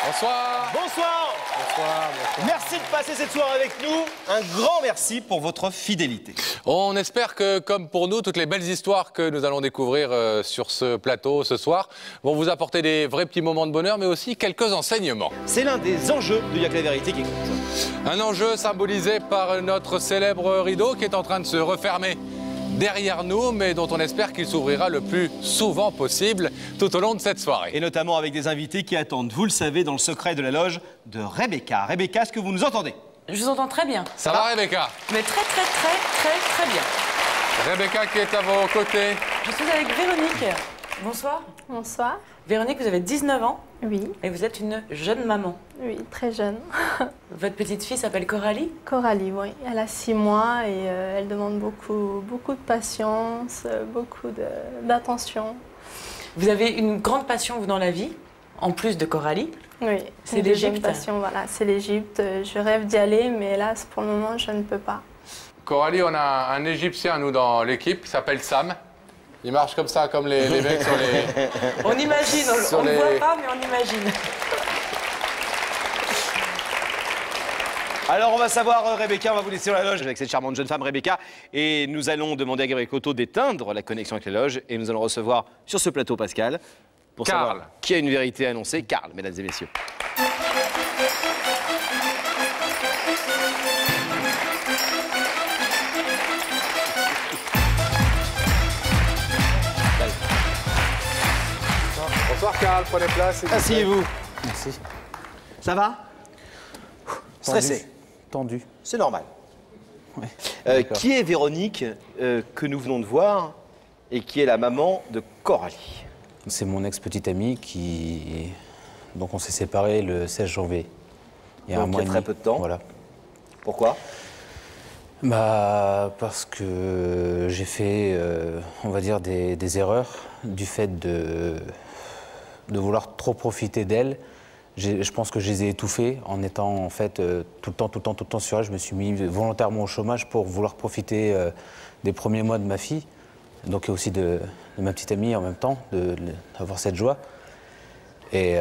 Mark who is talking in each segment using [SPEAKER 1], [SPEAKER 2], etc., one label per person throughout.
[SPEAKER 1] Bonsoir.
[SPEAKER 2] Bonsoir.
[SPEAKER 1] Bonsoir.
[SPEAKER 2] Merci de passer cette soirée avec nous. Un grand merci pour votre fidélité.
[SPEAKER 1] On espère que, comme pour nous, toutes les belles histoires que nous allons découvrir sur ce plateau ce soir vont vous apporter des vrais petits moments de bonheur, mais aussi quelques enseignements.
[SPEAKER 2] C'est l'un des enjeux de Y'a que la vérité qui compte.
[SPEAKER 1] Un enjeu symbolisé par notre célèbre rideau qui est en train de se refermer derrière nous, mais dont on espère qu'il s'ouvrira le plus souvent possible tout au long de cette soirée.
[SPEAKER 2] Et notamment avec des invités qui attendent, vous le savez, dans le secret de la loge de Rebecca. Rebecca, est-ce que vous nous entendez?
[SPEAKER 3] Je vous entends très bien.
[SPEAKER 1] Ça va, Rebecca?
[SPEAKER 3] Mais très bien.
[SPEAKER 1] Rebecca qui est à vos côtés.
[SPEAKER 3] Je suis avec Véronique. Bonsoir.
[SPEAKER 4] Bonsoir.
[SPEAKER 3] Véronique, vous avez 19 ans
[SPEAKER 4] Oui,
[SPEAKER 3] et vous êtes une jeune maman.
[SPEAKER 4] oui, très jeune.
[SPEAKER 3] Votre petite fille s'appelle Coralie.
[SPEAKER 4] Coralie, oui. Elle a 6 mois et elle demande beaucoup de patience, beaucoup d'attention.
[SPEAKER 3] Vous avez une grande passion, vous, dans la vie, en plus de Coralie.
[SPEAKER 4] Oui,
[SPEAKER 3] C'est
[SPEAKER 4] une deuxième
[SPEAKER 3] l'Égypte.
[SPEAKER 4] passion, voilà, c'est l'Égypte. Je rêve d'y aller, mais hélas, pour le moment, je ne peux pas.
[SPEAKER 1] Coralie, on a un Égyptien, nous, dans l'équipe, qui s'appelle Sam. Il marche comme ça, comme les mecs sur les...
[SPEAKER 3] On imagine, on ne voit pas, mais on imagine.
[SPEAKER 2] Alors on va savoir, Rebecca, on va vous laisser dans la loge avec cette charmante jeune femme, Rebecca. Et nous allons demander à Gabriel Coteau d'éteindre la connexion avec les loges. Et nous allons recevoir sur ce plateau Pascal, pour
[SPEAKER 1] Karl.
[SPEAKER 2] savoir qui a une vérité à annoncer. Karl, mesdames et messieurs.
[SPEAKER 1] Bonsoir, Karl, prenez place.
[SPEAKER 2] Asseyez-vous.
[SPEAKER 5] Merci.
[SPEAKER 2] Ça va? Stressé.
[SPEAKER 5] Tendu.
[SPEAKER 2] C'est normal.
[SPEAKER 5] Ouais, d'accord.
[SPEAKER 2] Qui est Véronique que nous venons de voir et qui est la maman de Coralie?
[SPEAKER 5] C'est mon ex-petite amie qui... Donc on s'est séparés le 16 janvier. Il y a
[SPEAKER 2] Donc,
[SPEAKER 5] un mois
[SPEAKER 2] il y a
[SPEAKER 5] et
[SPEAKER 2] très
[SPEAKER 5] demi.
[SPEAKER 2] peu de temps.
[SPEAKER 5] Voilà.
[SPEAKER 2] Pourquoi?
[SPEAKER 5] Bah, parce que j'ai fait, on va dire, des erreurs du fait de vouloir trop profiter d'elle. Je pense que je les ai étouffées en étant en fait tout le temps sur elle. Je me suis mis volontairement au chômage pour vouloir profiter des premiers mois de ma fille, donc et aussi de ma petite amie en même temps, d'avoir cette joie. Et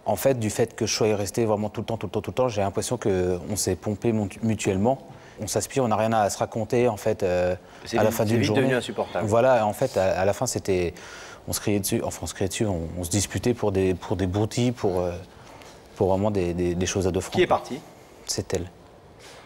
[SPEAKER 5] en fait, du fait que je sois resté vraiment tout le temps, j'ai l'impression qu'on s'est pompé mutuellement. On s'aspire, on n'a rien à se raconter en fait à la fin d'une journée.
[SPEAKER 2] C'est devenu insupportable.
[SPEAKER 5] Voilà, en fait, à la fin, c'était, on se criait dessus, on se disputait pour des broutilles, pour vraiment des choses à deux francs.
[SPEAKER 2] Qui est parti?
[SPEAKER 5] C'est elle.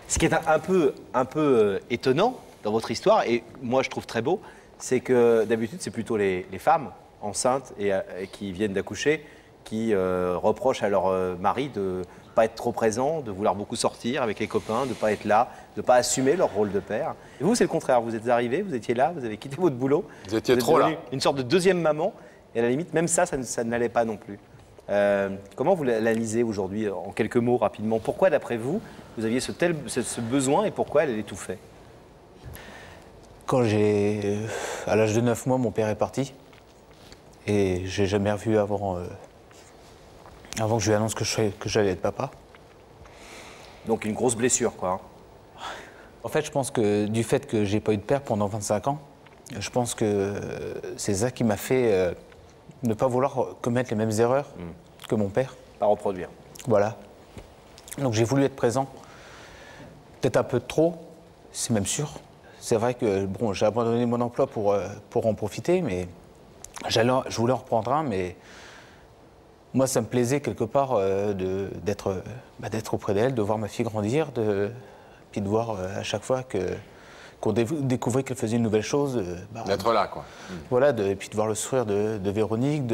[SPEAKER 2] Ce qui est un peu étonnant dans votre histoire, et moi je trouve très beau, c'est que d'habitude c'est plutôt les femmes enceintes et qui viennent d'accoucher qui reprochent à leur mari de ne pas être trop présent, de vouloir beaucoup sortir avec les copains, de ne pas être là, de ne pas assumer leur rôle de père. Et vous, c'est le contraire. Vous êtes arrivé, vous étiez là, vous avez quitté votre boulot.
[SPEAKER 1] Vous étiez
[SPEAKER 2] êtes
[SPEAKER 1] trop là.
[SPEAKER 2] devenu une sorte de deuxième maman. Et à la limite, même ça n'allait pas non plus. Comment vous l'analysez aujourd'hui, en quelques mots, rapidement? Pourquoi, d'après vous, vous aviez ce besoin et pourquoi elle tout fait?
[SPEAKER 5] Quand à l'âge de 9 mois, mon père est parti. Et j'ai jamais revu avant que je lui annonce que j'allais être papa.
[SPEAKER 2] Donc une grosse blessure, quoi.
[SPEAKER 5] En fait, je pense que du fait que j'ai pas eu de père pendant 25 ans, je pense que c'est ça qui m'a fait ne pas vouloir commettre les mêmes erreurs que mon père.
[SPEAKER 2] Pas reproduire.
[SPEAKER 5] Voilà. Donc j'ai voulu être présent. Peut-être un peu trop, c'est même sûr. C'est vrai que bon, j'ai abandonné mon emploi pour en profiter, mais je voulais en reprendre un, mais moi, ça me plaisait quelque part d'être auprès d'elle, de voir ma fille grandir, puis de voir à chaque fois qu'on découvrait qu'elle faisait une nouvelle chose.
[SPEAKER 1] D'être là, quoi.
[SPEAKER 5] Voilà, et puis de voir le sourire de Véronique,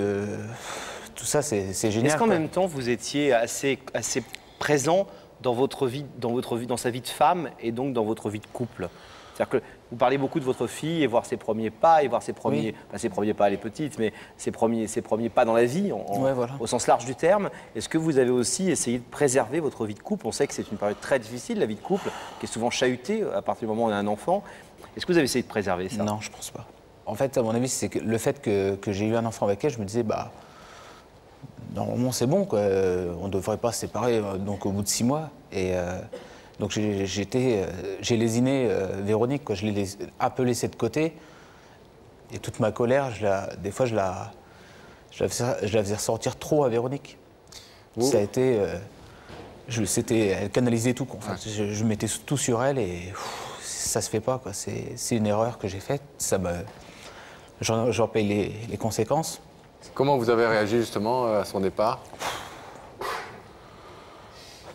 [SPEAKER 5] tout ça, c'est génial.
[SPEAKER 2] Est-ce qu'en
[SPEAKER 5] quoi.
[SPEAKER 2] même temps, vous étiez assez présent dans votre vie, dans sa vie de femme et donc dans votre vie de couple? C'est-à-dire que vous parlez beaucoup de votre fille et voir ses premiers pas, et voir ses premiers, pas ses premiers pas, elle est petite, mais ses premiers pas dans la vie,
[SPEAKER 5] voilà.
[SPEAKER 2] au sens large du terme. Est-ce que vous avez aussi essayé de préserver votre vie de couple? On sait que c'est une période très difficile, la vie de couple, qui est souvent chahutée à partir du moment où on a un enfant. Est-ce que vous avez essayé de préserver ça?
[SPEAKER 5] Non, je pense pas. En fait, à mon avis, c'est que le fait que j'ai eu un enfant avec elle, je me disais, normalement, c'est bon, quoi. On ne devrait pas se séparer donc, au bout de 6 mois. Et donc, j'ai lésiné Véronique, quoi. Je l'ai un peu laissée de côté. Et toute ma colère, des fois, je la faisais ressortir trop à Véronique. Ça a été... elle canalisait tout, quoi. Enfin, je mettais tout sur elle et ça se fait pas, quoi. C'est une erreur que j'ai faite. J'en paye les conséquences.
[SPEAKER 1] Comment vous avez réagi justement à son départ?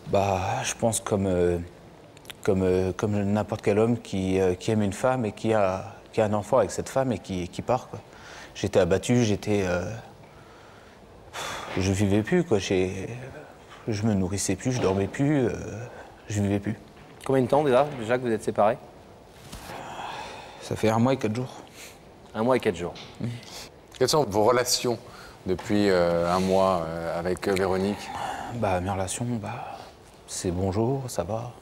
[SPEAKER 5] Bah, je pense comme n'importe quel homme qui aime une femme et qui a un enfant avec cette femme et qui part, quoi. J'étais abattu, je vivais plus, quoi. Je me nourrissais plus, je dormais plus, je vivais plus.
[SPEAKER 2] Combien de temps déjà que vous êtes séparés?
[SPEAKER 5] Ça fait 1 mois et 4 jours.
[SPEAKER 2] 1 mois et 4 jours.
[SPEAKER 1] Quelles sont vos relations depuis 1 mois avec Véronique?
[SPEAKER 5] Bah, mes relations, c'est bonjour, ça va.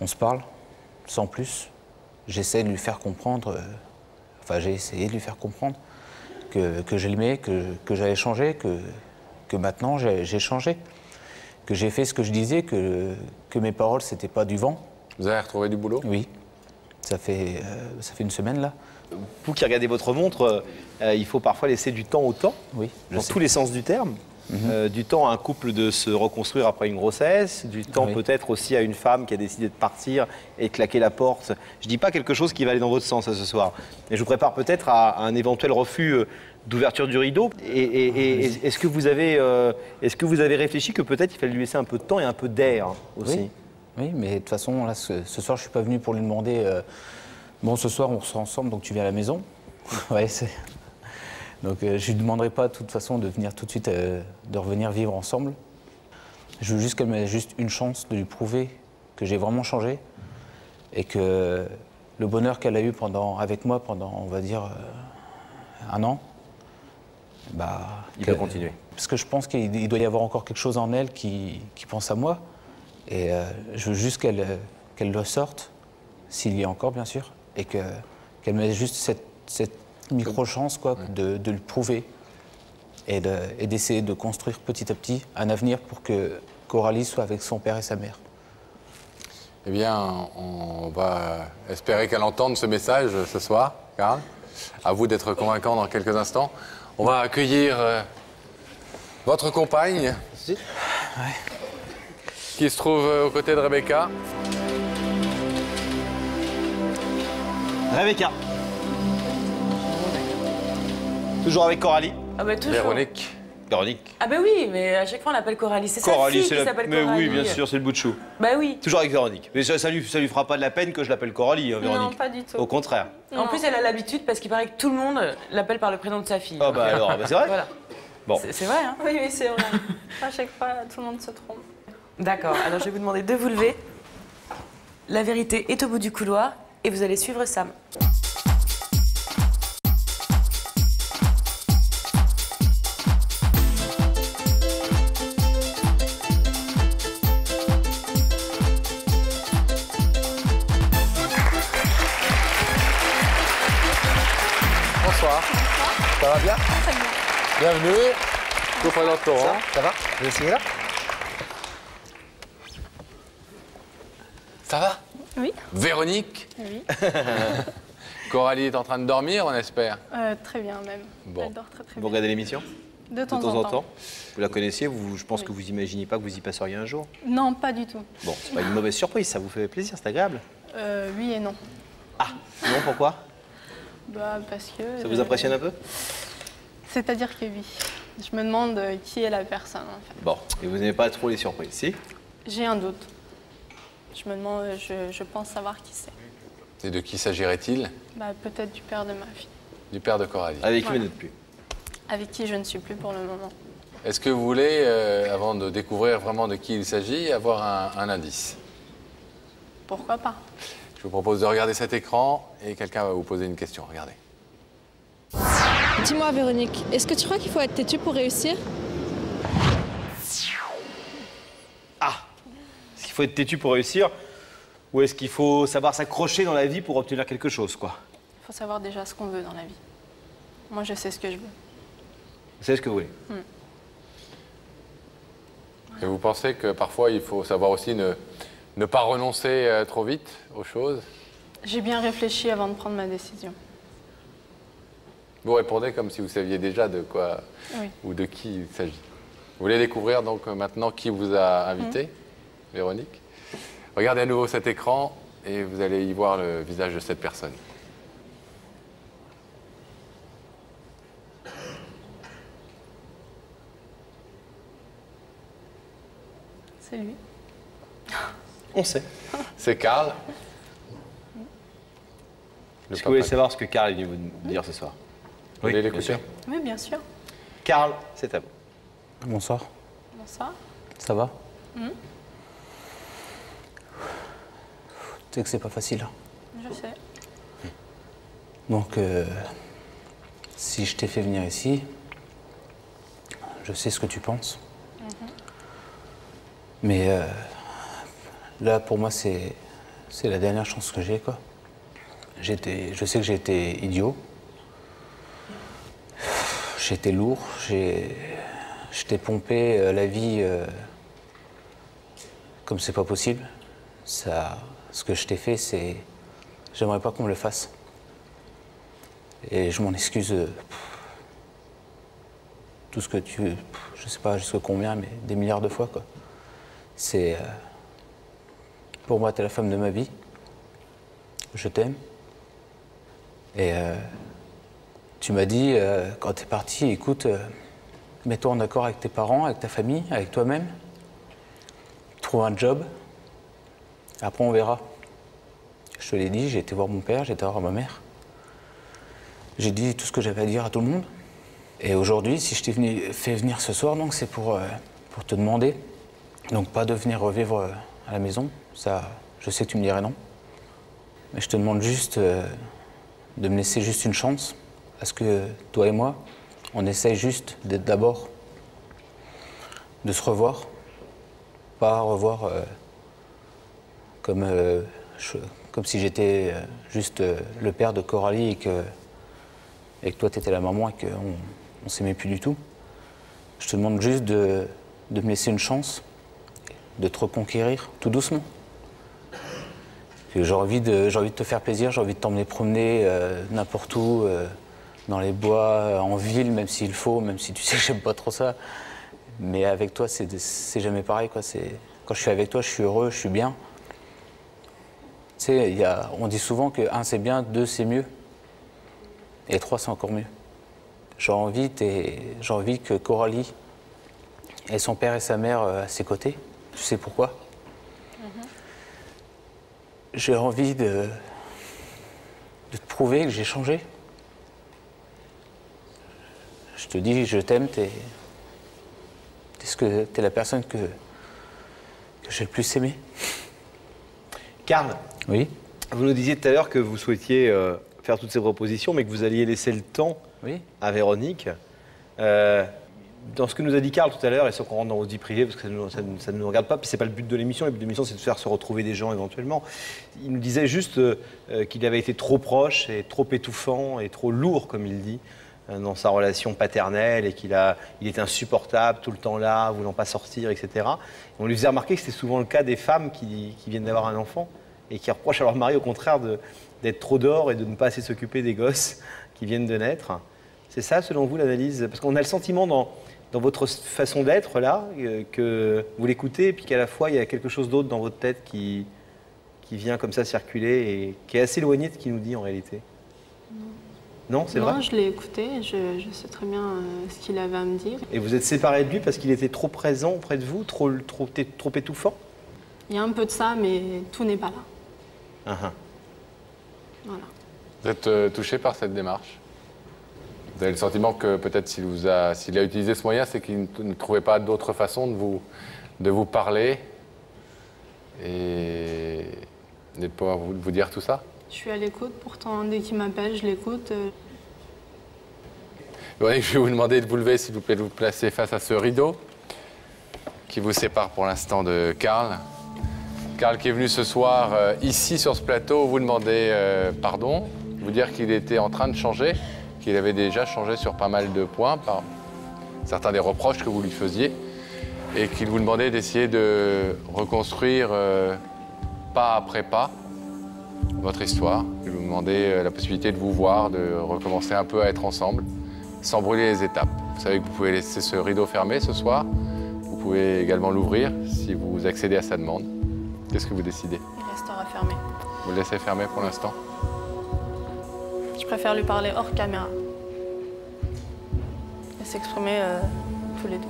[SPEAKER 5] On se parle, sans plus. J'essaie de lui faire comprendre, j'ai essayé de lui faire comprendre que je l'aimais, que j'avais changé, que maintenant j'ai changé, que j'ai fait ce que je disais, que mes paroles, c'était pas du vent.
[SPEAKER 1] Vous avez retrouvé du boulot?
[SPEAKER 5] Oui, ça fait 1 semaine là.
[SPEAKER 2] Vous qui regardez votre montre, il faut parfois laisser du temps au temps,
[SPEAKER 5] Oui,
[SPEAKER 2] dans tous les sens du terme. Du temps à un couple de se reconstruire après une grossesse, du temps
[SPEAKER 5] Oui.
[SPEAKER 2] peut-être aussi à une femme qui a décidé de partir et de claquer la porte. Je dis pas quelque chose qui va aller dans votre sens ce soir, mais je vous prépare peut-être à un éventuel refus d'ouverture du rideau. Est-ce que vous avez réfléchi que peut-être il fallait lui laisser un peu de temps et un peu d'air aussi?
[SPEAKER 5] Oui, mais de toute façon, là, ce soir, je suis pas venu pour lui demander bon, ce soir, on sera ensemble, donc tu viens à la maison. Ouais, donc, je lui demanderai pas, de toute façon, de venir tout de suite, de revenir vivre ensemble. Je veux juste qu'elle m'ait juste une chance de lui prouver que j'ai vraiment changé et que le bonheur qu'elle a eu avec moi pendant, on va dire, 1 an,
[SPEAKER 2] Il peut continuer.
[SPEAKER 5] Parce que je pense qu'il doit y avoir encore quelque chose en elle qui pense à moi. Et je veux juste qu'elle le sorte, s'il y a encore, bien sûr, et qu'elle m'ait juste cette micro-chance, quoi, de le prouver et d'essayer de construire petit à petit un avenir pour que Coralie soit avec son père et sa mère.
[SPEAKER 1] Eh bien, on va espérer qu'elle entende ce message ce soir, Karl. À vous d'être convaincant dans quelques instants. On va accueillir votre compagne, qui se trouve aux côtés de Rebecca.
[SPEAKER 2] Rebecca. Toujours avec Coralie.
[SPEAKER 3] Ah bah toujours.
[SPEAKER 1] Véronique.
[SPEAKER 2] Véronique.
[SPEAKER 3] Ah bah oui, mais à chaque fois on l'appelle Coralie. C'est sa
[SPEAKER 2] Coralie,
[SPEAKER 3] fille qui s'appelle
[SPEAKER 2] Mais
[SPEAKER 3] Coralie.
[SPEAKER 2] oui, bien sûr, c'est le bout de chou.
[SPEAKER 3] Bah oui.
[SPEAKER 2] Toujours avec Véronique. Mais ça lui fera pas de la peine que je l'appelle Coralie, hein, Véronique.
[SPEAKER 4] Non, pas du tout.
[SPEAKER 2] Au contraire.
[SPEAKER 3] En plus, elle a l'habitude parce qu'il paraît que tout le monde l'appelle par le prénom de sa fille.
[SPEAKER 2] Ah bah alors, c'est vrai.
[SPEAKER 3] Voilà.
[SPEAKER 2] Bon.
[SPEAKER 3] C'est vrai, hein?
[SPEAKER 4] Oui, c'est vrai. À chaque fois, tout le monde se trompe.
[SPEAKER 3] D'accord, alors je vais vous demander de vous lever. La vérité est au bout du couloir et vous allez suivre Sam.
[SPEAKER 1] Bonsoir. Ça va bien? Bienvenue. Je vous présente Laurent.
[SPEAKER 2] Ça va? Vous essayez là?
[SPEAKER 1] Ça va?
[SPEAKER 4] Oui.
[SPEAKER 1] Véronique?
[SPEAKER 4] Oui.
[SPEAKER 1] Coralie est en train de dormir, on espère.
[SPEAKER 4] Très bien même.
[SPEAKER 1] Bon.
[SPEAKER 4] Elle dort très très
[SPEAKER 2] Vous
[SPEAKER 4] bien.
[SPEAKER 2] regardez l'émission?
[SPEAKER 4] De
[SPEAKER 2] De
[SPEAKER 4] temps
[SPEAKER 2] temps
[SPEAKER 4] en temps.
[SPEAKER 2] Vous la connaissiez, je pense
[SPEAKER 4] Oui.
[SPEAKER 2] que vous imaginez pas que vous y passeriez un jour.
[SPEAKER 4] Non, pas du tout.
[SPEAKER 2] Bon, c'est pas une mauvaise surprise, ça vous fait plaisir, c'est agréable.
[SPEAKER 4] Oui et non.
[SPEAKER 2] Ah, non, pourquoi?
[SPEAKER 4] Parce que...
[SPEAKER 2] Ça vous impressionne un peu?
[SPEAKER 4] C'est-à-dire que oui. Je me demande qui est la personne en fait.
[SPEAKER 2] Bon, et vous n'aimez pas trop les surprises, si?
[SPEAKER 4] J'ai un doute. Je me demande, je pense savoir qui c'est.
[SPEAKER 1] Et de qui s'agirait-il?
[SPEAKER 4] Peut-être du père de ma fille.
[SPEAKER 1] Du père de Coralie.
[SPEAKER 2] Avec qui
[SPEAKER 4] Voilà.
[SPEAKER 2] vous n'êtes plus?
[SPEAKER 4] Avec qui je ne suis plus pour le moment.
[SPEAKER 1] Est-ce que vous voulez, avant de découvrir vraiment de qui il s'agit, avoir un indice?
[SPEAKER 4] Pourquoi pas?
[SPEAKER 1] Je vous propose de regarder cet écran et quelqu'un va vous poser une question. Regardez.
[SPEAKER 6] Dis-moi Véronique, est-ce que tu crois qu'il faut être têtu pour réussir?
[SPEAKER 2] Ah! Est-ce qu'il faut être têtu pour réussir? Ou est-ce qu'il faut savoir s'accrocher dans la vie pour obtenir quelque chose, quoi?
[SPEAKER 4] Il faut savoir déjà ce qu'on veut dans la vie. Moi, je sais ce que je veux.
[SPEAKER 2] Vous savez ce que vous voulez?
[SPEAKER 1] Et vous pensez que parfois il faut savoir aussi ne pas renoncer trop vite aux choses?
[SPEAKER 4] J'ai bien réfléchi avant de prendre ma décision.
[SPEAKER 1] Vous répondez comme si vous saviez déjà de quoi
[SPEAKER 4] Oui.
[SPEAKER 1] ou de qui il s'agit. Vous voulez découvrir donc maintenant qui vous a invité, Véronique? Regardez à nouveau cet écran et vous allez y voir le visage de cette personne.
[SPEAKER 4] C'est lui.
[SPEAKER 2] On sait.
[SPEAKER 1] C'est Karl.
[SPEAKER 2] Est-ce que vous voulez savoir ce que Karl est venu vous dire ce soir?
[SPEAKER 1] Vous voulez
[SPEAKER 2] bien
[SPEAKER 1] l'écouter?
[SPEAKER 2] sûr.
[SPEAKER 4] Oui, bien sûr.
[SPEAKER 2] Karl, c'est à vous.
[SPEAKER 5] Bonsoir,
[SPEAKER 4] Bonsoir.
[SPEAKER 5] ça va? Tu sais que c'est pas facile.
[SPEAKER 4] Je sais.
[SPEAKER 5] Donc, si je t'ai fait venir ici, je sais ce que tu penses. Mais là, pour moi, c'est la dernière chance que j'ai, quoi. Je sais que j'ai été idiot. J'ai été lourd. Je t'ai pompé la vie comme c'est pas possible. Ça, ce que je t'ai fait, c'est... J'aimerais pas qu'on me le fasse. Et je m'en excuse tout ce que tu... Je sais pas jusqu'à combien, mais des milliards de fois, quoi. C'est... pour moi, t'es la femme de ma vie. Je t'aime. Et tu m'as dit, quand t'es parti, écoute, mets-toi en accord avec tes parents, avec ta famille, avec toi-même. Trouve un job. Après, on verra. Je te l'ai dit, j'ai été voir mon père, j'ai été voir ma mère. J'ai dit tout ce que j'avais à dire à tout le monde. Et aujourd'hui, si je t'ai fait venir ce soir, donc c'est pour te demander, donc pas de venir revivre à la maison, ça, je sais que tu me dirais non. Mais je te demande juste de me laisser juste une chance, parce que toi et moi, on essaye juste d'être d'abord, de se revoir, pas revoir comme si j'étais juste le père de Coralie et que toi t'étais la maman et qu'on s'aimait plus du tout. Je te demande juste de me laisser une chance, de te reconquérir tout doucement. J'ai envie de te faire plaisir, j'ai envie de t'emmener promener n'importe où, dans les bois, en ville, même s'il faut, même si tu sais que j'aime pas trop ça. Mais avec toi, c'est jamais pareil, quoi. Quand je suis avec toi, je suis heureux, je suis bien. Tu sais, on dit souvent que 1 c'est bien, 2 c'est mieux. Et 3 c'est encore mieux. J'ai envie que Coralie ait son père et sa mère à ses côtés. Tu sais pourquoi? J'ai envie de te prouver que j'ai changé. Je te dis, je t'aime, t'es la personne que j'ai le plus aimée.
[SPEAKER 2] Karl,
[SPEAKER 5] Oui,
[SPEAKER 2] vous nous disiez tout à l'heure que vous souhaitiez faire toutes ces propositions, mais que vous alliez laisser le temps
[SPEAKER 5] oui.
[SPEAKER 2] à Véronique. Dans ce que nous a dit Karl tout à l'heure, et sans qu'on rentre dans vos vies privées, parce que ça ne nous regarde pas, puis c'est pas le but de l'émission. Le but de l'émission, c'est de faire se retrouver des gens éventuellement. Il nous disait juste qu'il avait été trop proche et trop étouffant et trop lourd, comme il dit, dans sa relation paternelle, et qu'il était insupportable tout le temps là, voulant pas sortir, etc. On lui faisait remarquer que c'était souvent le cas des femmes qui viennent d'avoir un enfant et qui reprochent à leur mari, au contraire, d'être trop dehors et de ne pas assez s'occuper des gosses qui viennent de naître. C'est ça, selon vous, l'analyse? Parce qu'on a le sentiment dans votre façon d'être, là, que vous l'écoutez, et puis qu'à la fois, il y a quelque chose d'autre dans votre tête qui vient comme ça circuler et qui est assez éloigné de ce qu'il nous dit en réalité. Non, c'est vrai?
[SPEAKER 4] Non, je l'ai écouté, je sais très bien ce qu'il avait à me dire.
[SPEAKER 2] Et vous êtes séparés de lui parce qu'il était trop présent auprès de vous, trop étouffant?
[SPEAKER 4] Il y a un peu de ça, mais tout n'est pas là.
[SPEAKER 2] Uh-huh.
[SPEAKER 4] Voilà.
[SPEAKER 1] Vous êtes touché par cette démarche? Vous avez le sentiment que peut-être s'il a utilisé ce moyen, c'est qu'il ne trouvait pas d'autre façon de vous parler et de pouvoir vous dire tout ça?
[SPEAKER 4] Je suis à l'écoute, pourtant, dès qu'il m'appelle, je l'écoute.
[SPEAKER 1] Ouais, je vais vous demander de vous lever, s'il vous plaît, de vous placer face à ce rideau qui vous sépare pour l'instant de Karl. Karl qui est venu ce soir ici sur ce plateau vous demander pardon, vous dire qu'il était en train de changer, qu'il avait déjà changé sur pas mal de points par certains des reproches que vous lui faisiez et qu'il vous demandait d'essayer de reconstruire pas après pas votre histoire. Il vous demandait la possibilité de vous voir, de recommencer un peu à être ensemble sans brûler les étapes. Vous savez que vous pouvez laisser ce rideau fermé ce soir. Vous pouvez également l'ouvrir si vous accédez à sa demande. Qu'est-ce que vous décidez?
[SPEAKER 4] Il restera fermé.
[SPEAKER 1] Vous le laissez fermé pour l'instant?
[SPEAKER 4] Je préfère lui parler hors caméra. Et s'exprimer tous les deux.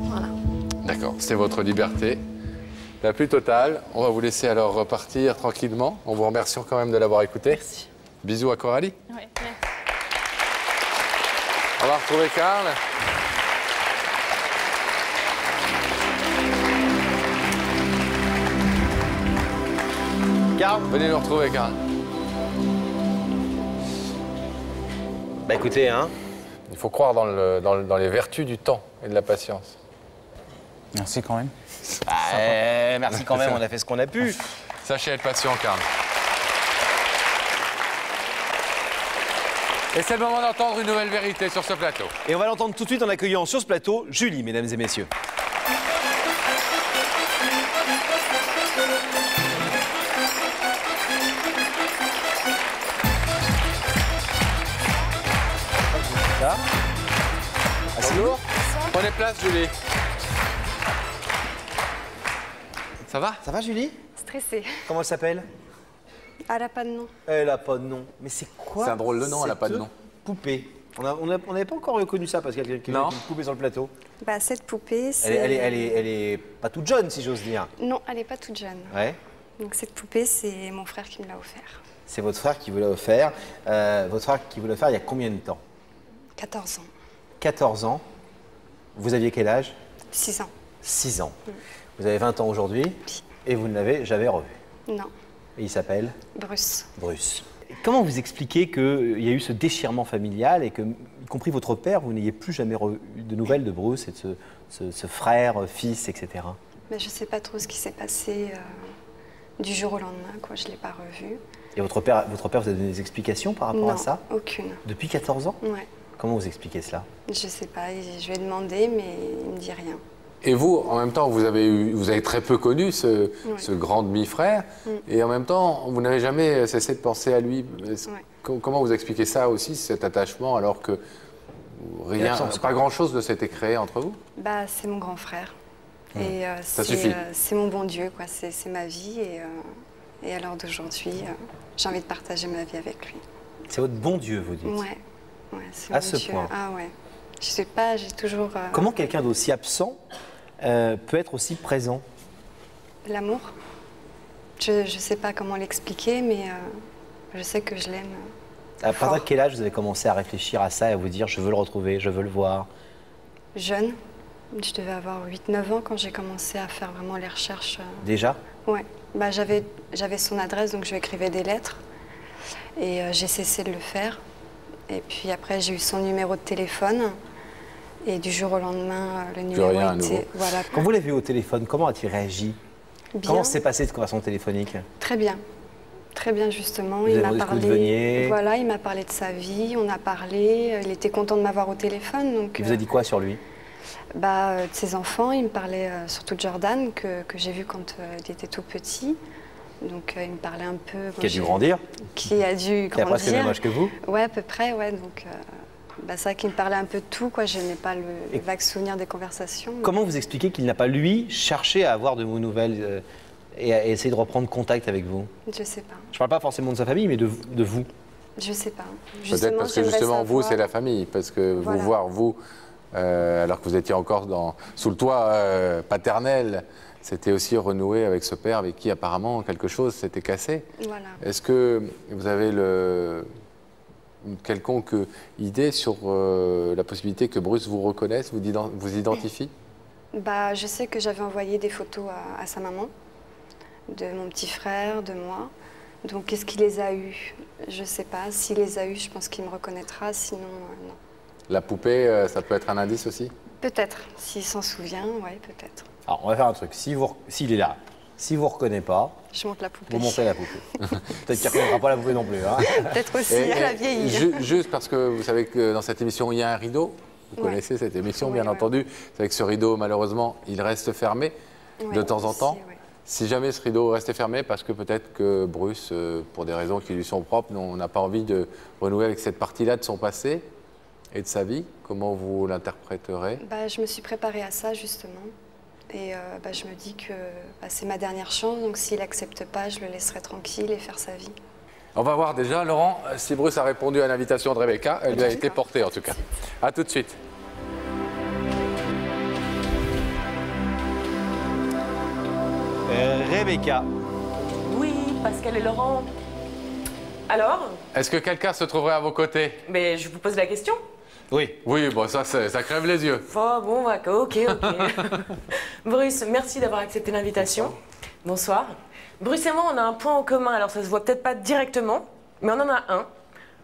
[SPEAKER 4] Voilà.
[SPEAKER 1] D'accord, c'est votre liberté la plus totale. On va vous laisser alors repartir tranquillement. En vous remerciant quand même de l'avoir écouté.
[SPEAKER 4] Merci.
[SPEAKER 1] Bisous à Coralie.
[SPEAKER 4] Oui, merci.
[SPEAKER 1] On va retrouver Karl.
[SPEAKER 2] Karl?
[SPEAKER 1] Venez nous retrouver, Karl.
[SPEAKER 2] Bah écoutez, hein.
[SPEAKER 1] Il faut croire dans les vertus du temps et de la patience.
[SPEAKER 5] Merci quand même.
[SPEAKER 2] Merci quand même, on a fait ce qu'on a pu.
[SPEAKER 1] Sachez être patient, Karl. Et c'est le moment d'entendre une nouvelle vérité sur ce plateau.
[SPEAKER 2] Et on va l'entendre tout de suite en accueillant sur ce plateau Julie, mesdames et messieurs. Là.
[SPEAKER 1] Bonjour. Prenez place, Julie. Ça va?
[SPEAKER 2] Ça va, Julie?
[SPEAKER 7] Stressée.
[SPEAKER 2] Comment elle s'appelle?
[SPEAKER 7] Elle n'a pas de nom.
[SPEAKER 2] Elle a pas de nom. Mais c'est quoi?
[SPEAKER 1] C'est un drôle de nom, elle a pas de
[SPEAKER 2] cette
[SPEAKER 1] nom.
[SPEAKER 2] Poupée. On n'avait pas encore reconnu ça parce qu'il y a quelqu'un
[SPEAKER 1] Non.
[SPEAKER 2] qui a une poupée sur le plateau.
[SPEAKER 7] Bah, cette poupée, c'est...
[SPEAKER 2] Elle est pas toute jeune, si j'ose dire.
[SPEAKER 7] Non, elle n'est pas toute jeune.
[SPEAKER 2] Ouais.
[SPEAKER 7] Donc cette poupée, c'est mon frère qui me l'a offert.
[SPEAKER 2] C'est votre frère qui vous l'a offert. Votre frère qui vous l'a offert il y a combien de temps?
[SPEAKER 7] 14 ans.
[SPEAKER 2] 14 ans. Vous aviez quel âge?
[SPEAKER 7] 6 ans.
[SPEAKER 2] 6 ans. Vous avez 20 ans aujourd'hui et vous ne l'avez jamais revu.
[SPEAKER 7] Non.
[SPEAKER 2] Et il s'appelle?
[SPEAKER 7] Bruce.
[SPEAKER 2] Bruce. Comment vous expliquez qu'il y a eu ce déchirement familial et que, y compris votre père, vous n'ayez plus jamais eu de nouvelles de Bruce et de ce frère, fils, etc.
[SPEAKER 7] Mais je ne sais pas trop ce qui s'est passé du jour au lendemain, quoi. Je ne l'ai pas revu.
[SPEAKER 2] Et votre père vous a donné des explications par rapport
[SPEAKER 7] Non,
[SPEAKER 2] à ça?
[SPEAKER 7] aucune.
[SPEAKER 2] Depuis 14 ans?
[SPEAKER 7] Ouais.
[SPEAKER 2] Comment vous expliquez cela?
[SPEAKER 7] Je ne sais pas. Je lui ai demandé, mais il ne me dit rien.
[SPEAKER 1] Et vous, en même temps, vous avez très peu connu ce grand demi-frère, et en même temps, vous n'avez jamais cessé de penser à lui. Comment vous expliquez ça aussi, cet attachement, alors que pas grand-chose ne s'était créé entre vous?
[SPEAKER 7] Bah, c'est mon grand frère. Et
[SPEAKER 1] Ça suffit.
[SPEAKER 7] c'est mon bon Dieu, quoi. C'est ma vie. Et à l'heure d'aujourd'hui, j'ai envie de partager ma vie avec lui.
[SPEAKER 2] C'est votre bon Dieu, vous dites?
[SPEAKER 7] Ouais, c'est
[SPEAKER 2] À
[SPEAKER 7] mon
[SPEAKER 2] ce
[SPEAKER 7] Dieu.
[SPEAKER 2] point.
[SPEAKER 7] Ah ouais. Je sais pas, j'ai toujours...
[SPEAKER 2] Comment quelqu'un d'aussi absent peut être aussi présent?
[SPEAKER 7] L'amour. Je sais pas comment l'expliquer, mais je sais que je l'aime.
[SPEAKER 2] À partir
[SPEAKER 7] fort.
[SPEAKER 2] de quel âge vous avez commencé à réfléchir à ça et à vous dire je veux le retrouver, je veux le voir?
[SPEAKER 7] Jeune. Je devais avoir 8-9 ans quand j'ai commencé à faire vraiment les recherches.
[SPEAKER 2] Déjà?
[SPEAKER 7] Ouais. Bah, j'avais son adresse, donc je lui écrivais des lettres. Et j'ai cessé de le faire. Et puis après, j'ai eu son numéro de téléphone. Et du jour au lendemain, le numéro
[SPEAKER 1] rien à
[SPEAKER 7] était...
[SPEAKER 1] nouveau.
[SPEAKER 7] Voilà.
[SPEAKER 2] Quand vous l'avez eu au téléphone, comment a-t-il réagi?
[SPEAKER 7] Bien.
[SPEAKER 2] Comment s'est passée cette conversation téléphonique?
[SPEAKER 7] Très bien. Très bien, justement.
[SPEAKER 2] Vous
[SPEAKER 7] Il
[SPEAKER 2] avez
[SPEAKER 7] m'a
[SPEAKER 2] demandé ce que vous
[SPEAKER 7] parlé.
[SPEAKER 2] deveniez.
[SPEAKER 7] Voilà, il m'a parlé de sa vie, on a parlé. Il était content de m'avoir au téléphone. Donc,
[SPEAKER 2] Il vous a dit quoi sur lui?
[SPEAKER 7] de ses enfants, il me parlait surtout de Jordan, que j'ai vu quand il était tout petit. Donc il me parlait un peu...
[SPEAKER 2] Qui a dû grandir?
[SPEAKER 7] Qui a dû
[SPEAKER 2] Qui a presque le même
[SPEAKER 7] grandir.
[SPEAKER 2] âge que vous?
[SPEAKER 7] Ouais, à peu près, ouais. Donc c'est vrai qu'il me parlait un peu de tout, quoi. Je n'ai pas le vague souvenir des conversations. mais-
[SPEAKER 2] Comment vous expliquez qu'il n'a pas, lui, cherché à avoir de vos nouvelles et à essayer de reprendre contact avec vous?
[SPEAKER 7] Je sais pas.
[SPEAKER 2] Je ne parle pas forcément de sa famille, mais de vous.
[SPEAKER 7] Je sais pas.
[SPEAKER 1] Peut-être parce que
[SPEAKER 7] j'aimerais
[SPEAKER 1] justement, vous,
[SPEAKER 7] savoir.
[SPEAKER 1] c'est la famille. Parce que
[SPEAKER 7] Voilà.
[SPEAKER 1] vous voir, vous, alors que vous étiez encore sous le toit paternel, c'était aussi renouer avec ce père avec qui apparemment quelque chose s'était cassé.
[SPEAKER 7] Voilà.
[SPEAKER 1] Est-ce que vous avez une quelconque idée sur la possibilité que Bruce vous reconnaisse, vous identifie?
[SPEAKER 7] Je sais que j'avais envoyé des photos à sa maman, de mon petit frère, de moi. Donc, est-ce qu'il les a eues? Je sais pas. S'il les a eues, je pense qu'il me reconnaîtra. Sinon, non.
[SPEAKER 1] La poupée, ça peut être un indice aussi?
[SPEAKER 7] Peut-être. S'il s'en souvient, ouais, peut-être.
[SPEAKER 2] Alors, on va faire un truc. S'il est là, si vous ne reconnaissez pas,
[SPEAKER 7] Je monte la poupée.
[SPEAKER 2] vous montez la poupée. Peut-être qu'il ne reconnaîtra pas la poupée non plus. Hein.
[SPEAKER 7] Peut-être aussi, elle a vieilli.
[SPEAKER 1] Juste parce que vous savez que dans cette émission, il y a un rideau. Vous
[SPEAKER 7] Ouais.
[SPEAKER 1] connaissez cette émission,
[SPEAKER 7] Ouais,
[SPEAKER 1] bien
[SPEAKER 7] ouais.
[SPEAKER 1] entendu. Vous savez que ce rideau, malheureusement, il reste fermé
[SPEAKER 7] Ouais,
[SPEAKER 1] de temps en
[SPEAKER 7] aussi,
[SPEAKER 1] temps.
[SPEAKER 7] ouais.
[SPEAKER 1] Si jamais ce rideau restait fermé, parce que peut-être que Bruce, pour des raisons qui lui sont propres, on n'a pas envie de renouer avec cette partie-là de son passé, et de sa vie. Comment vous l'interpréterez?
[SPEAKER 7] Je me suis préparée à ça, justement. Et je me dis que c'est ma dernière chance, donc s'il n'accepte pas, je le laisserai tranquille et faire sa vie.
[SPEAKER 1] On va voir déjà, Laurent, si Bruce a répondu à l'invitation de Rebecca. Elle lui a été portée, en tout cas. À tout de suite.
[SPEAKER 2] Rebecca.
[SPEAKER 3] Oui, Pascal et Laurent. Alors?
[SPEAKER 1] Est-ce que quelqu'un se trouverait à vos côtés?
[SPEAKER 3] Mais je vous pose la question.
[SPEAKER 2] Oui.
[SPEAKER 1] Oui, bon, ça crève les yeux.
[SPEAKER 3] Oh, bon, ok. Bruce, merci d'avoir accepté l'invitation. Bonsoir. Bruce et moi, on a un point en commun. Alors, ça se voit peut-être pas directement, mais on en a un.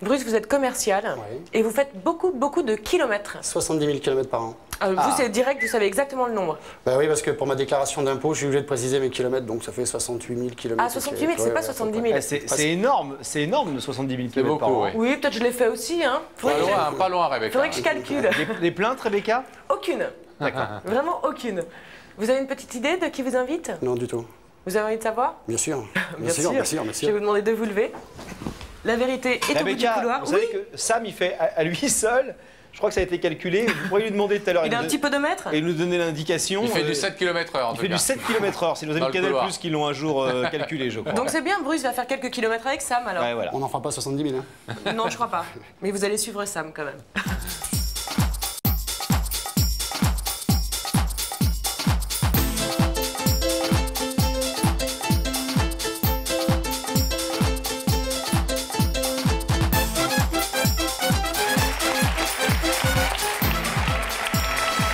[SPEAKER 3] Bruce, vous êtes commercial et vous faites beaucoup de kilomètres.
[SPEAKER 8] 70 000 km par an.
[SPEAKER 3] Vous, c'est direct, vous savez exactement le nombre.
[SPEAKER 8] Oui, parce que pour ma déclaration d'impôt, je suis obligé de préciser mes kilomètres, donc ça fait 68 000 km.
[SPEAKER 3] Ah, 68 000, c'est pas 70 000.
[SPEAKER 2] C'est énorme, c'est énorme, 70 000
[SPEAKER 1] C'est
[SPEAKER 2] km par
[SPEAKER 1] beaucoup,
[SPEAKER 2] an.
[SPEAKER 1] oui.
[SPEAKER 3] Oui, peut-être je l'ai fait aussi. Hein.
[SPEAKER 1] Pas loin, Rebecca.
[SPEAKER 3] Faudrait que je calcule.
[SPEAKER 2] Des plaintes, Rebecca?
[SPEAKER 3] Aucune.
[SPEAKER 2] D'accord.
[SPEAKER 3] Vraiment aucune. Vous avez une petite idée de qui vous invite?
[SPEAKER 8] Non, du tout.
[SPEAKER 3] Vous avez envie de savoir?
[SPEAKER 8] Bien sûr.
[SPEAKER 3] Bien sûr. Je vais vous demander de vous lever. La vérité est au bout du couloir.
[SPEAKER 2] Vous savez que Sam, il fait à lui seul, je crois que ça a été calculé, vous pourriez lui demander tout à l'heure.
[SPEAKER 3] Il a un petit podomètre?
[SPEAKER 2] Et nous donner l'indication.
[SPEAKER 1] Il fait du 7 km/h,
[SPEAKER 2] Il fait du 7 km/h, c'est nos amis Canal+ qui l'ont un jour calculé, je crois.
[SPEAKER 3] Donc c'est bien, Bruce va faire quelques kilomètres avec Sam alors.
[SPEAKER 2] Ouais, voilà.
[SPEAKER 8] On n'en fera pas 70 000, hein.
[SPEAKER 3] Non, je crois pas. Mais vous allez suivre Sam quand même.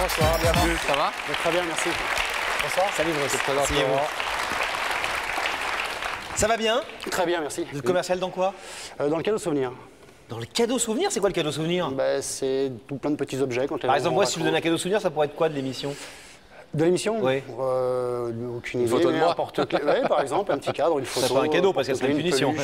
[SPEAKER 1] Bonsoir, bienvenue. Ça va?
[SPEAKER 8] Très bien, merci.
[SPEAKER 1] Bonsoir. Salut, Bruce.
[SPEAKER 2] Asseyez-vous. Ça va bien?
[SPEAKER 8] Très bien, merci.
[SPEAKER 2] Vous êtes commercial dans quoi?
[SPEAKER 8] Dans le cadeau souvenir.
[SPEAKER 2] Dans le cadeau souvenir? C'est quoi le cadeau souvenir?
[SPEAKER 8] C'est tout plein de petits objets. Quand
[SPEAKER 2] Par exemple, moi, si je vous donne un cadeau souvenir, ça pourrait être quoi de l'émission?
[SPEAKER 8] De l'émission?
[SPEAKER 2] Oui.
[SPEAKER 8] Aucune idée.
[SPEAKER 1] photo de moi.
[SPEAKER 8] Oui, par exemple, un petit cadre, une photo.
[SPEAKER 2] Ça fait un cadeau parce que c'est une émission.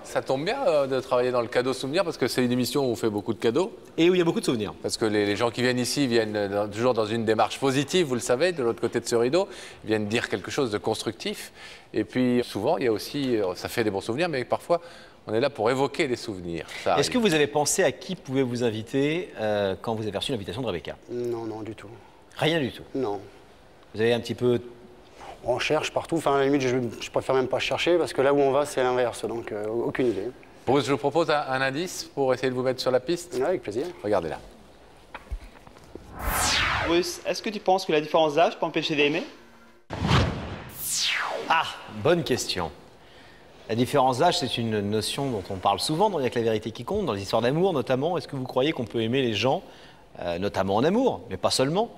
[SPEAKER 1] Ça tombe bien de travailler dans le cadeau souvenir parce que c'est une émission où on fait beaucoup de cadeaux.
[SPEAKER 2] Et où il y a beaucoup de souvenirs.
[SPEAKER 1] Parce que les gens qui viennent ici viennent toujours dans une démarche positive, vous le savez, de l'autre côté de ce rideau. Ils viennent dire quelque chose de constructif. Et puis souvent, il y a aussi, ça fait des bons souvenirs, mais parfois, on est là pour évoquer des souvenirs.
[SPEAKER 2] Est-ce que vous avez pensé à qui pouvait vous inviter quand vous avez reçu l'invitation de Rebecca?
[SPEAKER 8] Non, non, du tout.
[SPEAKER 2] Rien du tout.
[SPEAKER 8] Non.
[SPEAKER 2] Vous avez un petit peu...
[SPEAKER 8] On cherche partout. Enfin, à la limite, je préfère même pas chercher parce que là où on va, c'est l'inverse. Donc, aucune idée.
[SPEAKER 1] Bruce, je vous propose un indice pour essayer de vous mettre sur la piste.
[SPEAKER 8] Ouais, avec plaisir.
[SPEAKER 1] Regardez là.
[SPEAKER 9] Bruce, est-ce que tu penses que la différence d'âge peut empêcher d'aimer?
[SPEAKER 2] Ah, bonne question. La différence d'âge, c'est une notion dont on parle souvent dans Il n'y a que la vérité qui compte, dans les histoires d'amour notamment. Est-ce que vous croyez qu'on peut aimer les gens, notamment en amour, mais pas seulement,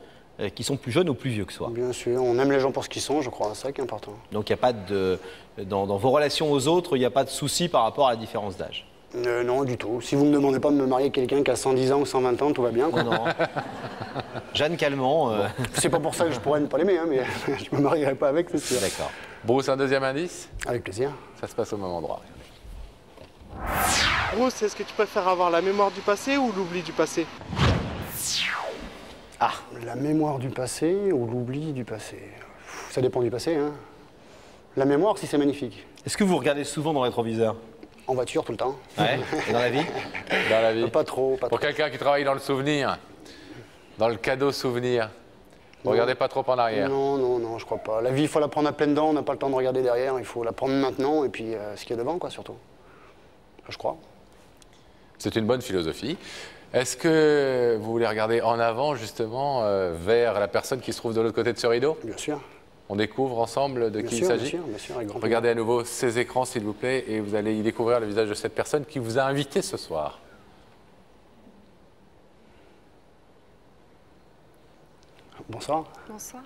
[SPEAKER 2] qui sont plus jeunes ou plus vieux que soi?
[SPEAKER 8] Bien sûr, on aime les gens pour ce qu'ils sont, je crois, c'est ça qui est important.
[SPEAKER 2] Donc il n'y a pas de... Dans vos relations aux autres, il n'y a pas de souci par rapport à la différence d'âge?
[SPEAKER 8] Non, du tout. Si vous ne me demandez pas de me marier avec quelqu'un qui a 110 ans ou 120 ans, tout va bien, quoi.
[SPEAKER 2] Non, non. Jeanne Calment...
[SPEAKER 8] C'est pas pour ça que je pourrais ne pas l'aimer, hein, mais je me marierai pas avec, c'est sûr.
[SPEAKER 2] D'accord.
[SPEAKER 1] Bruce, un deuxième indice?
[SPEAKER 8] Avec plaisir.
[SPEAKER 1] Ça se passe au même endroit.
[SPEAKER 9] Bruce, est-ce que tu préfères avoir la mémoire du passé ou l'oubli du passé?
[SPEAKER 8] Ah, la mémoire du passé ou l'oubli du passé? Ça dépend du passé, hein. La mémoire, si c'est magnifique.
[SPEAKER 2] Est-ce que vous regardez souvent dans le rétroviseur?
[SPEAKER 8] En voiture, tout le temps.
[SPEAKER 2] Ouais. Et dans la vie?
[SPEAKER 1] Dans la vie.
[SPEAKER 8] Pas trop, pas
[SPEAKER 1] Pour
[SPEAKER 8] trop.
[SPEAKER 1] quelqu'un qui travaille dans le souvenir, dans le cadeau souvenir, vous regardez pas trop en arrière.
[SPEAKER 8] Non, non, non, je crois pas. La vie, il faut la prendre à pleines dents, on n'a pas le temps de regarder derrière, il faut la prendre maintenant et puis ce qu'il y a devant, quoi, surtout. Je crois.
[SPEAKER 1] C'est une bonne philosophie. Est-ce que vous voulez regarder en avant, justement, vers la personne qui se trouve de l'autre côté de ce rideau?
[SPEAKER 8] Bien sûr.
[SPEAKER 1] On découvre ensemble de
[SPEAKER 8] Bien
[SPEAKER 1] qui
[SPEAKER 8] sûr,
[SPEAKER 1] il s'agit?
[SPEAKER 8] bien sûr, avec grand
[SPEAKER 1] Regardez à nouveau ces écrans, s'il vous plaît, et vous allez y découvrir le visage de cette personne qui vous a invité ce soir.
[SPEAKER 8] Bonsoir.
[SPEAKER 7] Bonsoir.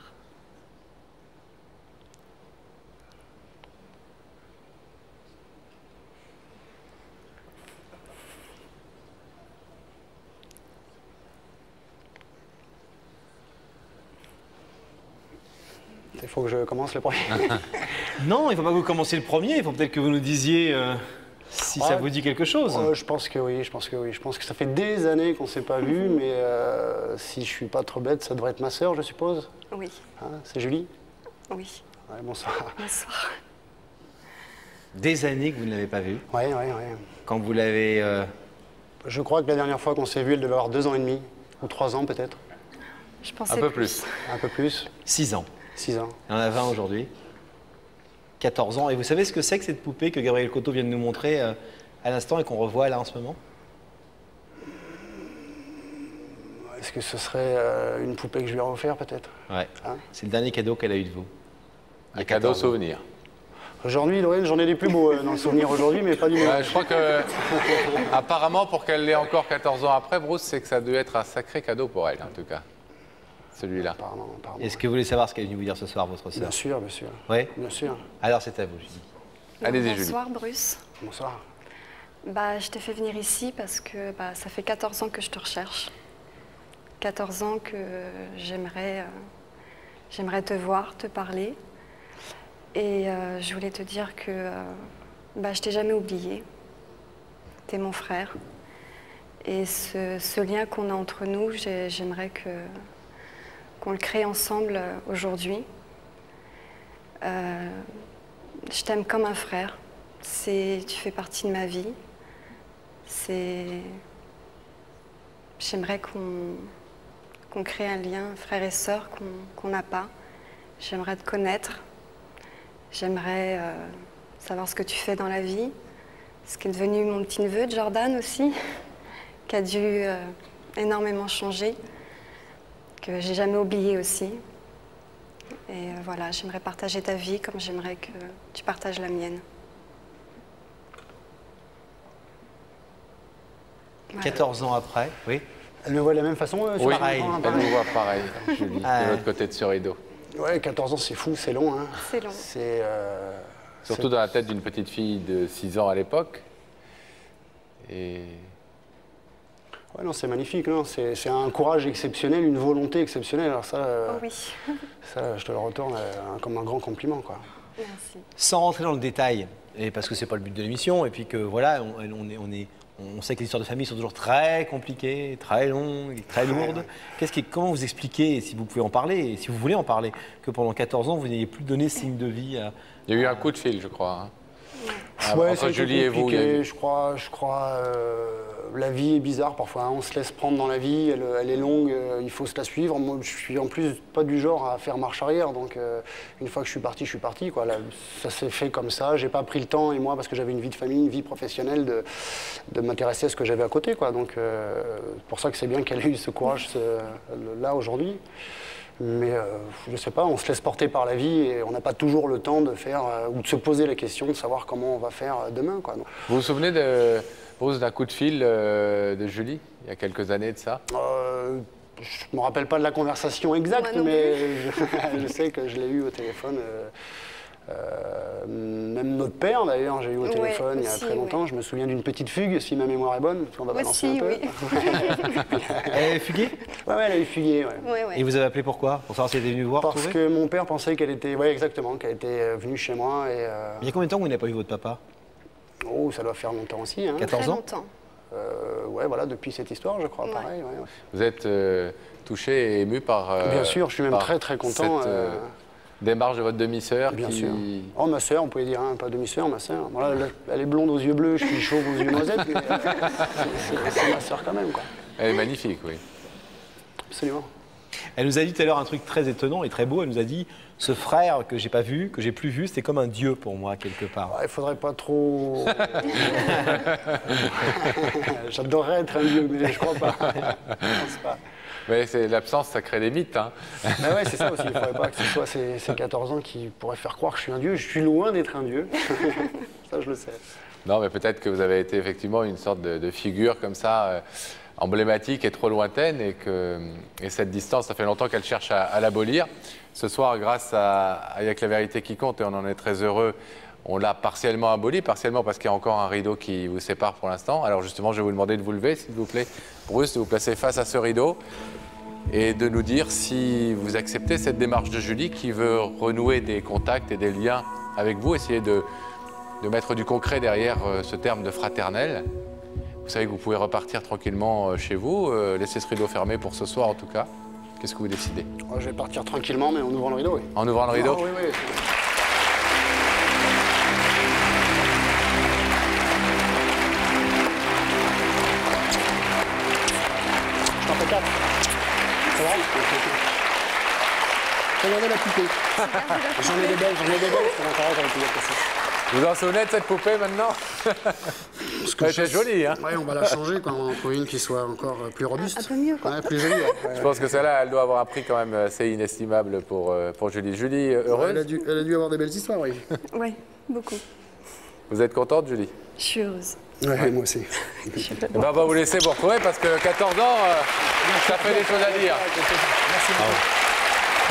[SPEAKER 8] Il faut que je commence le premier.
[SPEAKER 2] Non, il ne faut pas que vous commenciez le premier, il faut peut-être que vous nous disiez si ça vous dit quelque chose.
[SPEAKER 8] Je pense que oui, je pense que oui. Je pense que ça fait des années qu'on ne s'est pas vu, mais si je suis pas trop bête, ça devrait être ma sœur, je suppose.
[SPEAKER 7] Oui.
[SPEAKER 8] Hein, c'est Julie?
[SPEAKER 7] Oui.
[SPEAKER 8] Ouais, bonsoir.
[SPEAKER 7] Bonsoir.
[SPEAKER 2] Des années que vous ne l'avez pas vu.
[SPEAKER 8] Ouais.
[SPEAKER 2] Quand vous l'avez
[SPEAKER 8] Je crois que la dernière fois qu'on s'est vu, elle devait avoir 2 ans et demi, ou 3 ans peut-être.
[SPEAKER 7] Je pensais
[SPEAKER 1] Un peu plus.
[SPEAKER 8] Un peu plus.
[SPEAKER 2] 6 ans.
[SPEAKER 8] 6 ans.
[SPEAKER 2] Il en a 20 aujourd'hui. 14 ans. Et vous savez ce que c'est que cette poupée que Gabriel Coteau vient de nous montrer à l'instant et qu'on revoit là en ce moment?
[SPEAKER 8] Est-ce que ce serait une poupée que je lui ai offert peut-être?
[SPEAKER 2] Ouais.
[SPEAKER 8] Hein?
[SPEAKER 2] C'est le dernier cadeau qu'elle a eu de vous.
[SPEAKER 1] Un cadeau souvenir.
[SPEAKER 8] Aujourd'hui, Lorraine, j'en ai des plus beaux dans le souvenir aujourd'hui, mais pas du mien.
[SPEAKER 1] Je crois que, apparemment, pour qu'elle l'ait encore 14 ans après, Bruce, c'est que ça doit être un sacré cadeau pour elle, en tout cas. Celui-là.
[SPEAKER 8] Apparemment.
[SPEAKER 2] Est-ce que vous voulez savoir ce qu'elle est venue vous dire ce soir, votre sœur?
[SPEAKER 8] Bien sûr, bien sûr.
[SPEAKER 2] Oui.
[SPEAKER 8] Bien sûr.
[SPEAKER 2] Alors c'est à vous, Julie.
[SPEAKER 1] Allez-y, Julie.
[SPEAKER 7] Bonsoir Bruce.
[SPEAKER 8] Bonsoir.
[SPEAKER 7] Je t'ai fait venir ici parce que ça fait 14 ans que je te recherche. 14 ans que j'aimerais te voir, te parler. Et je voulais te dire que je t'ai jamais oublié. T'es mon frère. Et ce lien qu'on a entre nous, j'aimerais qu'on le crée ensemble aujourd'hui. Je t'aime comme un frère. Tu fais partie de ma vie. J'aimerais qu'on crée un lien frère et sœur qu'on n'a pas. J'aimerais te connaître. J'aimerais savoir ce que tu fais dans la vie. Ce qui est devenu mon petit-neveu, Jordan aussi, qui a dû énormément changer, que j'ai jamais oublié aussi. Et voilà, j'aimerais partager ta vie comme j'aimerais que tu partages la mienne. Voilà.
[SPEAKER 2] 14 ans après, oui.
[SPEAKER 8] Elle me voit de la même façon
[SPEAKER 1] Oui,
[SPEAKER 2] pareil.
[SPEAKER 1] Elle nous voit pareil, Julie, de l'autre côté de ce rideau.
[SPEAKER 8] Ouais, 14 ans, c'est fou, c'est long. Hein.
[SPEAKER 7] C'est long.
[SPEAKER 1] Surtout dans la tête d'une petite fille de 6 ans à l'époque. Et...
[SPEAKER 8] Ouais, non, c'est magnifique. C'est un courage exceptionnel, une volonté exceptionnelle. Alors ça,
[SPEAKER 7] Oh oui.
[SPEAKER 8] ça, je te le retourne comme un grand compliment, quoi.
[SPEAKER 7] Merci.
[SPEAKER 2] Sans rentrer dans le détail, et parce que c'est pas le but de l'émission, et puis que voilà, on sait que les histoires de famille sont toujours très compliquées, très longues, très lourdes. Comment vous expliquez, si vous pouvez en parler, et si vous voulez en parler, que pendant 14 ans, vous n'ayez plus donné signe de vie à...
[SPEAKER 1] Il y a eu un coup de fil, je crois.
[SPEAKER 8] Ouais,
[SPEAKER 1] Entre Julie et vous.
[SPEAKER 8] Je crois la vie est bizarre parfois. On se laisse prendre dans la vie, elle est longue, il faut se la suivre. Moi, je suis en plus pas du genre à faire marche arrière, donc une fois que je suis parti. Quoi. Là, ça s'est fait comme ça. J'ai pas pris le temps, et moi, parce que j'avais une vie de famille, une vie professionnelle, de m'intéresser à ce que j'avais à côté. Quoi. Donc, pour ça que c'est bien qu'elle ait eu ce courage là aujourd'hui. Mais je sais pas, on se laisse porter par la vie et on n'a pas toujours le temps de faire ou de se poser la question de savoir comment on va faire demain. Quoi. Donc,
[SPEAKER 1] vous vous souvenez d'un coup de fil de Julie, il y a quelques années de ça?
[SPEAKER 8] je ne me rappelle pas de la conversation exacte, mais je sais que je l'ai eu au téléphone. Même notre père, d'ailleurs, j'ai eu au téléphone il y a très longtemps. Je me souviens d'une petite fugue, si ma mémoire est bonne, parce qu'on va balancer un peu.
[SPEAKER 2] Oui. Elle avait fugué?
[SPEAKER 8] Ouais, elle avait fugué.
[SPEAKER 2] Et vous avez appelé pourquoi? Pour savoir si elle était venue vous voir?
[SPEAKER 8] Parce que mon père pensait qu'elle était, exactement, qu'elle était venue chez moi. Et,
[SPEAKER 2] il y a combien de temps que vous n'avez pas vu votre papa?
[SPEAKER 8] Oh, ça doit faire longtemps aussi. Hein.
[SPEAKER 2] 14 ans?
[SPEAKER 7] Longtemps.
[SPEAKER 8] Ouais, voilà, depuis cette histoire, je crois, pareil. Ouais.
[SPEAKER 1] Vous êtes touché et ému par...
[SPEAKER 8] Bien sûr, je suis même très très content.
[SPEAKER 1] Cette démarche de votre demi-sœur.
[SPEAKER 8] Bien sûr. Oh, ma sœur, on pouvait dire, hein, pas demi-sœur, ma sœur. Bon, là, elle est blonde aux yeux bleus, je suis chauve aux yeux noisettes, mais c'est ma sœur quand même, quoi.
[SPEAKER 1] Elle est magnifique, oui.
[SPEAKER 8] Absolument.
[SPEAKER 2] Elle nous a dit tout à l'heure un truc très étonnant et très beau. Elle nous a dit, ce frère que j'ai pas vu, que j'ai plus vu, c'était comme un dieu pour moi, quelque part.
[SPEAKER 8] Il faudrait pas trop... J'adorerais être un dieu, mais je crois pas. Je pense pas.
[SPEAKER 1] Mais l'absence, ça crée des mythes. Hein.
[SPEAKER 8] Ben ouais, c'est ça aussi. Il ne faudrait pas que ce soit ces 14 ans qui pourraient faire croire que je suis un dieu. Je suis loin d'être un dieu. Ça, je le sais.
[SPEAKER 1] Non, mais peut-être que vous avez été effectivement une sorte de figure comme ça, emblématique et trop lointaine, et cette distance, ça fait longtemps qu'elle cherche à l'abolir. Ce soir, grâce à Il y a que la vérité qui compte, et on en est très heureux, on l'a partiellement aboli, partiellement parce qu'il y a encore un rideau qui vous sépare pour l'instant. Alors justement, je vais vous demander de vous lever, s'il vous plaît, Bruce, de vous placer face à ce rideau et de nous dire si vous acceptez cette démarche de Julie qui veut renouer des contacts et des liens avec vous, essayer de mettre du concret derrière ce terme de fraternel. Vous savez que vous pouvez repartir tranquillement chez vous, laisser ce rideau fermé pour ce soir en tout cas. Qu'est-ce que vous décidez?
[SPEAKER 8] Je vais partir tranquillement, mais en ouvrant le rideau, oui.
[SPEAKER 1] En ouvrant le rideau?
[SPEAKER 8] Oui, oui. 4. Ça va? Regardez la poupée. J'en ai des belles, c'est l'intérêt quand même passer.
[SPEAKER 1] Vous en souvenez de cette poupée maintenant? Elle était jolie, hein?
[SPEAKER 8] Ouais, on va la changer quand on trouve une qui soit encore plus robuste.
[SPEAKER 7] Un peu mieux, quoi.
[SPEAKER 8] Ouais, plus jolie. Ouais.
[SPEAKER 1] Je pense que celle-là, elle doit avoir un prix quand même assez inestimable pour Julie. Julie, heureuse?
[SPEAKER 8] Elle a dû avoir des belles histoires, oui.
[SPEAKER 7] Oui, beaucoup.
[SPEAKER 1] Vous êtes contente, Julie?
[SPEAKER 7] Je suis heureuse.
[SPEAKER 8] Ouais, moi aussi.
[SPEAKER 1] Eh ben, on va vous laisser vous retrouver parce que 14 ans, ça fait des choses à dire.
[SPEAKER 8] Merci beaucoup.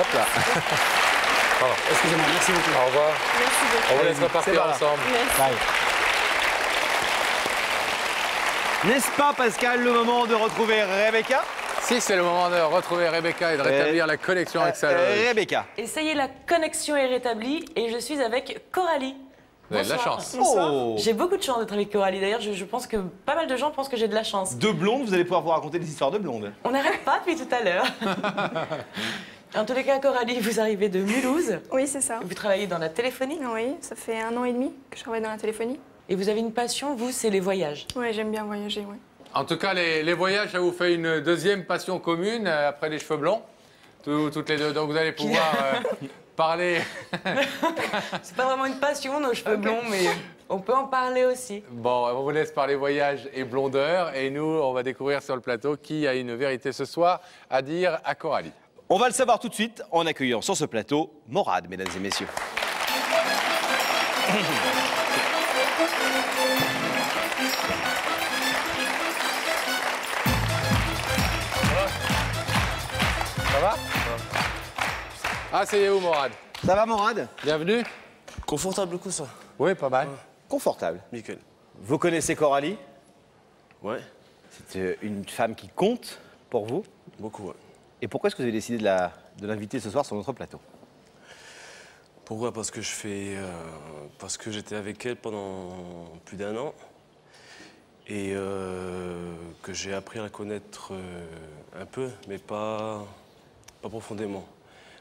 [SPEAKER 1] Hop là.
[SPEAKER 8] Excusez-moi, merci beaucoup.
[SPEAKER 1] Au revoir.
[SPEAKER 7] Merci beaucoup.
[SPEAKER 1] On vous laisse repartir ensemble.
[SPEAKER 2] Bye. N'est-ce pas, Pascal, le moment de retrouver Rebecca?
[SPEAKER 1] Si, c'est le moment de retrouver Rebecca et de rétablir la connexion avec sa loge.
[SPEAKER 2] Rebecca.
[SPEAKER 3] Et ça y est, la connexion est rétablie et je suis avec Coralie.
[SPEAKER 1] Vous avez de la
[SPEAKER 3] Bonsoir.
[SPEAKER 1] chance.
[SPEAKER 2] Oh.
[SPEAKER 3] J'ai beaucoup de chance d'être avec Coralie. D'ailleurs, je pense que pas mal de gens pensent que j'ai de la chance.
[SPEAKER 2] Deux blondes, vous allez pouvoir vous raconter des histoires de blondes.
[SPEAKER 3] On n'arrête pas depuis tout à l'heure. En tous les cas, Coralie, vous arrivez de Mulhouse.
[SPEAKER 4] Oui, c'est ça.
[SPEAKER 3] Vous travaillez dans la téléphonie.
[SPEAKER 4] Oui, ça fait 1 an et demi que je travaille dans la téléphonie.
[SPEAKER 3] Et vous avez une passion, vous, c'est les voyages.
[SPEAKER 4] Oui, j'aime bien voyager, oui.
[SPEAKER 1] En tout cas, les voyages, ça vous fait une deuxième passion commune après les cheveux blonds. Toutes les deux. Donc vous allez pouvoir parler.
[SPEAKER 3] C'est pas vraiment une passion, nos cheveux blonds, mais on peut en parler aussi.
[SPEAKER 1] Bon, on vous laisse parler voyage et blondeur. Et nous, on va découvrir sur le plateau qui a une vérité ce soir à dire à Coralie.
[SPEAKER 2] On va le savoir tout de suite en accueillant sur ce plateau Morad, mesdames et messieurs.
[SPEAKER 1] Ça va? Asseyez-vous, Morad.
[SPEAKER 2] Ça va, Morad?
[SPEAKER 1] Bienvenue.
[SPEAKER 10] Confortable coup ça.
[SPEAKER 1] Oui, pas mal.
[SPEAKER 2] Confortable.
[SPEAKER 10] Nickel.
[SPEAKER 2] Vous connaissez Coralie?
[SPEAKER 10] Ouais,
[SPEAKER 2] C'est une femme qui compte pour vous.
[SPEAKER 10] beaucoup ouais.
[SPEAKER 2] Et pourquoi est-ce que vous avez décidé de l'inviter ce soir sur notre plateau?
[SPEAKER 10] Pourquoi? Parce que parce que j'étais avec elle pendant plus d'1 an et que j'ai appris à la connaître un peu, mais pas profondément.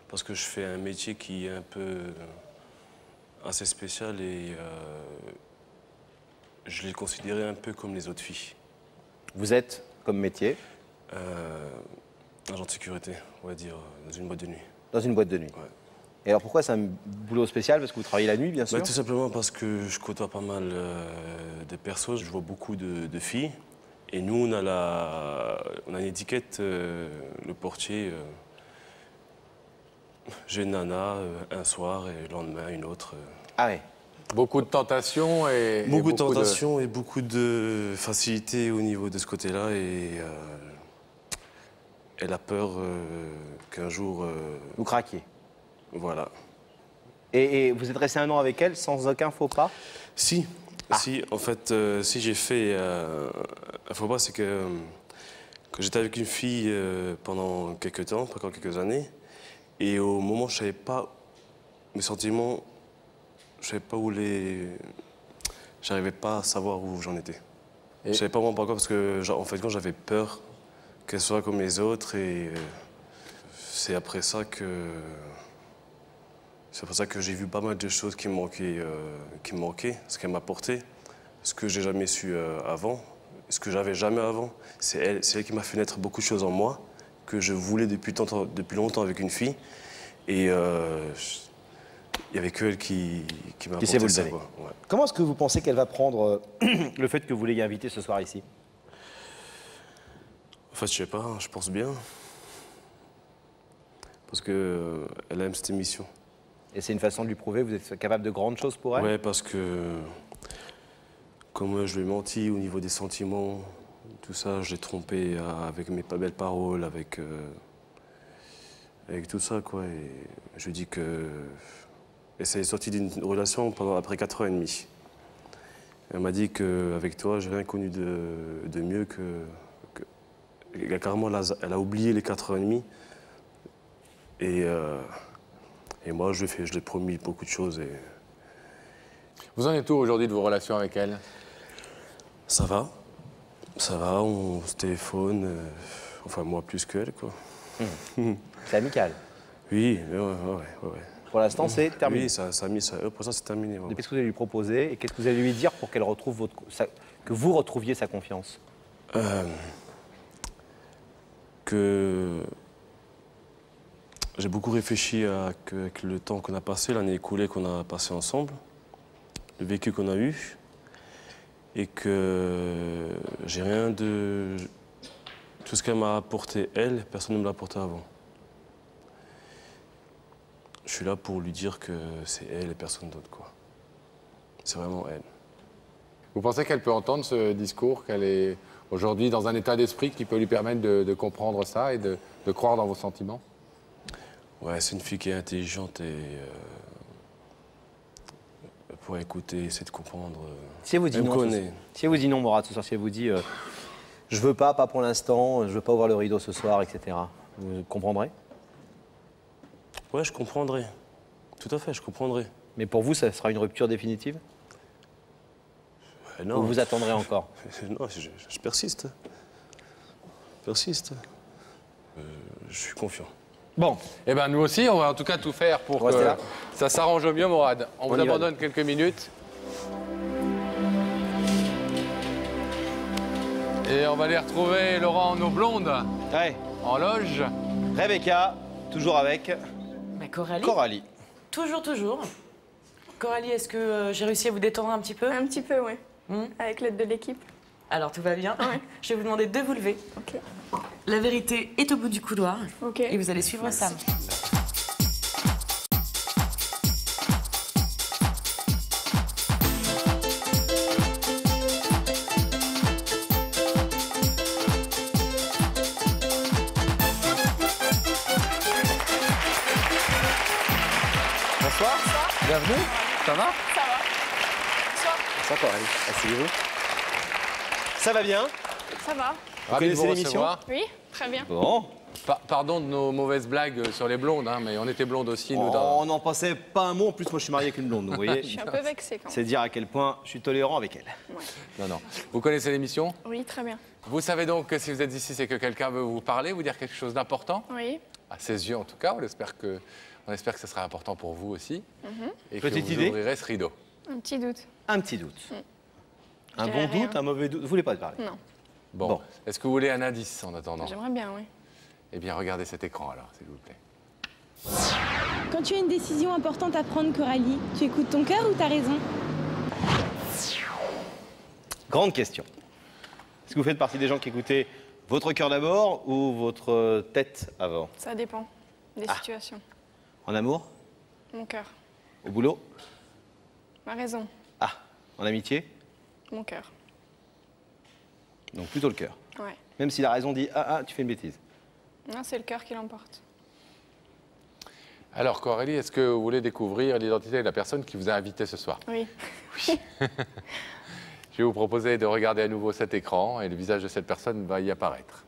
[SPEAKER 10] Parce que je fais un métier qui est un peu assez spécial et je l'ai considéré un peu comme les autres filles.
[SPEAKER 2] Vous êtes, comme métier,
[SPEAKER 10] Agent de sécurité, on va dire, dans une boîte de nuit.
[SPEAKER 2] dans une boîte de nuit.
[SPEAKER 10] Ouais.
[SPEAKER 2] Et alors pourquoi c'est un boulot spécial? Parce que vous travaillez la nuit, bien sûr.
[SPEAKER 10] Bah, tout simplement parce que je côtoie pas mal de personnes, je vois beaucoup de filles. Et nous, on a une étiquette, le portier, j'ai une nana un soir et le lendemain une autre.
[SPEAKER 2] Ah ouais.
[SPEAKER 1] Beaucoup de tentations et
[SPEAKER 10] Beaucoup de tentations et beaucoup de facilité au niveau de ce côté-là. Et elle a peur qu'un jour...
[SPEAKER 2] Vous craquiez.
[SPEAKER 10] Voilà.
[SPEAKER 2] Et vous êtes resté 1 an avec elle sans aucun faux pas?
[SPEAKER 10] Si, si, en fait, si j'ai fait un faux pas, c'est que j'étais avec une fille pendant quelques temps, pendant quelques années, et au moment où je savais pas mes sentiments, je savais pas où les... J'arrivais pas à savoir où j'en étais. Je savais pas moi pourquoi, parce que en fait, quand j'avais peur qu'elle soit comme les autres, et c'est après ça que... C'est pour ça que j'ai vu pas mal de choses qui me manquaient, ce qu'elle m'apportait, ce que j'ai jamais su avant, ce que j'avais jamais avant. C'est elle qui m'a fait naître beaucoup de choses en moi, que je voulais depuis longtemps avec une fille. Et il n'y avait que elle qui m'a apporté ça. Ouais.
[SPEAKER 2] Comment est-ce que vous pensez qu'elle va prendre le fait que vous l'ayez invitée ce soir ici?
[SPEAKER 10] En fait, je sais pas, je pense bien. Parce qu'elle aime cette émission.
[SPEAKER 2] Et c'est une façon de lui prouver que vous êtes capable de grandes choses pour elle?
[SPEAKER 10] Ouais, parce que comme je lui ai menti au niveau des sentiments, tout ça, je l'ai trompé avec mes pas belles paroles, avec tout ça, quoi. Et je lui ai dit que... Et c'est sorti d'une relation après 4 ans et demi. Elle m'a dit qu'avec toi, j'ai rien connu de mieux que... Carrément, elle a oublié les 4 ans et demi. Et moi, je lui ai promis beaucoup de choses. Et...
[SPEAKER 1] Vous en êtes où aujourd'hui de vos relations avec elle?
[SPEAKER 10] Ça va, on se téléphone, enfin moi plus qu'elle, quoi.
[SPEAKER 2] C'est amical?
[SPEAKER 10] Oui, ouais.
[SPEAKER 2] Pour l'instant, c'est terminé?
[SPEAKER 10] Oui, pour ça, c'est terminé.
[SPEAKER 2] Et qu'est-ce que vous allez lui proposer et qu'est-ce que vous allez lui dire pour qu'elle retrouve que vous retrouviez sa confiance?
[SPEAKER 10] que j'ai beaucoup réfléchi avec le temps qu'on a passé, l'année écoulée qu'on a passé ensemble, le vécu qu'on a eu, et que j'ai rien de... Tout ce qu'elle m'a apporté, elle, personne ne me l'a apporté avant. Je suis là pour lui dire que c'est elle et personne d'autre, quoi. C'est vraiment elle.
[SPEAKER 1] Vous pensez qu'elle peut entendre ce discours, qu'elle est aujourd'hui dans un état d'esprit qui peut lui permettre de comprendre ça et de croire dans vos sentiments?
[SPEAKER 10] Ouais, c'est une fille qui est intelligente et elle pourrait écouter, essayer de comprendre.
[SPEAKER 2] Si elle vous dit
[SPEAKER 10] elle
[SPEAKER 2] non,
[SPEAKER 10] me connaît.
[SPEAKER 2] si elle vous dit non, Mourad, ce soir, si elle vous dit je veux pas pour l'instant, je veux pas ouvrir le rideau ce soir, etc. Vous comprendrez?
[SPEAKER 10] Ouais, je comprendrai. Tout à fait, je comprendrai.
[SPEAKER 2] Mais pour vous, ça sera une rupture définitive?
[SPEAKER 10] Non.
[SPEAKER 2] Ou vous attendrez encore?
[SPEAKER 10] Non, je persiste. Je persiste. Je suis confiant.
[SPEAKER 2] Bon.
[SPEAKER 1] Eh bien, nous aussi, on va en tout cas tout faire pour que ça s'arrange au mieux, Mourad. On vous abandonne quelques minutes. Et on va aller retrouver Laurent, nos blondes, en loge.
[SPEAKER 2] Rebecca, toujours avec
[SPEAKER 3] Coralie.
[SPEAKER 2] Coralie.
[SPEAKER 3] Toujours, toujours. Coralie, est-ce que j'ai réussi à vous détendre un petit peu?
[SPEAKER 4] Un petit peu, oui. Avec l'aide de l'équipe.
[SPEAKER 3] Alors, tout va bien.
[SPEAKER 4] Ouais.
[SPEAKER 3] Je vais vous demander de vous lever.
[SPEAKER 4] Ok.
[SPEAKER 3] La vérité est au bout du couloir.
[SPEAKER 4] Ok.
[SPEAKER 3] Et vous allez suivre Sam.
[SPEAKER 1] Bonsoir. Bienvenue. Ça va?
[SPEAKER 4] Ça va.
[SPEAKER 2] Ça, Coralie. Asseyez-vous. Ça va bien?
[SPEAKER 4] Ça va.
[SPEAKER 1] Ravi de vous
[SPEAKER 2] l'émission?
[SPEAKER 1] recevoir.
[SPEAKER 4] Oui, très bien.
[SPEAKER 2] Bon.
[SPEAKER 1] Pardon de nos mauvaises blagues sur les blondes, hein, mais on était blondes aussi, nous.
[SPEAKER 2] On n'en pensait pas un mot. En plus, moi, je suis marié avec une blonde, vous voyez.
[SPEAKER 4] Je suis un peu vexée quand
[SPEAKER 2] C'est
[SPEAKER 4] même.
[SPEAKER 2] dire à quel point je suis tolérant avec elle.
[SPEAKER 4] Ouais.
[SPEAKER 1] Non, non. Vous connaissez l'émission?
[SPEAKER 4] Oui, très bien.
[SPEAKER 1] Vous savez donc que si vous êtes ici, c'est que quelqu'un veut vous parler, vous dire quelque chose d'important?
[SPEAKER 4] Oui.
[SPEAKER 1] À ses yeux, en tout cas. On espère que ce sera important pour vous aussi. Et
[SPEAKER 2] Petite
[SPEAKER 1] que vous
[SPEAKER 2] idée
[SPEAKER 1] ouvrirez ce rideau.
[SPEAKER 4] Un petit doute.
[SPEAKER 2] Un petit doute. Un
[SPEAKER 4] Je
[SPEAKER 2] bon
[SPEAKER 4] dirais
[SPEAKER 2] doute,
[SPEAKER 4] rien.
[SPEAKER 2] un mauvais doute. Vous voulez pas te parler?
[SPEAKER 4] Non.
[SPEAKER 1] Bon. Est-ce que vous voulez un indice en attendant?
[SPEAKER 4] J'aimerais bien, oui.
[SPEAKER 1] Eh bien, regardez cet écran alors, s'il vous plaît.
[SPEAKER 11] Quand tu as une décision importante à prendre, Coralie, tu écoutes ton cœur ou ta raison?
[SPEAKER 2] Grande question. Est-ce que vous faites partie des gens qui écoutaient votre cœur d'abord ou votre tête avant?
[SPEAKER 4] Ça dépend des situations.
[SPEAKER 2] En amour?
[SPEAKER 4] Mon cœur.
[SPEAKER 2] Au boulot?
[SPEAKER 4] Ma raison.
[SPEAKER 2] Ah, en amitié?
[SPEAKER 4] Mon cœur.
[SPEAKER 2] Donc plutôt le cœur.
[SPEAKER 4] Ouais.
[SPEAKER 2] Même si la raison dit ah, tu fais une bêtise.
[SPEAKER 4] Non, c'est le cœur qui l'emporte.
[SPEAKER 1] Alors, Coralie, est-ce que vous voulez découvrir l'identité de la personne qui vous a invité ce soir?
[SPEAKER 4] Oui.
[SPEAKER 1] Je vais vous proposer de regarder à nouveau cet écran et le visage de cette personne va y apparaître.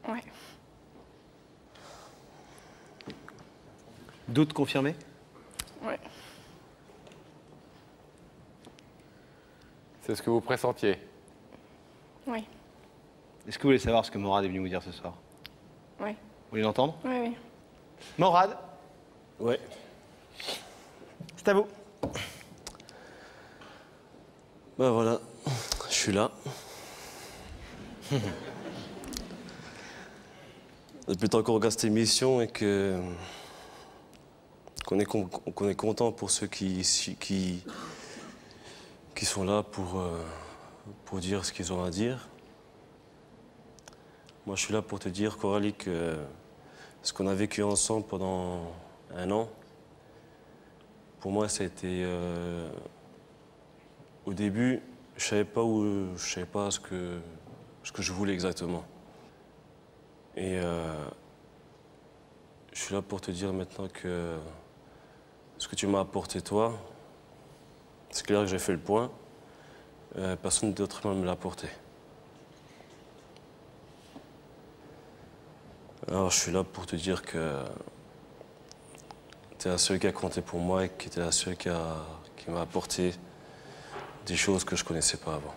[SPEAKER 4] Ouais.
[SPEAKER 2] Doute confirmé?
[SPEAKER 4] Ouais.
[SPEAKER 1] C'est ce que vous pressentiez?
[SPEAKER 4] Oui.
[SPEAKER 2] Est-ce que vous voulez savoir ce que Morad est venu vous dire ce soir?
[SPEAKER 4] Oui.
[SPEAKER 2] Vous voulez l'entendre?
[SPEAKER 4] Oui, oui.
[SPEAKER 2] Morad?
[SPEAKER 10] Ouais.
[SPEAKER 2] C'est à vous.
[SPEAKER 10] Ben voilà, je suis là. Depuis le temps qu'on regarde cette émission et qu'on est content pour ceux qui sont là pour dire ce qu'ils ont à dire. Moi, je suis là pour te dire, Coralie, que ce qu'on a vécu ensemble pendant 1 an, pour moi, ça a été... au début, je savais pas ce que je voulais exactement. Et je suis là pour te dire maintenant que ce que tu m'as apporté, toi, c'est clair que j'ai fait le point. Personne d'autre ne me l'a apporté. Alors je suis là pour te dire que tu es la seule qui a compté pour moi et que tu es la seule qui m'a apporté des choses que je ne connaissais pas avant.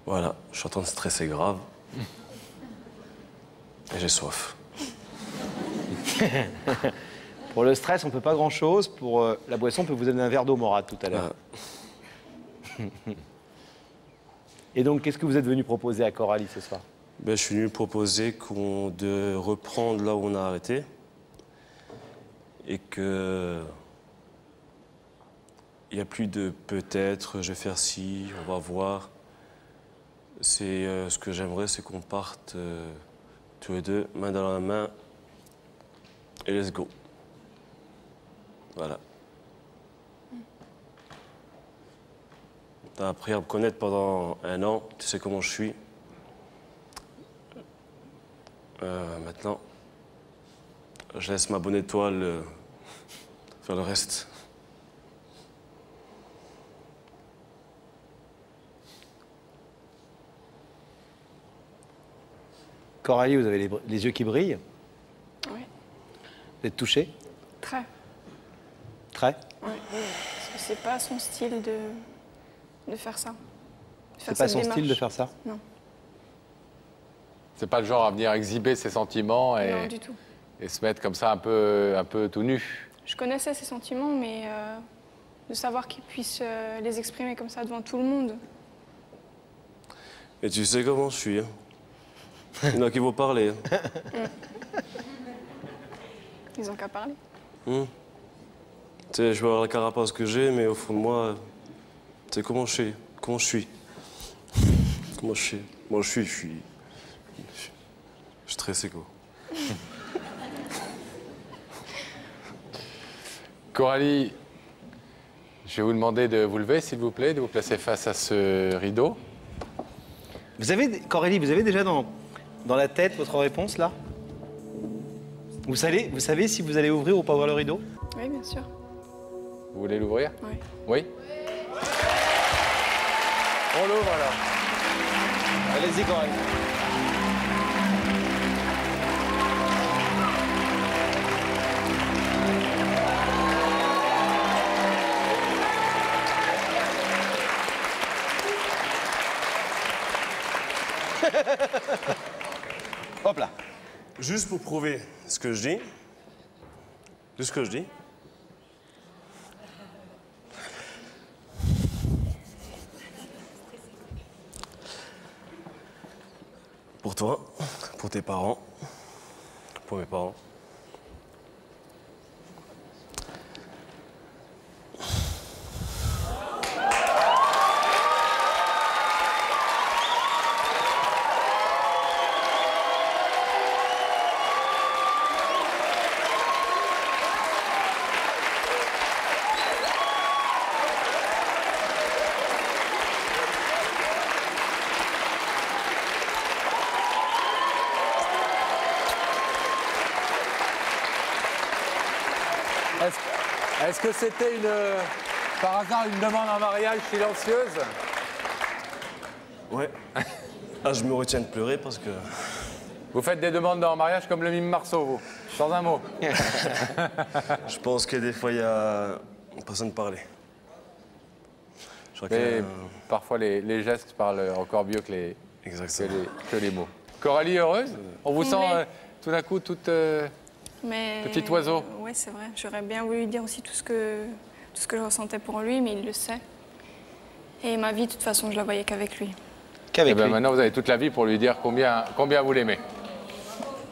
[SPEAKER 10] Voilà, je suis en train de stresser grave. Et j'ai soif.
[SPEAKER 2] Pour le stress, on peut pas grand-chose. Pour la boisson, on peut vous donner un verre d'eau morade tout à l'heure. Et donc, qu'est-ce que vous êtes venu proposer à Coralie ce soir?
[SPEAKER 10] Ben, je suis venu proposer de reprendre là où on a arrêté. Et que... il n'y a plus de peut-être, je vais faire ci, on va voir. C'est ce que j'aimerais, c'est qu'on parte tous les deux, main dans la main, et let's go. Voilà. T'as appris à me connaître pendant 1 an, tu sais comment je suis. Maintenant, je laisse ma bonne étoile faire le reste.
[SPEAKER 2] Coralie, vous avez les yeux qui brillent.
[SPEAKER 12] Oui.
[SPEAKER 2] Vous êtes touchée?
[SPEAKER 12] Très.
[SPEAKER 2] Très?
[SPEAKER 12] Oui. Parce que c'est pas son style de faire ça.
[SPEAKER 2] C'est pas son style de faire ça?
[SPEAKER 12] Non.
[SPEAKER 1] C'est pas le genre à venir exhiber ses sentiments
[SPEAKER 12] Non, du tout.
[SPEAKER 1] et se mettre comme ça un peu tout nu.
[SPEAKER 12] Je connaissais ses sentiments, mais de savoir qu'il puisse les exprimer comme ça devant tout le monde.
[SPEAKER 10] Et tu sais comment je suis, hein? Il y en a qui vont parler. Hein.
[SPEAKER 12] Ils ont qu'à parler.
[SPEAKER 10] Tu sais, je vais avoir la carapace que j'ai, mais au fond de moi, tu sais comment je suis. Comment je suis. Comment je suis. Moi, je suis stressé, quoi.
[SPEAKER 1] Coralie, je vais vous demander de vous lever, s'il vous plaît, de vous placer face à ce rideau.
[SPEAKER 2] Coralie, vous avez déjà dans la tête votre réponse, là? Vous savez si vous allez ouvrir ou pas ouvrir le rideau?
[SPEAKER 12] Oui, bien sûr.
[SPEAKER 1] Vous voulez l'ouvrir?
[SPEAKER 12] Oui.
[SPEAKER 1] Oui?
[SPEAKER 2] On l'ouvre, alors. Allez-y, Coralie. Hop là.
[SPEAKER 10] Juste pour prouver ce que je dis. Juste ce que je dis. Pour toi, pour tes parents, pour mes parents.
[SPEAKER 1] Est-ce que c'était par hasard une demande en mariage silencieuse?
[SPEAKER 10] Ouais. Ah, je me retiens de pleurer parce que...
[SPEAKER 1] Vous faites des demandes en mariage comme le mime Marceau, vous, sans un mot.
[SPEAKER 10] Je pense que des fois, il y a personne de parler. Je crois
[SPEAKER 1] Mais parfois, les gestes parlent encore mieux que les mots. Coralie, heureuse? On vous sent tout d'un coup toute... Petit oiseau.
[SPEAKER 12] Oui, c'est vrai. J'aurais bien voulu lui dire aussi tout ce que je ressentais pour lui, mais il le sait. Et ma vie, de toute façon, je la voyais qu'avec lui.
[SPEAKER 1] Qu'avec lui. Maintenant, vous avez toute la vie pour lui dire combien vous l'aimez.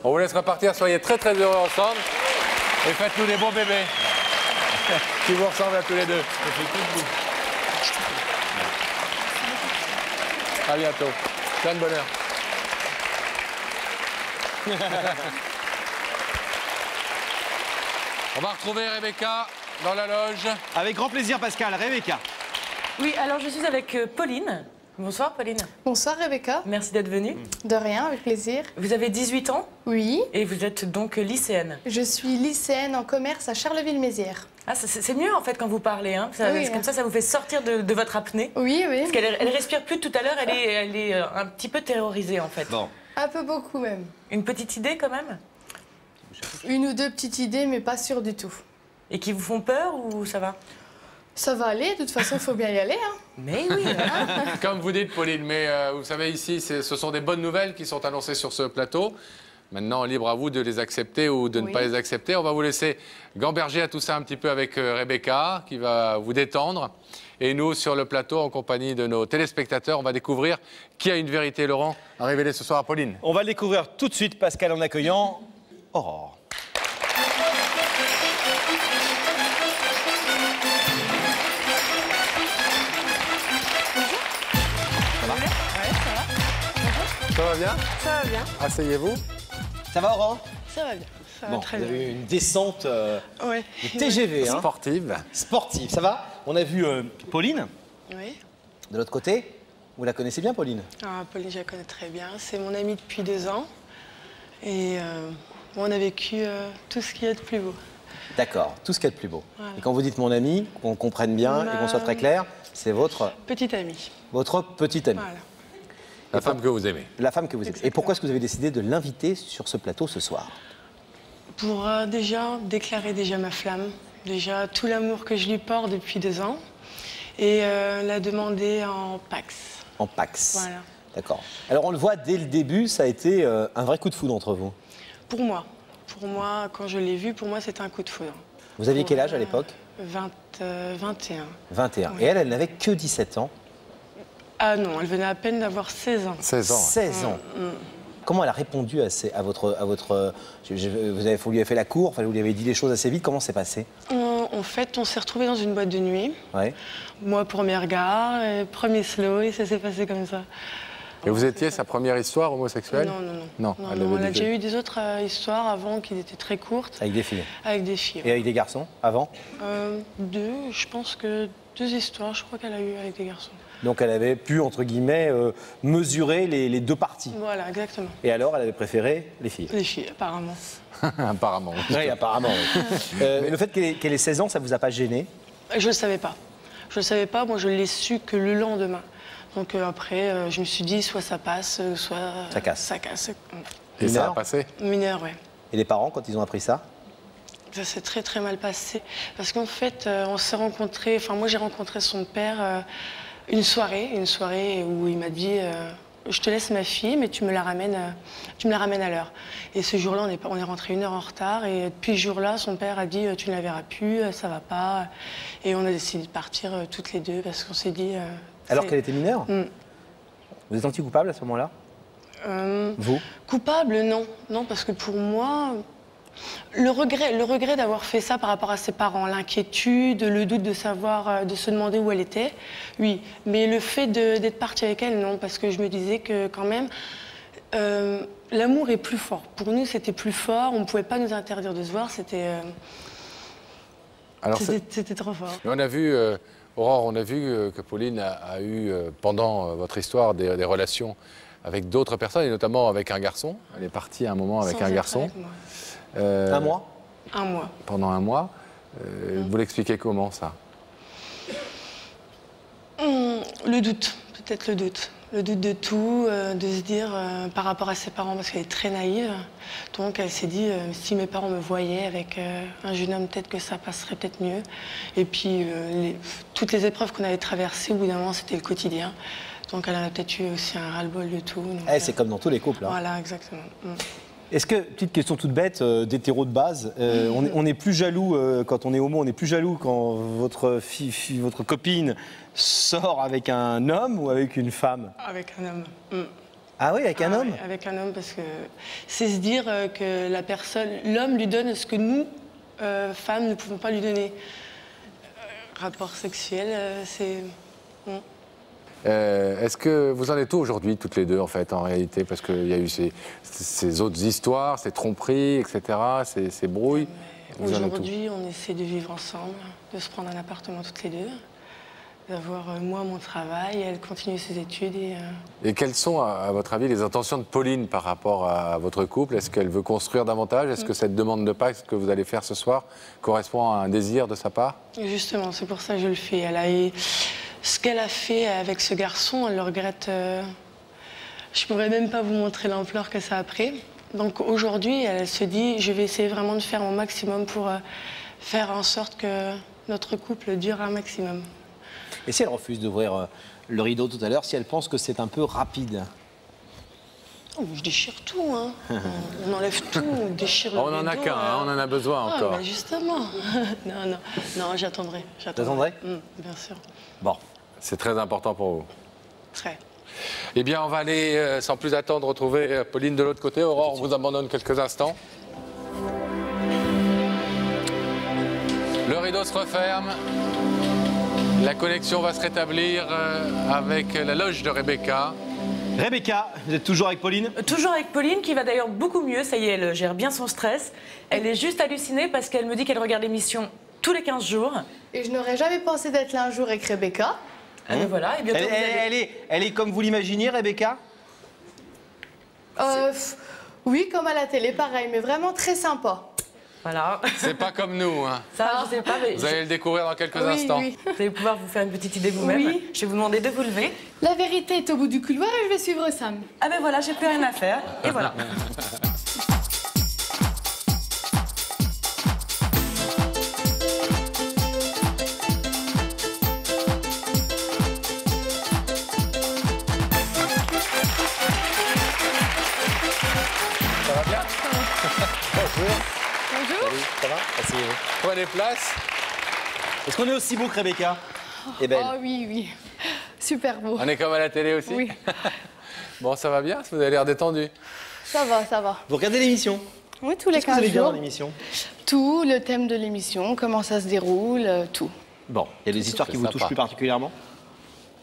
[SPEAKER 1] On vous laisse repartir. Soyez très, très heureux ensemble. Et faites-nous des bons bébés qui vous ressemblent à tous les deux. À bientôt. Plein de bonheur. On va retrouver Rebecca dans la loge.
[SPEAKER 2] Avec grand plaisir, Pascal. Rebecca.
[SPEAKER 3] Oui, alors je suis avec Pauline. Bonsoir, Pauline.
[SPEAKER 13] Bonsoir, Rebecca.
[SPEAKER 3] Merci d'être venue.
[SPEAKER 13] De rien, avec plaisir.
[SPEAKER 3] Vous avez 18 ans?
[SPEAKER 13] Oui.
[SPEAKER 3] Et vous êtes donc lycéenne?
[SPEAKER 13] Je suis lycéenne en commerce à Charleville-Mézières.
[SPEAKER 3] Ah, c'est mieux en fait quand vous parlez, hein. Comme ça vous fait sortir de votre apnée.
[SPEAKER 13] Oui, oui.
[SPEAKER 3] Parce qu'elle respire plus tout à l'heure, elle est un petit peu terrorisée en fait.
[SPEAKER 2] Bon.
[SPEAKER 13] Un peu beaucoup même.
[SPEAKER 3] Une petite idée quand même?
[SPEAKER 13] Une ou deux petites idées, mais pas sûres du tout.
[SPEAKER 3] Et qui vous font peur ou ça va?
[SPEAKER 13] Ça va aller, de toute façon, il faut bien y aller. Hein.
[SPEAKER 3] Mais oui.
[SPEAKER 1] Comme vous dites, Pauline, mais vous savez, ici, ce sont des bonnes nouvelles qui sont annoncées sur ce plateau. Maintenant, libre à vous de les accepter ou de ne pas les accepter. On va vous laisser gamberger à tout ça un petit peu avec Rebecca, qui va vous détendre. Et nous, sur le plateau, en compagnie de nos téléspectateurs, on va découvrir qui a une vérité, Laurent, à révéler ce soir à Pauline.
[SPEAKER 2] On va le découvrir tout de suite, Pascal, en accueillant Aurore.
[SPEAKER 1] Ça va bien?
[SPEAKER 14] Ça va bien.
[SPEAKER 1] Asseyez-vous.
[SPEAKER 2] Ça va, Aurore?
[SPEAKER 14] Ça va bien. Ça va très
[SPEAKER 2] vous
[SPEAKER 14] bien.
[SPEAKER 2] avez eu une descente
[SPEAKER 14] Ouais.
[SPEAKER 2] de TGV. Hein.
[SPEAKER 1] Sportive.
[SPEAKER 2] Sportive, ça va? On a vu Pauline,
[SPEAKER 14] Oui.
[SPEAKER 2] de l'autre côté. Vous la connaissez bien, Pauline?
[SPEAKER 14] Ah, Pauline, je la connais très bien. C'est mon amie depuis 2 ans. Et on a vécu tout ce qu'il y a de plus beau.
[SPEAKER 2] D'accord, tout ce qu'il y a de plus beau.
[SPEAKER 14] Voilà.
[SPEAKER 2] Et quand vous dites mon ami, qu'on comprenne bien et qu'on soit très clair, c'est votre
[SPEAKER 14] petite amie.
[SPEAKER 2] petite amie.
[SPEAKER 14] Voilà.
[SPEAKER 1] La femme que vous aimez.
[SPEAKER 2] La femme que vous aimez. Et pourquoi est-ce que vous avez décidé de l'inviter sur ce plateau ce soir?
[SPEAKER 14] Pour déjà déclarer déjà ma flamme, déjà tout l'amour que je lui porte depuis 2 ans. Et la demander en Pax.
[SPEAKER 2] En Pax.
[SPEAKER 14] Voilà.
[SPEAKER 2] D'accord. Alors on le voit dès le début, ça a été un vrai coup de foudre entre vous.
[SPEAKER 14] Pour moi, quand je l'ai vue, pour moi, c'était un coup de foudre.
[SPEAKER 2] Vous aviez quel âge à l'époque?
[SPEAKER 14] 21.
[SPEAKER 2] 21.
[SPEAKER 14] Oui.
[SPEAKER 2] Et elle n'avait que 17 ans.
[SPEAKER 14] Ah non, elle venait à peine d'avoir 16 ans.
[SPEAKER 1] 16 ans.
[SPEAKER 2] 16 ans. Comment elle a répondu à votre... Vous lui avez fait la cour, enfin, vous lui avez dit les choses assez vite, comment c'est passé?
[SPEAKER 14] En fait, on s'est retrouvés dans une boîte de nuit.
[SPEAKER 2] Ouais.
[SPEAKER 14] Moi, premier regard, premier slow, et ça s'est passé comme ça.
[SPEAKER 1] Et vous étiez sa première histoire homosexuelle?
[SPEAKER 14] Non, non, non.
[SPEAKER 1] Non,
[SPEAKER 14] Non,
[SPEAKER 1] elle
[SPEAKER 14] non,
[SPEAKER 1] avait
[SPEAKER 14] on a
[SPEAKER 1] dit
[SPEAKER 14] déjà
[SPEAKER 1] que-
[SPEAKER 14] eu des autres histoires avant qui étaient très courtes.
[SPEAKER 2] Avec des filles?
[SPEAKER 14] Avec des filles.
[SPEAKER 2] Et avec des garçons, avant?
[SPEAKER 14] 2, je pense que 2 histoires, je crois qu'elle a eu avec des garçons.
[SPEAKER 2] Donc elle avait pu, entre guillemets, mesurer les deux parties.
[SPEAKER 14] Voilà, exactement.
[SPEAKER 2] Et alors, elle avait préféré les filles?
[SPEAKER 14] Les filles, apparemment.
[SPEAKER 1] Apparemment.
[SPEAKER 2] Oui, apparemment. Oui. Le fait qu'elle ait 16 ans, ça vous a pas gêné?
[SPEAKER 14] Je ne le savais pas. Je ne le savais pas, moi je l'ai su que le lendemain. Donc après, je me suis dit, soit ça passe, soit
[SPEAKER 2] Ça casse.
[SPEAKER 14] ça casse.
[SPEAKER 1] Et ça a
[SPEAKER 2] Mineur?
[SPEAKER 1] passé?
[SPEAKER 14] Mineur, ouais.
[SPEAKER 2] Et les parents, quand ils ont appris ça?
[SPEAKER 14] Ça s'est très très mal passé. Parce qu'en fait, on s'est rencontrés, enfin moi j'ai rencontré son père une soirée où il m'a dit je te laisse ma fille, mais tu me la ramènes à l'heure. Et ce jour-là, on est rentré 1 heure en retard. Et depuis ce jour-là, son père a dit tu ne la verras plus, ça va pas. Et on a décidé de partir toutes les deux parce qu'on s'est dit.
[SPEAKER 2] Alors qu'elle était mineure?
[SPEAKER 14] Mm.
[SPEAKER 2] Vous êtes senti coupable à ce moment-là? Vous?
[SPEAKER 14] Coupable, non. Non, parce que pour moi, le regret d'avoir fait ça par rapport à ses parents, l'inquiétude, le doute de savoir, de se demander où elle était, oui. Mais le fait d'être partie avec elle, non, parce que je me disais que quand même, l'amour est plus fort. Pour nous, c'était plus fort. On ne pouvait pas nous interdire de se voir. C'était trop fort.
[SPEAKER 1] Mais on a vu, Aurore, on a vu que Pauline a eu, pendant votre histoire, des relations avec d'autres personnes, et notamment avec un garçon. Elle est partie à un moment avec
[SPEAKER 14] Sans
[SPEAKER 1] un
[SPEAKER 14] être
[SPEAKER 1] garçon.
[SPEAKER 14] avec moi.
[SPEAKER 2] Un mois?
[SPEAKER 14] Un mois.
[SPEAKER 1] Pendant un mois. Vous l'expliquez comment, ça?
[SPEAKER 14] Le doute, peut-être le doute. Le doute de tout, de se dire par rapport à ses parents, parce qu'elle est très naïve. Donc elle s'est dit, si mes parents me voyaient avec un jeune homme, peut-être que ça passerait peut-être mieux. Et puis toutes les épreuves qu'on avait traversées, au bout d'un moment, c'était le quotidien. Donc elle en a peut-être eu aussi un ras-le-bol de tout. Donc,
[SPEAKER 2] C'est comme dans tous les couples. Hein.
[SPEAKER 14] Voilà, exactement.
[SPEAKER 2] Est-ce que, petite question toute bête, d'hétéro de base, on est plus jaloux quand on est homo, on est plus jaloux quand votre copine sort avec un homme ou avec une femme?
[SPEAKER 14] Avec un homme.
[SPEAKER 2] Ah oui, avec un homme?
[SPEAKER 14] Oui, avec un homme, parce que c'est se dire que l'homme lui donne ce que nous, femmes, ne pouvons pas lui donner. Rapport sexuel, c'est...
[SPEAKER 1] Est-ce que vous en êtes où aujourd'hui, toutes les deux, en fait, en réalité? Parce qu'il y a eu ces autres histoires, ces tromperies, etc., ces brouilles. Vous en êtes où?
[SPEAKER 14] Aujourd'hui, on essaie de vivre ensemble, de se prendre un appartement toutes les deux, d'avoir, moi, mon travail, elle continue ses études.
[SPEAKER 1] Et quelles sont, à votre avis, les intentions de Pauline par rapport à votre couple? Est-ce qu'elle veut construire davantage? Est-ce que cette demande de Pâques que vous allez faire ce soir correspond à un désir de sa part?
[SPEAKER 14] Justement, c'est pour ça que je le fais. Ce qu'elle a fait avec ce garçon, elle le regrette. Je pourrais même pas vous montrer l'ampleur que ça a pris. Donc aujourd'hui, elle se dit, je vais essayer vraiment de faire mon maximum pour faire en sorte que notre couple dure un maximum.
[SPEAKER 2] Et si elle refuse d'ouvrir le rideau tout à l'heure, si elle pense que c'est un peu rapide?
[SPEAKER 14] Oh, je déchire tout, hein. On enlève tout, on déchire le
[SPEAKER 1] On n'en a
[SPEAKER 14] rideau,
[SPEAKER 1] qu'un, hein, on en a besoin
[SPEAKER 14] Ah,
[SPEAKER 1] encore.
[SPEAKER 14] bah justement. Non, j'attendrai.
[SPEAKER 2] T'attendrais?
[SPEAKER 14] Bien sûr.
[SPEAKER 2] Bon.
[SPEAKER 1] C'est très important pour vous.
[SPEAKER 14] Très.
[SPEAKER 1] Eh bien, on va aller, sans plus attendre, retrouver Pauline de l'autre côté. Aurore, on vous abandonne quelques instants. Le rideau se referme. La connexion va se rétablir avec la loge de Rebecca.
[SPEAKER 2] Rebecca, vous êtes toujours avec Pauline?
[SPEAKER 3] Toujours avec Pauline, qui va d'ailleurs beaucoup mieux. Ça y est, elle gère bien son stress. Elle est juste hallucinée parce qu'elle me dit qu'elle regarde l'émission tous les 15 jours.
[SPEAKER 13] Et je n'aurais jamais pensé d'être là un jour avec Rebecca.
[SPEAKER 3] Et voilà, et bientôt
[SPEAKER 2] elle est comme vous l'imaginiez, Rebecca?
[SPEAKER 13] Oui, comme à la télé, pareil, mais vraiment très sympa.
[SPEAKER 3] Voilà.
[SPEAKER 1] C'est pas comme nous, hein.
[SPEAKER 3] Ça, je sais pas, mais
[SPEAKER 1] Vous allez le découvrir dans quelques instants.
[SPEAKER 13] Oui.
[SPEAKER 3] Vous allez pouvoir vous faire une petite idée vous-même.
[SPEAKER 13] Oui.
[SPEAKER 3] Je vais vous demander de vous lever.
[SPEAKER 13] La vérité est au bout du couloir et je vais suivre Sam.
[SPEAKER 3] Ah ben voilà, j'ai plus rien à faire. Et voilà.
[SPEAKER 1] Ça va bien? Bonjour.
[SPEAKER 13] Bonjour.
[SPEAKER 2] Salut, ça va? Asseyez-vous.
[SPEAKER 1] Prenez place.
[SPEAKER 2] Est-ce qu'on est aussi beau que Rebecca? Et belle.
[SPEAKER 13] Oh oui, oui. Super beau.
[SPEAKER 1] On est comme à la télé aussi?
[SPEAKER 13] Oui.
[SPEAKER 1] Bon, ça va bien? Vous avez l'air détendu.
[SPEAKER 13] Ça va, ça va.
[SPEAKER 2] Vous regardez l'émission?
[SPEAKER 13] Oui, tous les
[SPEAKER 2] Qu'est-ce que vous
[SPEAKER 13] 15
[SPEAKER 2] allez dire dans
[SPEAKER 13] jours.
[SPEAKER 2] l'émission?
[SPEAKER 13] Tout, le thème de l'émission, comment ça se déroule, tout.
[SPEAKER 2] Bon, il y a des histoires qui vous
[SPEAKER 1] sympa.
[SPEAKER 2] touchent plus particulièrement?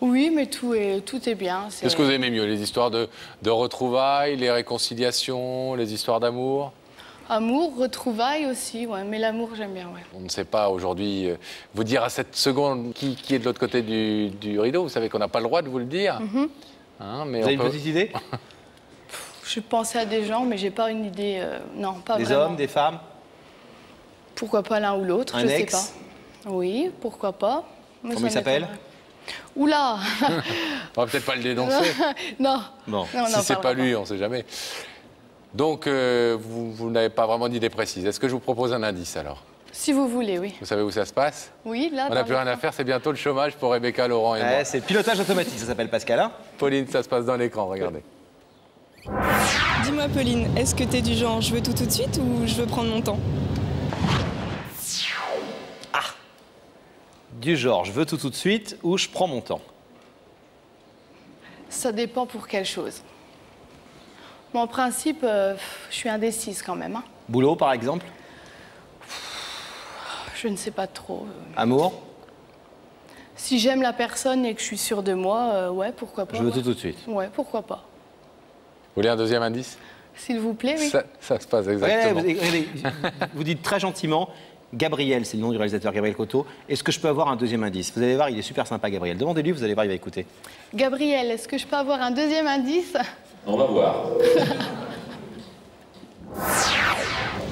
[SPEAKER 13] Oui, mais tout est bien.
[SPEAKER 1] Qu'est-ce que vous aimez mieux? Les histoires de retrouvailles, les réconciliations, les histoires d'amour?
[SPEAKER 13] Amour, retrouvailles aussi, ouais, mais l'amour, j'aime bien, ouais.
[SPEAKER 1] On ne sait pas aujourd'hui vous dire à cette seconde qui est de l'autre côté du rideau. Vous savez qu'on n'a pas le droit de vous le dire. Hein, mais
[SPEAKER 2] Vous avez une petite idée?
[SPEAKER 13] Je pensais à des gens, mais j'ai pas une idée. Non, pas
[SPEAKER 2] Des
[SPEAKER 13] vraiment.
[SPEAKER 2] hommes, des femmes?
[SPEAKER 13] Pourquoi pas l'un ou l'autre,
[SPEAKER 2] Un
[SPEAKER 13] je sais
[SPEAKER 2] ex?
[SPEAKER 13] pas. Oui, pourquoi pas. Mais
[SPEAKER 2] Comment il
[SPEAKER 13] ça
[SPEAKER 2] s'appelle?
[SPEAKER 13] m'étonnerait. Oula.
[SPEAKER 1] On va peut-être pas le dénoncer.
[SPEAKER 13] Non.
[SPEAKER 2] Bon.
[SPEAKER 13] Non, on
[SPEAKER 1] Si
[SPEAKER 13] n'en
[SPEAKER 1] c'est
[SPEAKER 13] parlera
[SPEAKER 1] pas lui, on ne sait jamais. Donc, vous n'avez pas vraiment d'idée précise. Est-ce que je vous propose un indice alors?
[SPEAKER 13] Si vous voulez, oui.
[SPEAKER 1] Vous savez où ça se passe?
[SPEAKER 13] Oui, là.
[SPEAKER 1] On n'a plus rien à faire, c'est bientôt le chômage pour Rebecca, Laurent et moi.
[SPEAKER 2] C'est pilotage automatique, ça s'appelle Pascal. Hein?
[SPEAKER 1] Pauline, ça se passe dans l'écran, regardez.
[SPEAKER 11] Dis-moi Pauline, est-ce que t'es du genre je veux tout de suite ou je veux prendre mon temps?
[SPEAKER 2] Du genre, je veux tout de suite ou je prends mon temps?
[SPEAKER 13] Ça dépend pour quelle chose. Bon, en principe, je suis indécise quand même. Hein.
[SPEAKER 2] Boulot, par exemple?
[SPEAKER 13] Je ne sais pas trop.
[SPEAKER 2] Amour?
[SPEAKER 13] Si j'aime la personne et que je suis sûre de moi, ouais, pourquoi pas.
[SPEAKER 2] Je veux
[SPEAKER 13] ouais.
[SPEAKER 2] tout de suite.
[SPEAKER 13] Ouais, pourquoi pas.
[SPEAKER 1] Vous voulez un deuxième indice?
[SPEAKER 13] S'il vous plaît, oui.
[SPEAKER 1] Ça se passe exactement.
[SPEAKER 2] Regardez, vous dites très gentiment, Gabriel, c'est le nom du réalisateur, Gabriel Coteau. Est-ce que je peux avoir un deuxième indice? Vous allez voir, il est super sympa, Gabriel. Demandez-lui, vous allez voir, il va écouter.
[SPEAKER 13] Gabriel, est-ce que je peux avoir un deuxième indice?
[SPEAKER 15] On va voir.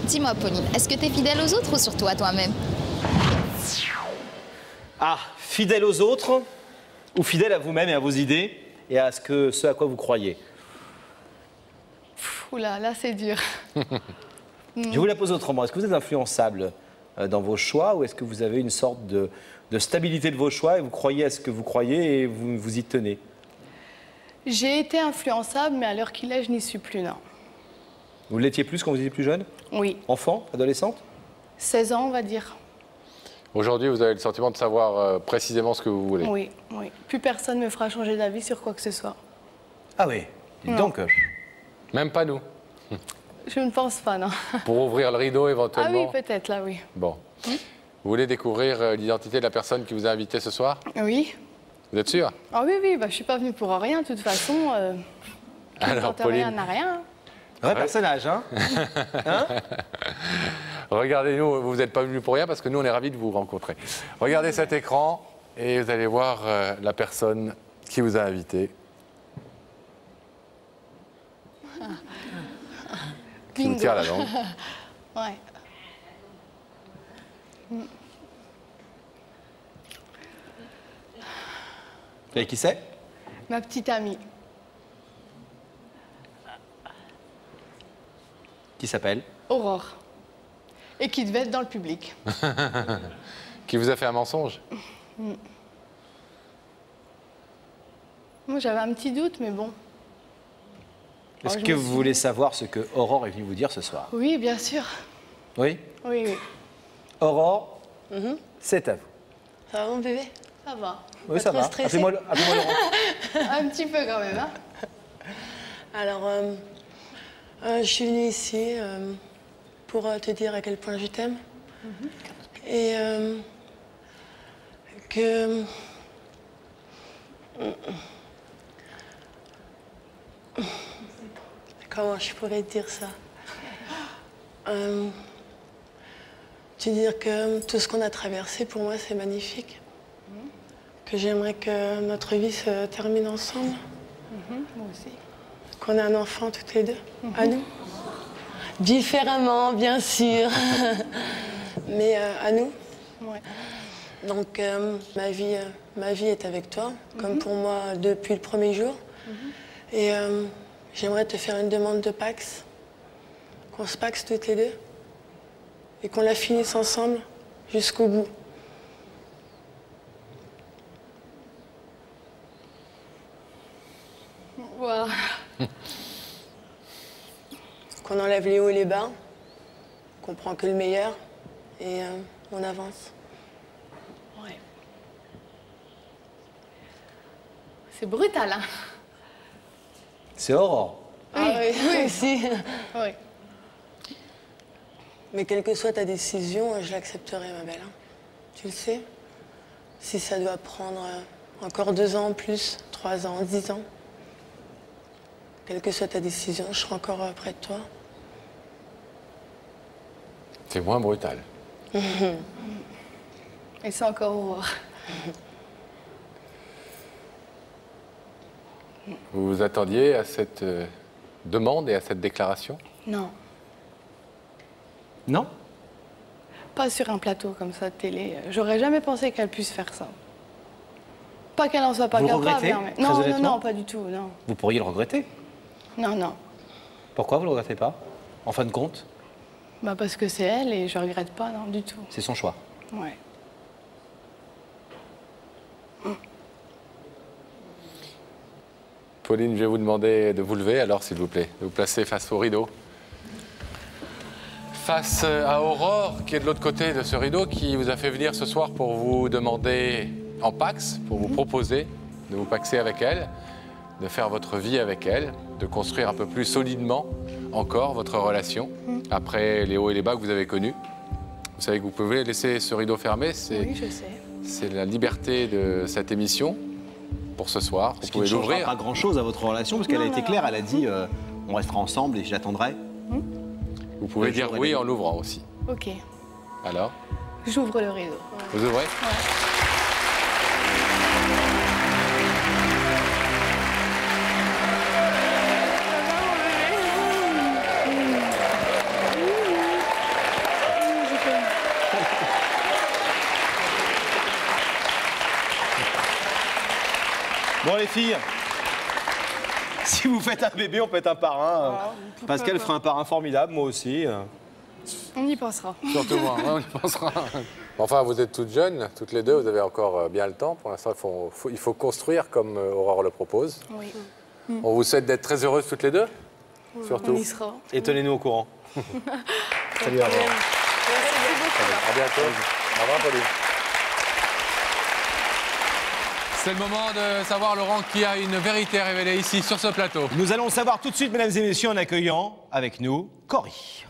[SPEAKER 16] Dis-moi, Pauline, est-ce que t'es fidèle aux autres ou surtout à toi-même?
[SPEAKER 2] Ah, fidèle aux autres ou fidèle à vous-même et à vos idées et à ce à quoi vous croyez?
[SPEAKER 13] Oula, là, c'est dur.
[SPEAKER 2] Je vous la pose autrement. Est-ce que vous êtes influençable dans vos choix ou est-ce que vous avez une sorte de stabilité de vos choix et vous croyez à ce que vous croyez et vous vous y tenez?
[SPEAKER 13] J'ai été influençable, mais à l'heure qu'il est, je n'y suis plus, non.
[SPEAKER 2] Vous l'étiez plus quand vous étiez plus jeune?
[SPEAKER 13] Oui.
[SPEAKER 2] Enfant? Adolescente?
[SPEAKER 13] 16 ans, on va dire.
[SPEAKER 1] Aujourd'hui, vous avez le sentiment de savoir précisément ce que vous voulez.
[SPEAKER 13] Oui, oui. Plus personne ne me fera changer d'avis sur quoi que ce soit.
[SPEAKER 2] Ah oui, dites
[SPEAKER 13] Non.
[SPEAKER 2] donc.
[SPEAKER 1] Même pas nous.
[SPEAKER 13] Je ne pense pas, non.
[SPEAKER 1] Pour ouvrir le rideau
[SPEAKER 13] Ah
[SPEAKER 1] éventuellement.
[SPEAKER 13] oui, peut-être, là, oui.
[SPEAKER 1] Bon. Vous voulez découvrir l'identité de la personne qui vous a invité ce soir?
[SPEAKER 13] Oui.
[SPEAKER 1] Vous êtes sûr?
[SPEAKER 13] Ah oui, oui, bah, je suis pas venue pour rien, de toute façon. Qui ne
[SPEAKER 1] Alors,
[SPEAKER 13] tente rien
[SPEAKER 1] Pauline.
[SPEAKER 13] n'a rien.
[SPEAKER 2] Vrai personnage, hein?
[SPEAKER 1] Regardez-nous, vous n'êtes pas venu pour rien parce que nous, on est ravis de vous rencontrer. Regardez cet écran et vous allez voir la personne qui vous a invité. Qui vous
[SPEAKER 13] Bingo.
[SPEAKER 1] tire la langue.
[SPEAKER 13] Ouais.
[SPEAKER 2] Et qui c'est?
[SPEAKER 13] Ma petite amie.
[SPEAKER 2] Qui s'appelle?
[SPEAKER 13] Aurore. Et qui devait être dans le public.
[SPEAKER 1] Qui vous a fait un mensonge?
[SPEAKER 13] Moi, j'avais un petit doute, mais bon.
[SPEAKER 2] Est-ce que vous voulez savoir ce que Aurore est venue vous dire ce soir?
[SPEAKER 13] Oui, bien sûr.
[SPEAKER 2] Oui?
[SPEAKER 13] Oui, oui.
[SPEAKER 2] Aurore, c'est à vous.
[SPEAKER 14] Ça va, mon bébé?
[SPEAKER 13] Ça va.
[SPEAKER 2] Oui, ça va. Appelez-moi Laurent.
[SPEAKER 13] Un petit peu quand même, hein.
[SPEAKER 14] Alors, je suis venue ici pour te dire à quel point je t'aime. Et que... Comment je pourrais te dire ça? Te dire que tout ce qu'on a traversé, pour moi, c'est magnifique. Que j'aimerais que notre vie se termine ensemble.
[SPEAKER 13] Moi aussi.
[SPEAKER 14] Qu'on ait un enfant toutes les deux, à nous. Différemment, bien sûr. Mais à nous.
[SPEAKER 13] Ouais.
[SPEAKER 14] Donc, ma vie est avec toi, comme pour moi depuis le premier jour. Et j'aimerais te faire une demande de Pax. Qu'on se paxe toutes les deux. Et qu'on la finisse ensemble jusqu'au bout.
[SPEAKER 13] Wow.
[SPEAKER 14] Qu'on enlève les hauts et les bas. Qu'on prend que le meilleur. Et on avance.
[SPEAKER 13] Ouais. C'est brutal, hein.
[SPEAKER 2] C'est Aurore.
[SPEAKER 14] Ah oui,
[SPEAKER 13] oui.
[SPEAKER 14] aussi.
[SPEAKER 13] Oui.
[SPEAKER 14] Mais quelle que soit ta décision, je l'accepterai, ma belle. Tu le sais. Si ça doit prendre encore 2 ans en plus, 3 ans, 10 ans. Quelle que soit ta décision, je serai encore près de toi.
[SPEAKER 1] C'est moins brutal.
[SPEAKER 13] Et c'est encore Aurore.
[SPEAKER 1] Vous vous attendiez à cette demande et à cette déclaration?
[SPEAKER 13] Non.
[SPEAKER 2] Non?
[SPEAKER 13] Pas sur un plateau comme ça de télé. J'aurais jamais pensé qu'elle puisse faire ça. Pas qu'elle en soit pas
[SPEAKER 2] Vous le
[SPEAKER 13] capable.
[SPEAKER 2] regrettez,
[SPEAKER 13] hein, mais...
[SPEAKER 2] très
[SPEAKER 13] Non,
[SPEAKER 2] honnêtement
[SPEAKER 13] non, pas du tout, non.
[SPEAKER 2] Vous pourriez le regretter.
[SPEAKER 13] Non, non.
[SPEAKER 2] Pourquoi vous le regrettez pas? En fin de compte,
[SPEAKER 13] Bah parce que c'est elle et je regrette pas, non, du tout.
[SPEAKER 2] c'est son choix.
[SPEAKER 13] Ouais.
[SPEAKER 1] Pauline, je vais vous demander de vous lever, alors, s'il vous plaît, de vous placer face au rideau. Face à Aurore, qui est de l'autre côté de ce rideau, qui vous a fait venir ce soir pour vous demander en Pax, pour vous proposer de vous paxer avec elle, de faire votre vie avec elle, de construire un peu plus solidement encore votre relation, après les hauts et les bas que vous avez connus. Vous savez que vous pouvez laisser ce rideau fermé,
[SPEAKER 13] Oui, je sais.
[SPEAKER 1] c'est la liberté de cette émission pour ce soir. Vous
[SPEAKER 2] Parce qu'il
[SPEAKER 1] pouvez
[SPEAKER 2] ne changera
[SPEAKER 1] l'ouvrir.
[SPEAKER 2] pas grand-chose à votre relation, parce qu'elle a été claire, elle a dit on restera ensemble et j'attendrai.
[SPEAKER 1] Vous pouvez dire oui en l'ouvrant aussi.
[SPEAKER 13] Ok.
[SPEAKER 1] Alors,
[SPEAKER 13] J'ouvre le rideau.
[SPEAKER 1] vous ouvrez?
[SPEAKER 2] Bon les filles, si vous faites un bébé, on peut être un parrain. Pascal fera un parrain formidable, moi aussi.
[SPEAKER 13] On y pensera.
[SPEAKER 1] Surtout moi, on y pensera. Enfin, vous êtes toutes jeunes, toutes les deux, vous avez encore bien le temps. Pour l'instant, il faut construire comme Aurore le propose.
[SPEAKER 13] Oui.
[SPEAKER 1] On vous souhaite d'être très heureuses toutes les deux, surtout.
[SPEAKER 13] On y sera.
[SPEAKER 2] Et tenez-nous au courant. Salut Aurore.
[SPEAKER 1] À bientôt. Au revoir, Pauline. C'est le moment de savoir, Laurent, qui a une vérité à révéler ici, sur ce plateau.
[SPEAKER 2] Nous allons le savoir tout de suite, mesdames et messieurs, en accueillant avec nous Cory.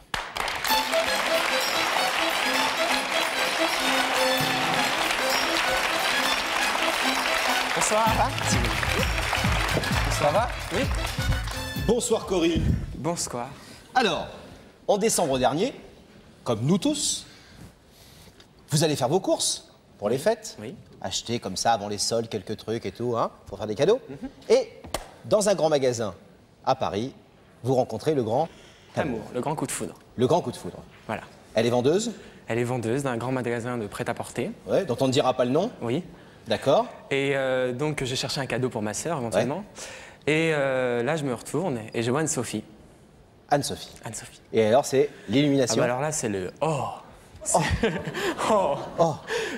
[SPEAKER 15] Bonsoir. Ça va? Oui.
[SPEAKER 2] Bonsoir Cory.
[SPEAKER 15] Bonsoir.
[SPEAKER 2] Alors, en décembre dernier, comme nous tous, vous allez faire vos courses pour les fêtes.
[SPEAKER 15] Oui.
[SPEAKER 2] Acheter comme ça avant les soldes quelques trucs et tout, hein, pour faire des cadeaux. Et dans un grand magasin à Paris, vous rencontrez le grand
[SPEAKER 15] Amour, le grand coup de foudre.
[SPEAKER 2] Le grand coup de foudre.
[SPEAKER 15] Voilà.
[SPEAKER 2] Elle est vendeuse?
[SPEAKER 15] Elle est vendeuse d'un grand magasin de prêt-à-porter.
[SPEAKER 2] Ouais, dont on ne dira pas le nom?
[SPEAKER 15] Oui.
[SPEAKER 2] D'accord.
[SPEAKER 15] Et donc, je cherchais un cadeau pour ma sœur, éventuellement. Ouais. Et là, je me retourne et je vois Anne-Sophie.
[SPEAKER 2] Anne-Sophie.
[SPEAKER 15] Anne-Sophie.
[SPEAKER 2] Et alors, c'est l'illumination?
[SPEAKER 15] Ah bah alors là, c'est le... Oh! Oh.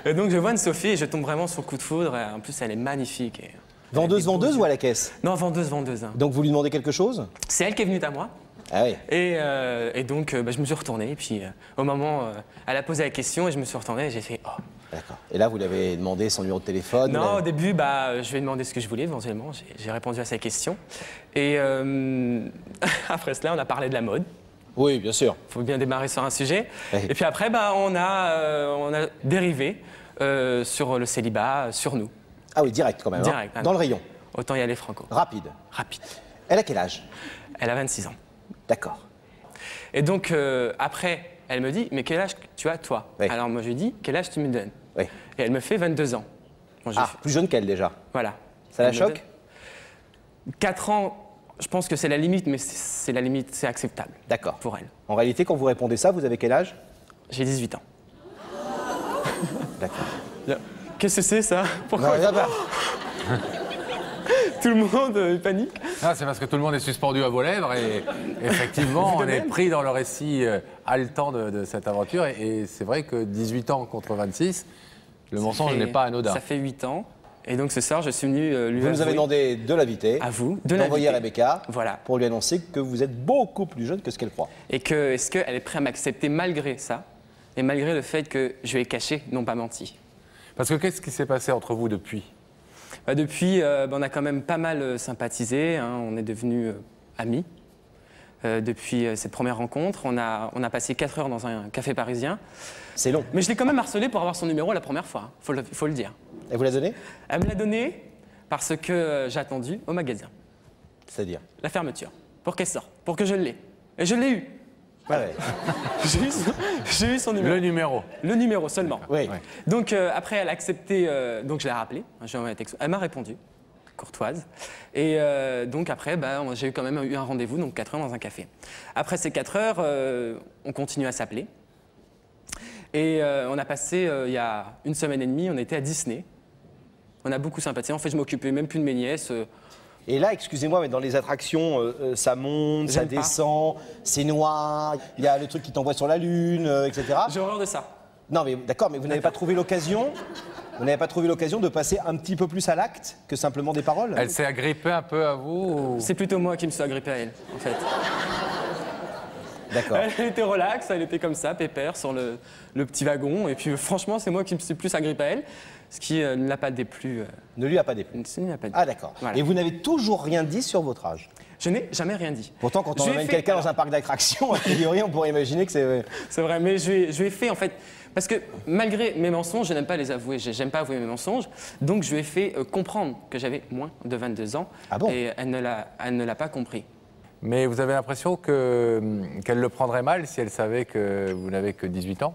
[SPEAKER 15] Et donc je vois Anne-Sophie et je tombe vraiment sur le coup de foudre. Et en plus, elle est magnifique. Et...
[SPEAKER 2] Vendeuse ou à la caisse?
[SPEAKER 15] Non, vendeuse. Hein.
[SPEAKER 2] Donc vous lui demandez quelque chose?
[SPEAKER 15] C'est elle qui est venue à moi.
[SPEAKER 2] Ah oui.
[SPEAKER 15] Et donc je me suis retourné. Et puis au moment, elle a posé la question et je me suis retourné et j'ai fait oh.
[SPEAKER 2] D'accord. Et là, vous lui avez demandé son numéro de téléphone?
[SPEAKER 15] Non, au début, je lui ai demandé ce que je voulais éventuellement. J'ai répondu à sa question. Et après cela, on a parlé de la mode.
[SPEAKER 2] Oui, bien sûr.
[SPEAKER 15] Il faut bien démarrer sur un sujet.
[SPEAKER 2] Oui.
[SPEAKER 15] Et puis après, on a dérivé sur le célibat, sur nous.
[SPEAKER 2] Ah oui, direct quand même.
[SPEAKER 15] Direct.
[SPEAKER 2] Hein. Dans le rayon.
[SPEAKER 15] Autant y aller franco.
[SPEAKER 2] Rapide.
[SPEAKER 15] Rapide.
[SPEAKER 2] Elle a quel âge?
[SPEAKER 15] Elle a 26 ans.
[SPEAKER 2] D'accord.
[SPEAKER 15] Et donc, après, elle me dit, mais quel âge tu as, toi?
[SPEAKER 2] Oui.
[SPEAKER 15] Alors moi, je lui dis, quel âge tu me donnes?
[SPEAKER 2] Oui.
[SPEAKER 15] Et elle me fait 22 ans. Bon,
[SPEAKER 2] plus jeune qu'elle déjà.
[SPEAKER 15] Voilà.
[SPEAKER 2] Ça la choque?
[SPEAKER 15] 4 ans, je pense que c'est la limite, mais c'est la limite, c'est acceptable.
[SPEAKER 2] D'accord.
[SPEAKER 15] Pour elle.
[SPEAKER 2] En réalité, quand vous répondez ça, vous avez quel âge?
[SPEAKER 15] J'ai 18 ans.
[SPEAKER 2] D'accord.
[SPEAKER 15] Qu'est-ce que c'est ça? Pourquoi tout le monde panique?
[SPEAKER 1] Ah, c'est parce que tout le monde est suspendu à vos lèvres et effectivement, on est pris dans le récit haletant de cette aventure. Et c'est vrai que 18 ans contre 26, le mensonge n'est pas anodin.
[SPEAKER 15] Ça fait 8 ans. Et donc ce soir, je suis venu lui
[SPEAKER 2] Vous nous avez demandé de l'inviter.
[SPEAKER 15] À vous.
[SPEAKER 2] D'envoyer Rebecca.
[SPEAKER 15] Voilà.
[SPEAKER 2] Pour lui annoncer que vous êtes beaucoup plus jeune que ce qu'elle croit.
[SPEAKER 15] Et est-ce qu'elle est prête à m'accepter malgré ça? Et malgré le fait que je lui ai caché, non pas menti.
[SPEAKER 1] Parce que qu'est-ce qui s'est passé entre vous depuis?
[SPEAKER 15] Depuis, on a quand même pas mal sympathisé, hein, on est devenus amis. Depuis cette première rencontre, on a passé 4 heures dans un café parisien.
[SPEAKER 2] C'est long.
[SPEAKER 15] Mais je l'ai quand même harcelé pour avoir son numéro la première fois, faut le dire.
[SPEAKER 2] Elle vous l'a donné? Elle
[SPEAKER 15] me l'a donné parce que j'ai attendu au magasin.
[SPEAKER 2] C'est-à-dire?
[SPEAKER 15] La fermeture, pour qu'elle sorte, pour que je l'ai. Et je l'ai eu.
[SPEAKER 2] Ah ouais.
[SPEAKER 15] J'ai eu son numéro.
[SPEAKER 1] Le numéro.
[SPEAKER 15] Le numéro seulement.
[SPEAKER 2] Oui.
[SPEAKER 15] Ouais. Donc après, elle a accepté, donc je l'ai rappelé, j'ai envoyé un texto. Elle m'a répondu, courtoise. Et donc après, j'ai quand même eu un rendez-vous, donc 4 heures dans un café. Après ces 4 heures, on continue à s'appeler. Et on a passé, il y a 1 semaine et demie, on était à Disney. On a beaucoup sympathisé. En fait, je m'occupais même plus de mes nièces.
[SPEAKER 2] Et là, excusez-moi, mais dans les attractions, ça monte, ça descend, c'est noir, il y a le truc qui t'envoie sur la Lune, etc.
[SPEAKER 15] J'ai horreur de ça.
[SPEAKER 2] Non, mais d'accord, mais vous n'avez pas trouvé l'occasion de passer un petit peu plus à l'acte que simplement des paroles?
[SPEAKER 1] Elle s'est agrippée un peu à vous ou...
[SPEAKER 15] C'est plutôt moi qui me suis agrippé à elle, en fait.
[SPEAKER 2] D'accord.
[SPEAKER 15] Elle était relax, elle était comme ça, pépère, sur le petit wagon. Et puis franchement, c'est moi qui me suis plus agrippé à elle. Ce qui ne l'a pas déplu.
[SPEAKER 2] Ne lui a pas déplu. Ah d'accord. Voilà. Et vous n'avez toujours rien dit sur votre âge?
[SPEAKER 15] Je n'ai jamais rien dit.
[SPEAKER 2] Pourtant, quand on emmène quelqu'un dans un parc d'attractions, a priori, on pourrait imaginer que c'est...
[SPEAKER 15] C'est vrai, mais je lui ai fait en fait... Parce que malgré mes mensonges, je n'aime pas les avouer, j'aime pas avouer mes mensonges. Donc je lui ai fait comprendre que j'avais moins de 22 ans.
[SPEAKER 2] Ah bon?
[SPEAKER 15] Et elle ne l'a pas compris.
[SPEAKER 1] Mais vous avez l'impression qu'elle le prendrait mal si elle savait que vous n'avez que 18 ans?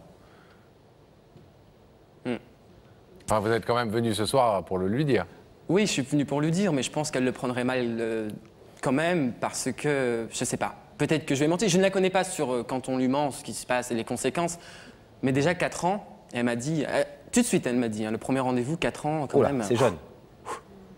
[SPEAKER 1] Enfin, vous êtes quand même venu ce soir pour le lui dire.
[SPEAKER 15] Oui, je suis venu pour lui dire, mais je pense qu'elle le prendrait mal quand même parce que, je sais pas, peut-être que je vais mentir. Je ne la connais pas sur quand on lui ment, ce qui se passe et les conséquences. Mais déjà 4 ans, elle m'a dit, tout de suite elle m'a dit, hein, le premier rendez-vous, 4 ans quand même.
[SPEAKER 2] C'est jeune.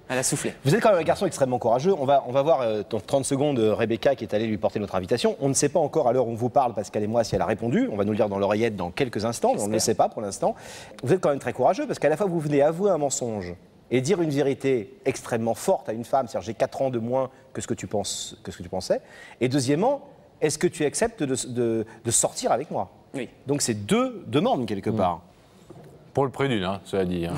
[SPEAKER 15] Elle a soufflé.
[SPEAKER 2] Vous êtes quand même un garçon extrêmement courageux. On va voir dans 30 secondes Rebecca qui est allée lui porter notre invitation. On ne sait pas encore à l'heure où on vous parle, Pascal et moi, si elle a répondu. On va nous le dire dans l'oreillette dans quelques instants. On ne le sait pas pour l'instant. Vous êtes quand même très courageux parce qu'à la fois vous venez avouer un mensonge et dire une vérité extrêmement forte à une femme, c'est-à-dire j'ai 4 ans de moins que ce que tu pensais. Et deuxièmement, est-ce que tu acceptes de sortir avec moi?
[SPEAKER 15] Oui. Donc
[SPEAKER 2] c'est 2 demandes quelque part.
[SPEAKER 1] Pour le prix d'une, hein, cela dit. Hein.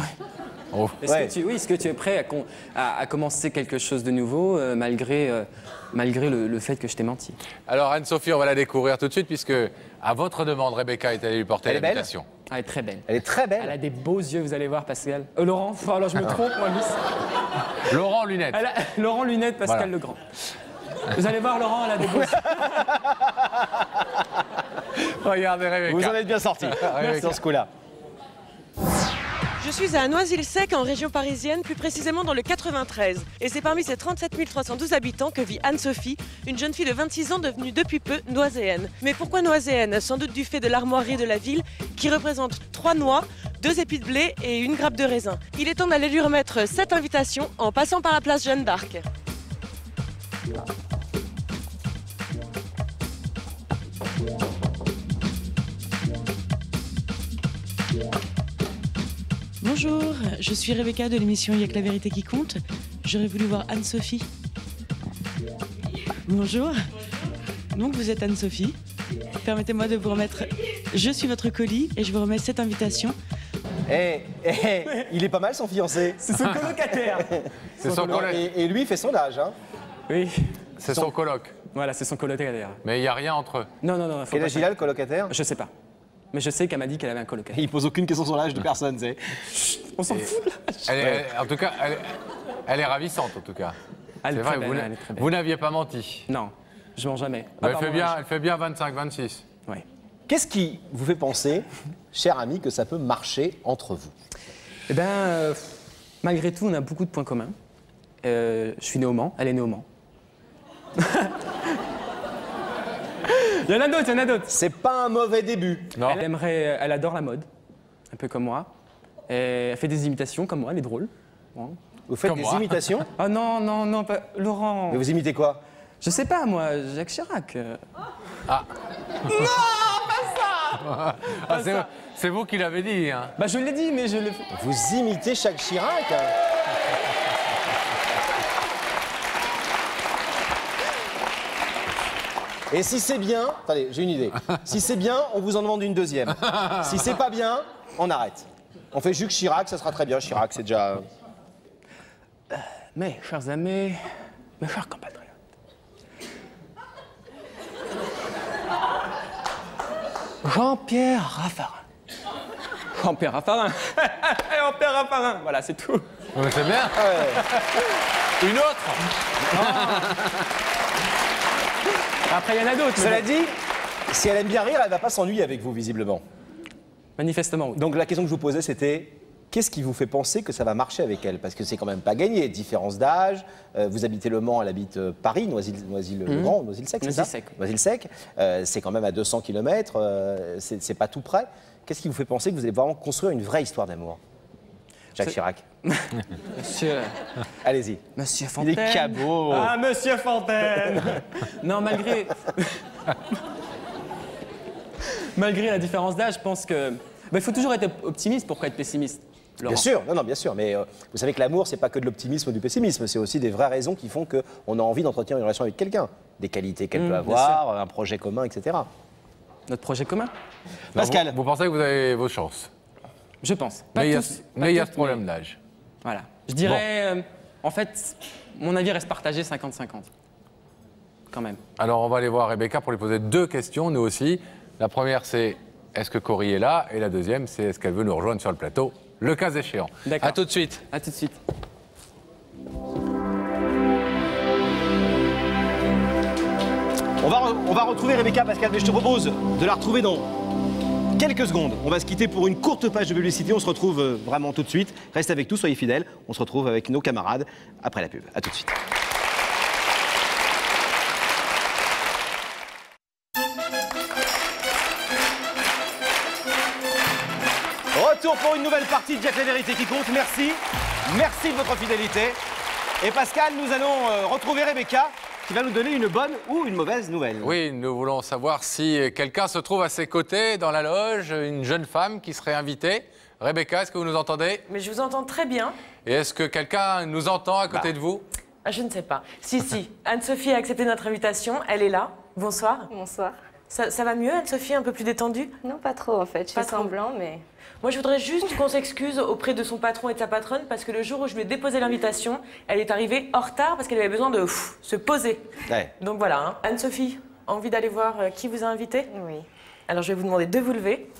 [SPEAKER 15] Oh. Est-ce que tu es prêt à commencer quelque chose de nouveau malgré le fait que je t'ai menti?
[SPEAKER 1] Alors Anne-Sophie, on va la découvrir tout de suite puisque à votre demande, Rebecca est allée lui porter l'invitation.
[SPEAKER 15] Elle est très belle.
[SPEAKER 2] Elle est très belle.
[SPEAKER 15] Elle a des beaux yeux, vous allez voir, Pascal. Laurent, alors je me trompe, moi, Luce.
[SPEAKER 1] Laurent Lunettes.
[SPEAKER 15] Laurent Lunettes, Pascal Legrand. Vous allez voir, Laurent, elle a des beaux yeux.
[SPEAKER 1] Regardez Rebecca.
[SPEAKER 2] Vous en êtes bien sorti sur ce coup-là.
[SPEAKER 3] Je suis à Noisy-le-Sec, en région parisienne, plus précisément dans le 93. Et c'est parmi ces 37 312 habitants que vit Anne-Sophie, une jeune fille de 26 ans devenue depuis peu noiséenne. Mais pourquoi noiséenne? Sans doute du fait de l'armoirie de la ville, qui représente 3 noix, 2 épis de blé et une grappe de raisin. Il est temps d'aller lui remettre cette invitation en passant par la place Jeanne d'Arc.
[SPEAKER 17] Bonjour, je suis Rebecca de l'émission Il y a que la vérité qui compte. J'aurais voulu voir Anne-Sophie. Bonjour. Donc vous êtes Anne-Sophie. Permettez-moi de vous remettre... Je suis votre colis et je vous remets cette invitation.
[SPEAKER 2] Il est pas mal son fiancé.
[SPEAKER 15] C'est son colocataire.
[SPEAKER 1] C'est son coloc.
[SPEAKER 2] Et lui, il fait son âge. Hein.
[SPEAKER 15] Oui.
[SPEAKER 1] C'est son coloc.
[SPEAKER 15] Voilà, c'est son colocataire.
[SPEAKER 1] Mais il n'y a rien entre eux.
[SPEAKER 15] Non, non, non.
[SPEAKER 2] Quel âge il a, le colocataire?
[SPEAKER 15] Je sais pas. Mais je sais qu'elle m'a dit qu'elle avait un colocataire.
[SPEAKER 2] Il pose aucune question sur l'âge de personne, c'est.
[SPEAKER 15] On s'en fout de l'âge.
[SPEAKER 1] En tout cas, elle est ravissante, en tout cas.
[SPEAKER 15] Elle est
[SPEAKER 1] vrai,
[SPEAKER 15] très belle, elle est très belle.
[SPEAKER 1] vous n'aviez pas menti.
[SPEAKER 15] Non, je mens jamais.
[SPEAKER 1] Mais elle fait bien 25-26.
[SPEAKER 15] Oui.
[SPEAKER 2] Qu'est-ce qui vous fait penser, cher ami, que ça peut marcher entre vous?
[SPEAKER 15] Eh bien, malgré tout, on a beaucoup de points communs. Je suis né au Mans, elle est née au Mans. Il y en a d'autres, il y en a d'autres.
[SPEAKER 2] C'est pas un mauvais début.
[SPEAKER 15] Non. Elle adore la mode, un peu comme moi. Et elle fait des imitations comme moi, elle est drôle. Bon.
[SPEAKER 2] Vous faites
[SPEAKER 15] comme
[SPEAKER 2] des
[SPEAKER 15] moi.
[SPEAKER 2] imitations?
[SPEAKER 15] Oh non, non, non, pas... Laurent.
[SPEAKER 2] Mais vous imitez quoi?
[SPEAKER 15] Je sais pas, moi, Jacques Chirac.
[SPEAKER 1] Ah.
[SPEAKER 15] Non, pas ça.
[SPEAKER 1] C'est vous qui l'avez dit. Hein.
[SPEAKER 15] Bah je l'ai dit, mais je l'ai fait.
[SPEAKER 2] Vous imitez Jacques Chirac? Et si c'est bien, attendez, j'ai une idée. Si c'est bien, on vous en demande une deuxième. Si c'est pas bien, on arrête. On fait Jacques Chirac, ça sera très bien. Chirac, c'est déjà...
[SPEAKER 15] Mes chers amis, mes chers compatriotes. Jean-Pierre Raffarin. Jean-Pierre Raffarin. Jean-Pierre Raffarin. Voilà, c'est tout.
[SPEAKER 1] C'est bien. Une autre.
[SPEAKER 15] Après, il y en a d'autres.
[SPEAKER 2] Cela dit, si elle aime bien rire, elle va pas s'ennuyer avec vous, visiblement.
[SPEAKER 15] Manifestement, oui.
[SPEAKER 2] Donc la question que je vous posais, c'était... Qu'est-ce qui vous fait penser que ça va marcher avec elle? Parce que c'est quand même pas gagné. Différence d'âge, vous habitez Le Mans, elle habite Paris, Noisy-le-Grand, Noisy-le-Sec, c'est ça? Noisy-le-Sec. C'est quand même à 200 km, c'est pas tout près. Qu'est-ce qui vous fait penser que vous allez vraiment construire une vraie histoire d'amour? Jacques Chirac.
[SPEAKER 15] Monsieur...
[SPEAKER 2] Allez-y.
[SPEAKER 15] Monsieur Fontaine.
[SPEAKER 2] Il est cabot.
[SPEAKER 15] Ah, Monsieur Fontaine. Non, malgré... malgré la différence d'âge, je pense que... Il faut toujours être optimiste pour pas être pessimiste. Laurent.
[SPEAKER 2] Bien sûr, non, bien sûr, mais vous savez que l'amour, c'est pas que de l'optimisme ou du pessimisme, c'est aussi des vraies raisons qui font qu'on a envie d'entretenir une relation avec quelqu'un. Des qualités qu'elle peut avoir, un projet commun, etc.
[SPEAKER 15] Notre projet commun?
[SPEAKER 2] Pascal.
[SPEAKER 1] Vous pensez que vous avez vos chances?
[SPEAKER 15] Je pense.
[SPEAKER 1] Mais il y a ce problème d'âge.
[SPEAKER 15] Voilà. Je dirais, en fait, mon avis reste partagé 50-50. Quand même.
[SPEAKER 1] Alors, on va aller voir Rebecca pour lui poser deux questions, nous aussi. La première, c'est est-ce que Cory est là? Et la deuxième, c'est est-ce qu'elle veut nous rejoindre sur le plateau, le cas échéant.
[SPEAKER 15] D'accord.
[SPEAKER 1] À tout de suite.
[SPEAKER 15] À tout de suite.
[SPEAKER 2] On va retrouver Rebecca, Pascal, mais je te propose de la retrouver dans quelques secondes. On va se quitter pour une courte page de publicité. On se retrouve vraiment tout de suite. Reste avec nous, soyez fidèles. On se retrouve avec nos camarades après la pub. À tout de suite. Retour pour une nouvelle partie de Jack la vérité qui compte. Merci. Merci de votre fidélité. Et Pascal, nous allons retrouver Rebecca qui va nous donner une bonne ou une mauvaise nouvelle.
[SPEAKER 1] Oui, nous voulons savoir si quelqu'un se trouve à ses côtés dans la loge, une jeune femme qui serait invitée. Rebecca, est-ce que vous nous entendez?
[SPEAKER 3] Mais je vous entends très bien.
[SPEAKER 1] Et est-ce que quelqu'un nous entend à côté de vous?
[SPEAKER 3] Je ne sais pas. Si. Anne-Sophie a accepté notre invitation. Elle est là. Bonsoir.
[SPEAKER 18] Bonsoir.
[SPEAKER 3] Ça va mieux, Anne-Sophie, un peu plus détendue?
[SPEAKER 18] Non, pas trop en fait. Je fais semblant, mais...
[SPEAKER 3] Moi, je voudrais juste qu'on s'excuse auprès de son patron et de sa patronne parce que le jour où je lui ai déposé l'invitation, elle est arrivée en retard parce qu'elle avait besoin de se poser.
[SPEAKER 2] Ouais.
[SPEAKER 3] Donc voilà. Hein. Anne-Sophie, envie d'aller voir qui vous a invité?
[SPEAKER 18] Oui.
[SPEAKER 3] Alors, je vais vous demander de vous lever.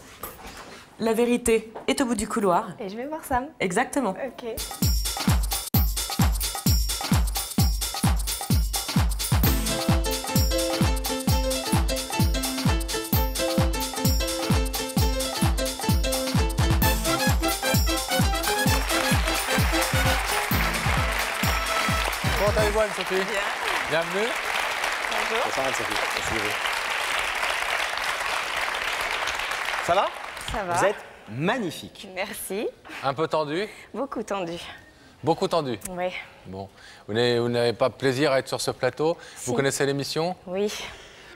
[SPEAKER 3] La vérité est au bout du couloir.
[SPEAKER 18] Et je vais voir Sam.
[SPEAKER 3] Exactement.
[SPEAKER 18] Ok.
[SPEAKER 1] Comment allez-vous, Anne-Sophie?
[SPEAKER 18] Bien.
[SPEAKER 1] Bienvenue.
[SPEAKER 18] Bonjour.
[SPEAKER 2] Bonsoir, Anne-Sophie. Ça va?
[SPEAKER 18] Ça va.
[SPEAKER 2] Vous êtes magnifique.
[SPEAKER 18] Merci.
[SPEAKER 1] Un peu tendu?
[SPEAKER 18] Beaucoup tendu.
[SPEAKER 1] Beaucoup tendu?
[SPEAKER 18] Oui.
[SPEAKER 1] Bon. Vous n'avez pas plaisir à être sur ce plateau?
[SPEAKER 18] Si.
[SPEAKER 1] Vous connaissez l'émission?
[SPEAKER 18] Oui.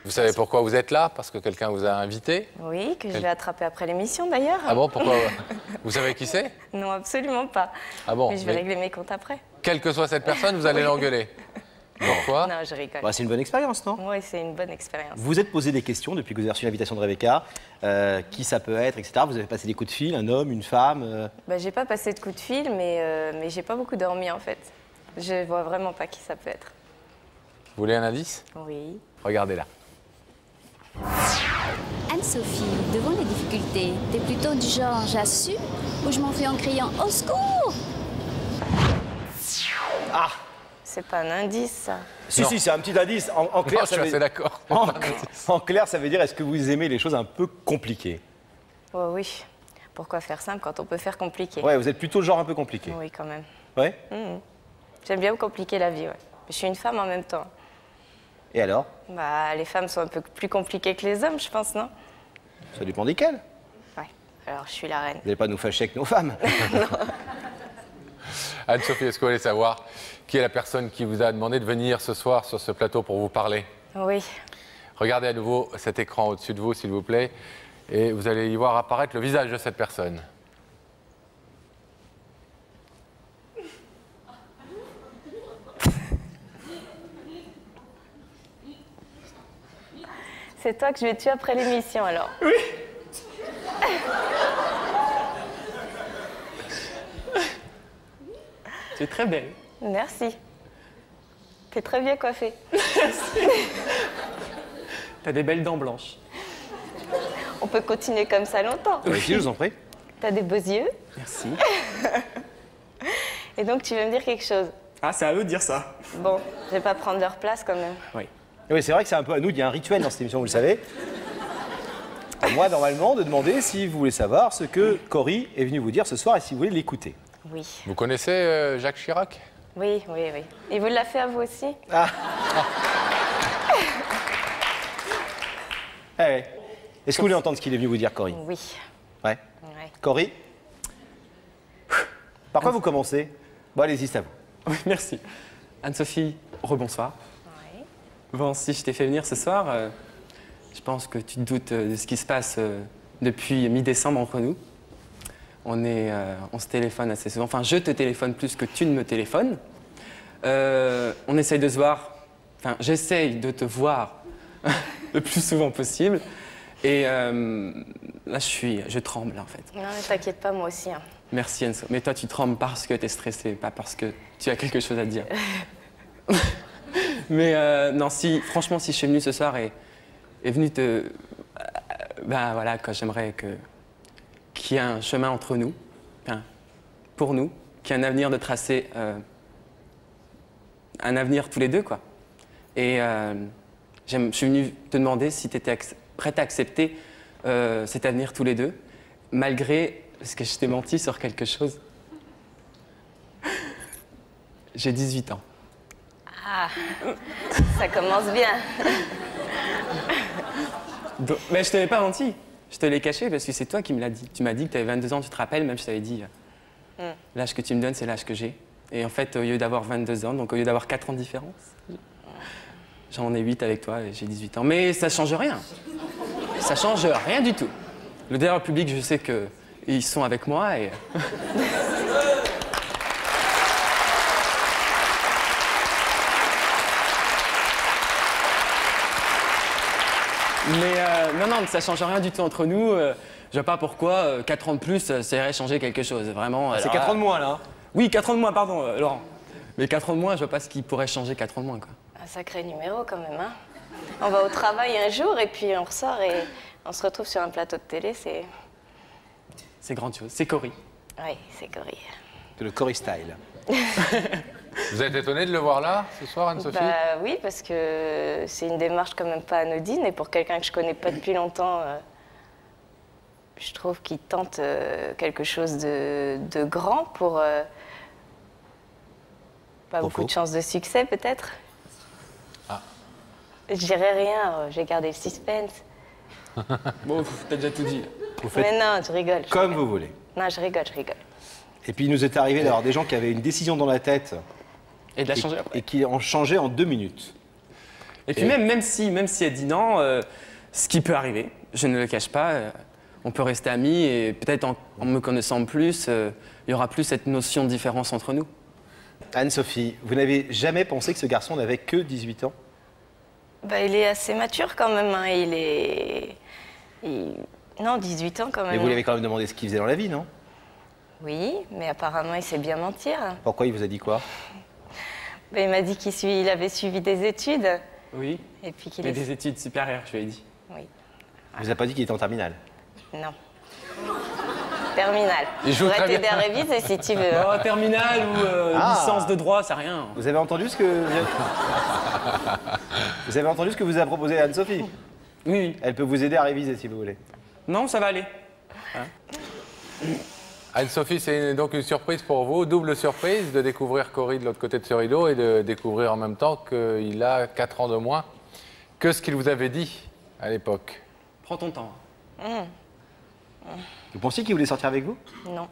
[SPEAKER 1] Vous savez pourquoi vous êtes là? Parce que quelqu'un vous a invité?
[SPEAKER 18] Oui, que je vais attraper après l'émission d'ailleurs.
[SPEAKER 1] Ah bon, pourquoi? Vous savez qui c'est?
[SPEAKER 18] Non, absolument pas.
[SPEAKER 1] Ah bon?
[SPEAKER 18] Mais je vais régler mes comptes après.
[SPEAKER 1] Quelle que soit cette personne, vous allez l'engueuler. Pourquoi?
[SPEAKER 18] Non, je rigole.
[SPEAKER 2] Bah, c'est une bonne expérience, non?
[SPEAKER 18] Oui, c'est une bonne expérience.
[SPEAKER 2] Vous vous êtes posé des questions depuis que vous avez reçu l'invitation de Rebecca, qui ça peut être, etc. Vous avez passé des coups de fil, un homme, une femme
[SPEAKER 18] Bah, j'ai pas passé de coup de fil, mais j'ai pas beaucoup dormi en fait. Je vois vraiment pas qui ça peut être.
[SPEAKER 1] Vous voulez un indice?
[SPEAKER 18] Oui.
[SPEAKER 1] Regardez là.
[SPEAKER 16] Anne-Sophie, devant les difficultés, t'es plutôt du genre j'assume ou je m'en fais en criant au secours?
[SPEAKER 2] Ah!
[SPEAKER 18] C'est pas un indice, ça.
[SPEAKER 2] Si, si, c'est un petit indice. En clair,
[SPEAKER 1] Non, je suis assez d'accord.
[SPEAKER 2] En clair, ça veut dire est-ce que vous aimez les choses un peu compliquées?
[SPEAKER 18] Oh, oui. Pourquoi faire simple quand on peut faire compliqué?
[SPEAKER 2] Ouais, vous êtes plutôt le genre un peu compliqué.
[SPEAKER 18] Oui, quand même.
[SPEAKER 2] Ouais?
[SPEAKER 18] J'aime bien me compliquer la vie, ouais. Je suis une femme en même temps.
[SPEAKER 2] Et alors?
[SPEAKER 18] Bah, les femmes sont un peu plus compliquées que les hommes, je pense, non?
[SPEAKER 2] Ça dépend desquelles.
[SPEAKER 18] Ouais. Alors, je suis la reine.
[SPEAKER 2] Vous n'allez pas nous fâcher avec nos femmes.
[SPEAKER 1] Anne-Sophie, est-ce que vous voulez savoir qui est la personne qui vous a demandé de venir ce soir sur ce plateau pour vous parler?
[SPEAKER 18] Oui.
[SPEAKER 1] Regardez à nouveau cet écran au-dessus de vous, s'il vous plaît, et vous allez y voir apparaître le visage de cette personne.
[SPEAKER 18] C'est toi que je vais tuer après l'émission, alors.
[SPEAKER 15] Oui. Tu es très belle.
[SPEAKER 18] Merci. T'es très bien coiffée.
[SPEAKER 15] T'as des belles dents blanches.
[SPEAKER 18] On peut continuer comme ça longtemps.
[SPEAKER 2] Oui, je vous en prie.
[SPEAKER 18] T'as des beaux yeux.
[SPEAKER 15] Merci.
[SPEAKER 18] Et donc, tu veux me dire quelque chose?
[SPEAKER 15] Ah, c'est à eux de dire ça.
[SPEAKER 18] Bon, je vais pas prendre leur place quand même.
[SPEAKER 15] Oui.
[SPEAKER 2] Oui, c'est vrai que c'est un peu à nous, il y a un rituel dans cette émission, vous le savez. À moi, normalement, de demander si vous voulez savoir ce que Cory est venu vous dire ce soir et si vous voulez l'écouter.
[SPEAKER 18] Oui.
[SPEAKER 1] Vous connaissez Jacques Chirac?
[SPEAKER 18] Oui, oui, oui. Et vous l'a fait à vous aussi?
[SPEAKER 2] Ah. Ouais. Est-ce que vous voulez entendre ce qu'il est venu vous dire, Cory?
[SPEAKER 18] Oui.
[SPEAKER 2] Ouais. Cory? Par quoi vous commencez? Bon, allez-y, c'est à vous.
[SPEAKER 15] Oui, merci. Anne-Sophie, rebonsoir.
[SPEAKER 18] Oui.
[SPEAKER 15] Bon, si je t'ai fait venir ce soir, je pense que tu te doutes de ce qui se passe depuis mi-décembre entre nous. On se téléphone assez souvent. Enfin, je te téléphone plus que tu ne me téléphones. On essaye de se voir. Enfin, j'essaye de te voir le plus souvent possible. Et là, je tremble, en fait.
[SPEAKER 18] Non, mais t'inquiète pas, moi aussi. Hein.
[SPEAKER 15] Merci, Enzo. Mais toi, tu trembles parce que tu es stressée, pas parce que tu as quelque chose à te dire. Mais non, franchement, si je suis venue ce soir et venue te... ben voilà, j'aimerais qu'il y ait un chemin entre nous, enfin, pour nous, qu'il y ait un avenir de tracer, un avenir tous les deux, quoi. Et je suis venue te demander si tu étais prête à accepter cet avenir tous les deux, malgré ce que je t'ai menti sur quelque chose. J'ai 18 ans.
[SPEAKER 18] Ah, ça commence bien.
[SPEAKER 15] Mais je te l'ai pas menti. Je te l'ai caché parce que c'est toi qui me l'as dit. Tu m'as dit que tu avais 22 ans, tu te rappelles, même je t'avais dit, l'âge que tu me donnes, c'est l'âge que j'ai. Et en fait, au lieu d'avoir 22 ans, donc au lieu d'avoir 4 ans de différence, j'en ai 8 avec toi et j'ai 18 ans. Mais ça change rien. Ça change rien du tout. Le derrière public, je sais qu'ils sont avec moi et... Mais non, ça change rien du tout entre nous. Je vois pas pourquoi 4 ans de plus, ça irait changer quelque chose. Vraiment.
[SPEAKER 2] C'est 4 ans de moins, là.
[SPEAKER 15] Oui, 4 ans de moins, pardon, Laurent. Mais 4 ans de moins, je vois pas ce qui pourrait changer 4 ans de moins, quoi.
[SPEAKER 18] Un sacré numéro, quand même, hein. On va au travail un jour et puis on ressort et on se retrouve sur un plateau de télé, c'est...
[SPEAKER 15] C'est grandiose. C'est Cory.
[SPEAKER 18] Oui, c'est Cory.
[SPEAKER 2] C'est le Cory style.
[SPEAKER 1] Vous êtes étonné de le voir là, ce soir, Anne-Sophie?
[SPEAKER 18] Bah oui, parce que c'est une démarche quand même pas anodine. Et pour quelqu'un que je connais pas depuis longtemps, je trouve qu'il tente quelque chose de grand pour pas beaucoup de chances de succès, peut-être.
[SPEAKER 1] Ah.
[SPEAKER 18] Je dirais rien, j'ai gardé le suspense.
[SPEAKER 15] Bon, t'as déjà tout dit.
[SPEAKER 2] Vous faites
[SPEAKER 18] Mais non, je rigole.
[SPEAKER 2] comme vous voulez.
[SPEAKER 18] Non, je rigole, je rigole.
[SPEAKER 2] Et puis il nous est arrivé d'avoir des gens qui avaient une décision dans la tête
[SPEAKER 15] et de la changer après.
[SPEAKER 2] Et qui en changeaient en 2 minutes.
[SPEAKER 15] Et puis même si elle dit non, ce qui peut arriver, je ne le cache pas, on peut rester amis et peut-être en me connaissant plus, il y aura plus cette notion de différence entre nous.
[SPEAKER 2] Anne-Sophie, vous n'avez jamais pensé que ce garçon n'avait que 18 ans?
[SPEAKER 18] Bah, il est assez mature quand même. Hein. Non, 18 ans quand même.
[SPEAKER 2] Mais vous lui avez quand même demandé ce qu'il faisait dans la vie, non?
[SPEAKER 18] Oui, mais apparemment il sait bien mentir.
[SPEAKER 2] Pourquoi il vous a dit quoi?
[SPEAKER 18] Bah, il m'a dit qu'il avait suivi des études.
[SPEAKER 15] Oui.
[SPEAKER 18] Et puis qu'il
[SPEAKER 15] Mais des études supérieures, je lui ai dit.
[SPEAKER 18] Oui.
[SPEAKER 2] Il vous a pas dit qu'il était en terminale?
[SPEAKER 18] Non. Terminale.
[SPEAKER 1] Il joue
[SPEAKER 18] Je pourrais
[SPEAKER 1] très
[SPEAKER 18] t'aider
[SPEAKER 1] bien.
[SPEAKER 18] à réviser si tu veux.
[SPEAKER 15] Oh, terminale ou licence de droit, c'est rien.
[SPEAKER 2] Vous avez entendu ce que... Vous avez entendu ce que vous a proposé Anne-Sophie?
[SPEAKER 15] Oui.
[SPEAKER 2] Elle peut vous aider à réviser si vous voulez.
[SPEAKER 15] Non, ça va aller. Hein?
[SPEAKER 1] Anne-Sophie, c'est donc une surprise pour vous, double surprise de découvrir Cory de l'autre côté de ce rideau et de découvrir en même temps qu'il a 4 ans de moins que ce qu'il vous avait dit à l'époque.
[SPEAKER 15] Prends ton temps.
[SPEAKER 2] Vous pensiez qu'il voulait sortir avec vous?
[SPEAKER 18] Non.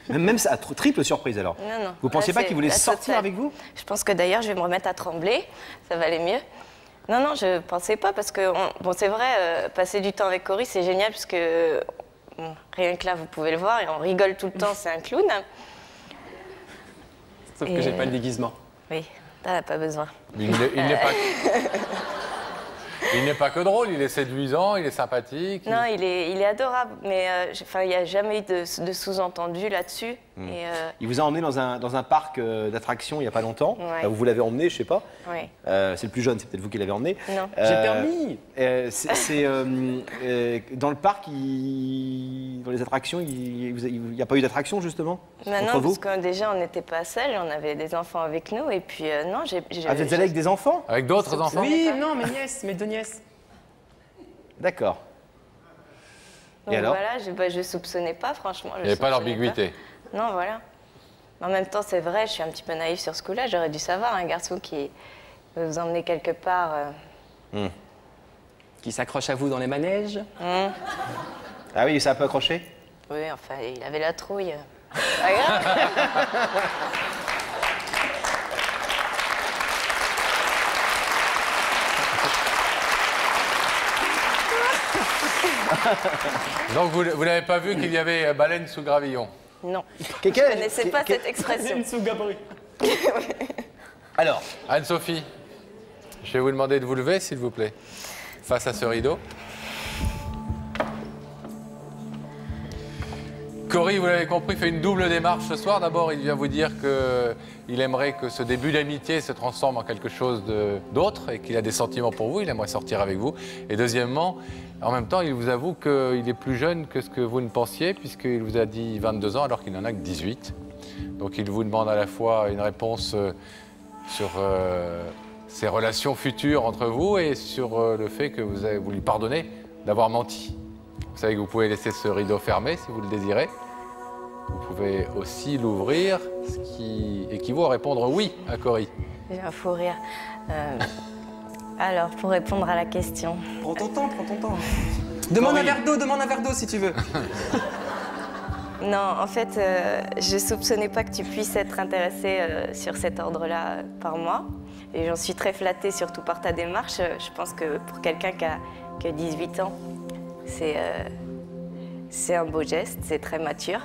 [SPEAKER 2] Même ça, triple surprise alors.
[SPEAKER 18] Non, non.
[SPEAKER 2] Vous pensiez
[SPEAKER 18] Là,
[SPEAKER 2] pas qu'il voulait
[SPEAKER 18] la
[SPEAKER 2] sortir
[SPEAKER 18] totale.
[SPEAKER 2] avec vous?
[SPEAKER 18] Je pense que d'ailleurs, je vais me remettre à trembler. Ça va aller mieux. Non, non, je pensais pas parce que, bon, c'est vrai, passer du temps avec Cory, c'est génial parce que, bon, rien que là, vous pouvez le voir et on rigole tout le temps, c'est un clown.
[SPEAKER 15] Sauf que j'ai pas le déguisement.
[SPEAKER 18] Oui, t'en as pas besoin.
[SPEAKER 1] Il n'est pas que drôle, il est séduisant, il est sympathique.
[SPEAKER 18] Non, il est adorable, mais il n'y a jamais eu de sous-entendu là-dessus. Et,
[SPEAKER 2] Il vous a emmené dans un parc d'attractions il n'y a pas longtemps.
[SPEAKER 18] Ouais.
[SPEAKER 2] Enfin, vous l'avez emmené, je sais pas.
[SPEAKER 18] oui.
[SPEAKER 2] C'est le plus jeune, c'est peut-être vous qui l'avez emmené.
[SPEAKER 18] Non.
[SPEAKER 15] J'ai permis.
[SPEAKER 2] Dans le parc, dans les attractions, il n'y a pas eu d'attraction justement
[SPEAKER 18] Maintenant,
[SPEAKER 2] entre vous?
[SPEAKER 18] parce que déjà, on n'était pas seuls, on avait des enfants avec nous, et puis non,
[SPEAKER 2] Ah, vous êtes allé avec des enfants?
[SPEAKER 1] Avec d'autres enfants?
[SPEAKER 15] Oui, non, mes nièces, mes deux nièces.
[SPEAKER 2] D'accord.
[SPEAKER 18] Donc
[SPEAKER 2] Et alors?
[SPEAKER 18] voilà, je soupçonnais pas, franchement.
[SPEAKER 1] Il n'y avait pas d'ambiguïté.
[SPEAKER 18] Non, voilà. En même temps, c'est vrai, je suis un petit peu naïve sur ce coup-là. J'aurais dû savoir, un garçon qui veut vous emmener quelque part.
[SPEAKER 15] Qui s'accroche à vous dans les manèges.
[SPEAKER 2] Ah oui, ça a un peu accroché?
[SPEAKER 18] Oui, enfin, il avait la trouille. Pas grave.
[SPEAKER 1] Donc vous n'avez pas vu qu'il y avait baleine sous gravillon?
[SPEAKER 18] Non. Je ne connaissais pas cette expression.
[SPEAKER 2] Alors,
[SPEAKER 1] Anne-Sophie, je vais vous demander de vous lever, s'il vous plaît, face à ce rideau. Cory, vous l'avez compris, fait une double démarche ce soir. D'abord, il vient vous dire qu'il aimerait que ce début d'amitié se transforme en quelque chose d'autre et qu'il a des sentiments pour vous, il aimerait sortir avec vous. Et deuxièmement, en même temps, il vous avoue qu'il est plus jeune que ce que vous ne pensiez, puisqu'il vous a dit 22 ans alors qu'il n'en a que 18. Donc il vous demande à la fois une réponse sur ces relations futures entre vous et sur le fait que vous lui pardonnez d'avoir menti. Vous savez que vous pouvez laisser ce rideau fermé si vous le désirez. Vous pouvez aussi l'ouvrir, ce qui équivaut à répondre oui à Cory.
[SPEAKER 18] J'ai un fou rire. Alors, pour répondre à la question.
[SPEAKER 15] Prends ton temps, prends ton temps. Demande un verre d'eau si tu veux.
[SPEAKER 18] Non, en fait, je soupçonnais pas que tu puisses être intéressé sur cet ordre-là par moi. Et j'en suis très flattée, surtout par ta démarche. Je pense que pour quelqu'un qui a 18 ans, c'est un beau geste, c'est très mature.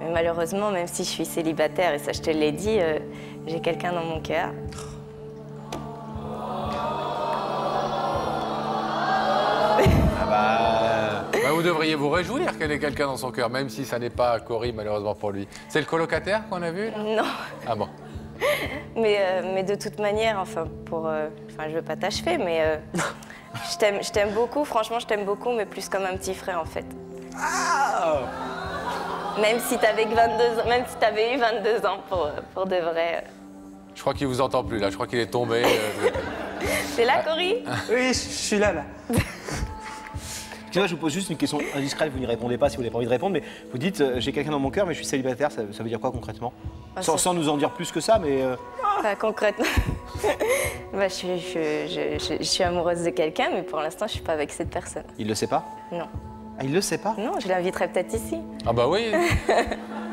[SPEAKER 18] Mais malheureusement, même si je suis célibataire, et ça je te l'ai dit, j'ai quelqu'un dans mon cœur.
[SPEAKER 1] Vous devriez vous réjouir qu'elle ait quelqu'un dans son cœur, même si ça n'est pas Cory, malheureusement pour lui. C'est le colocataire qu'on a vu là?
[SPEAKER 18] Non.
[SPEAKER 1] Ah bon.
[SPEAKER 18] Mais de toute manière, je veux pas t'achever, mais je t'aime beaucoup, franchement je t'aime beaucoup, mais plus comme un petit frère en fait. Même si t'avais eu 22 ans pour de vrai.
[SPEAKER 1] Je crois qu'il vous entend plus là, je crois qu'il est tombé.
[SPEAKER 18] T'es là, Cory?
[SPEAKER 15] Oui, je suis là.
[SPEAKER 2] Je vous pose juste une question indiscrète, vous n'y répondez pas si vous n'avez pas envie de répondre, mais vous dites j'ai quelqu'un dans mon cœur mais je suis célibataire, ça veut dire quoi concrètement? Sans nous en dire plus que ça, mais...
[SPEAKER 18] Pas concrètement. Je suis amoureuse de quelqu'un, mais pour l'instant je suis pas avec cette personne.
[SPEAKER 2] Il le sait pas?
[SPEAKER 18] Non.
[SPEAKER 2] Ah, il le sait pas?
[SPEAKER 18] Non, je l'inviterai peut-être ici.
[SPEAKER 1] Ah bah oui.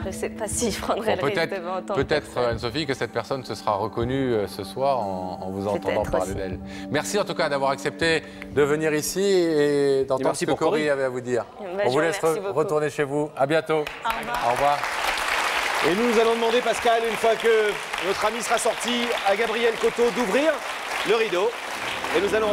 [SPEAKER 18] je sais pas si je prendrais le risque de m'entendre.
[SPEAKER 1] Peut-être, Anne-Sophie, que cette personne se sera reconnue ce soir en vous entendant parler d'elle. Merci en tout cas d'avoir accepté de venir ici et d'entendre ce que Cory avait à vous dire. On vous laisse retourner chez vous. À bientôt. Au revoir.
[SPEAKER 2] Et nous allons demander, Pascal, une fois que notre ami sera sorti, à Gabriel Coteau d'ouvrir le rideau. Et nous allons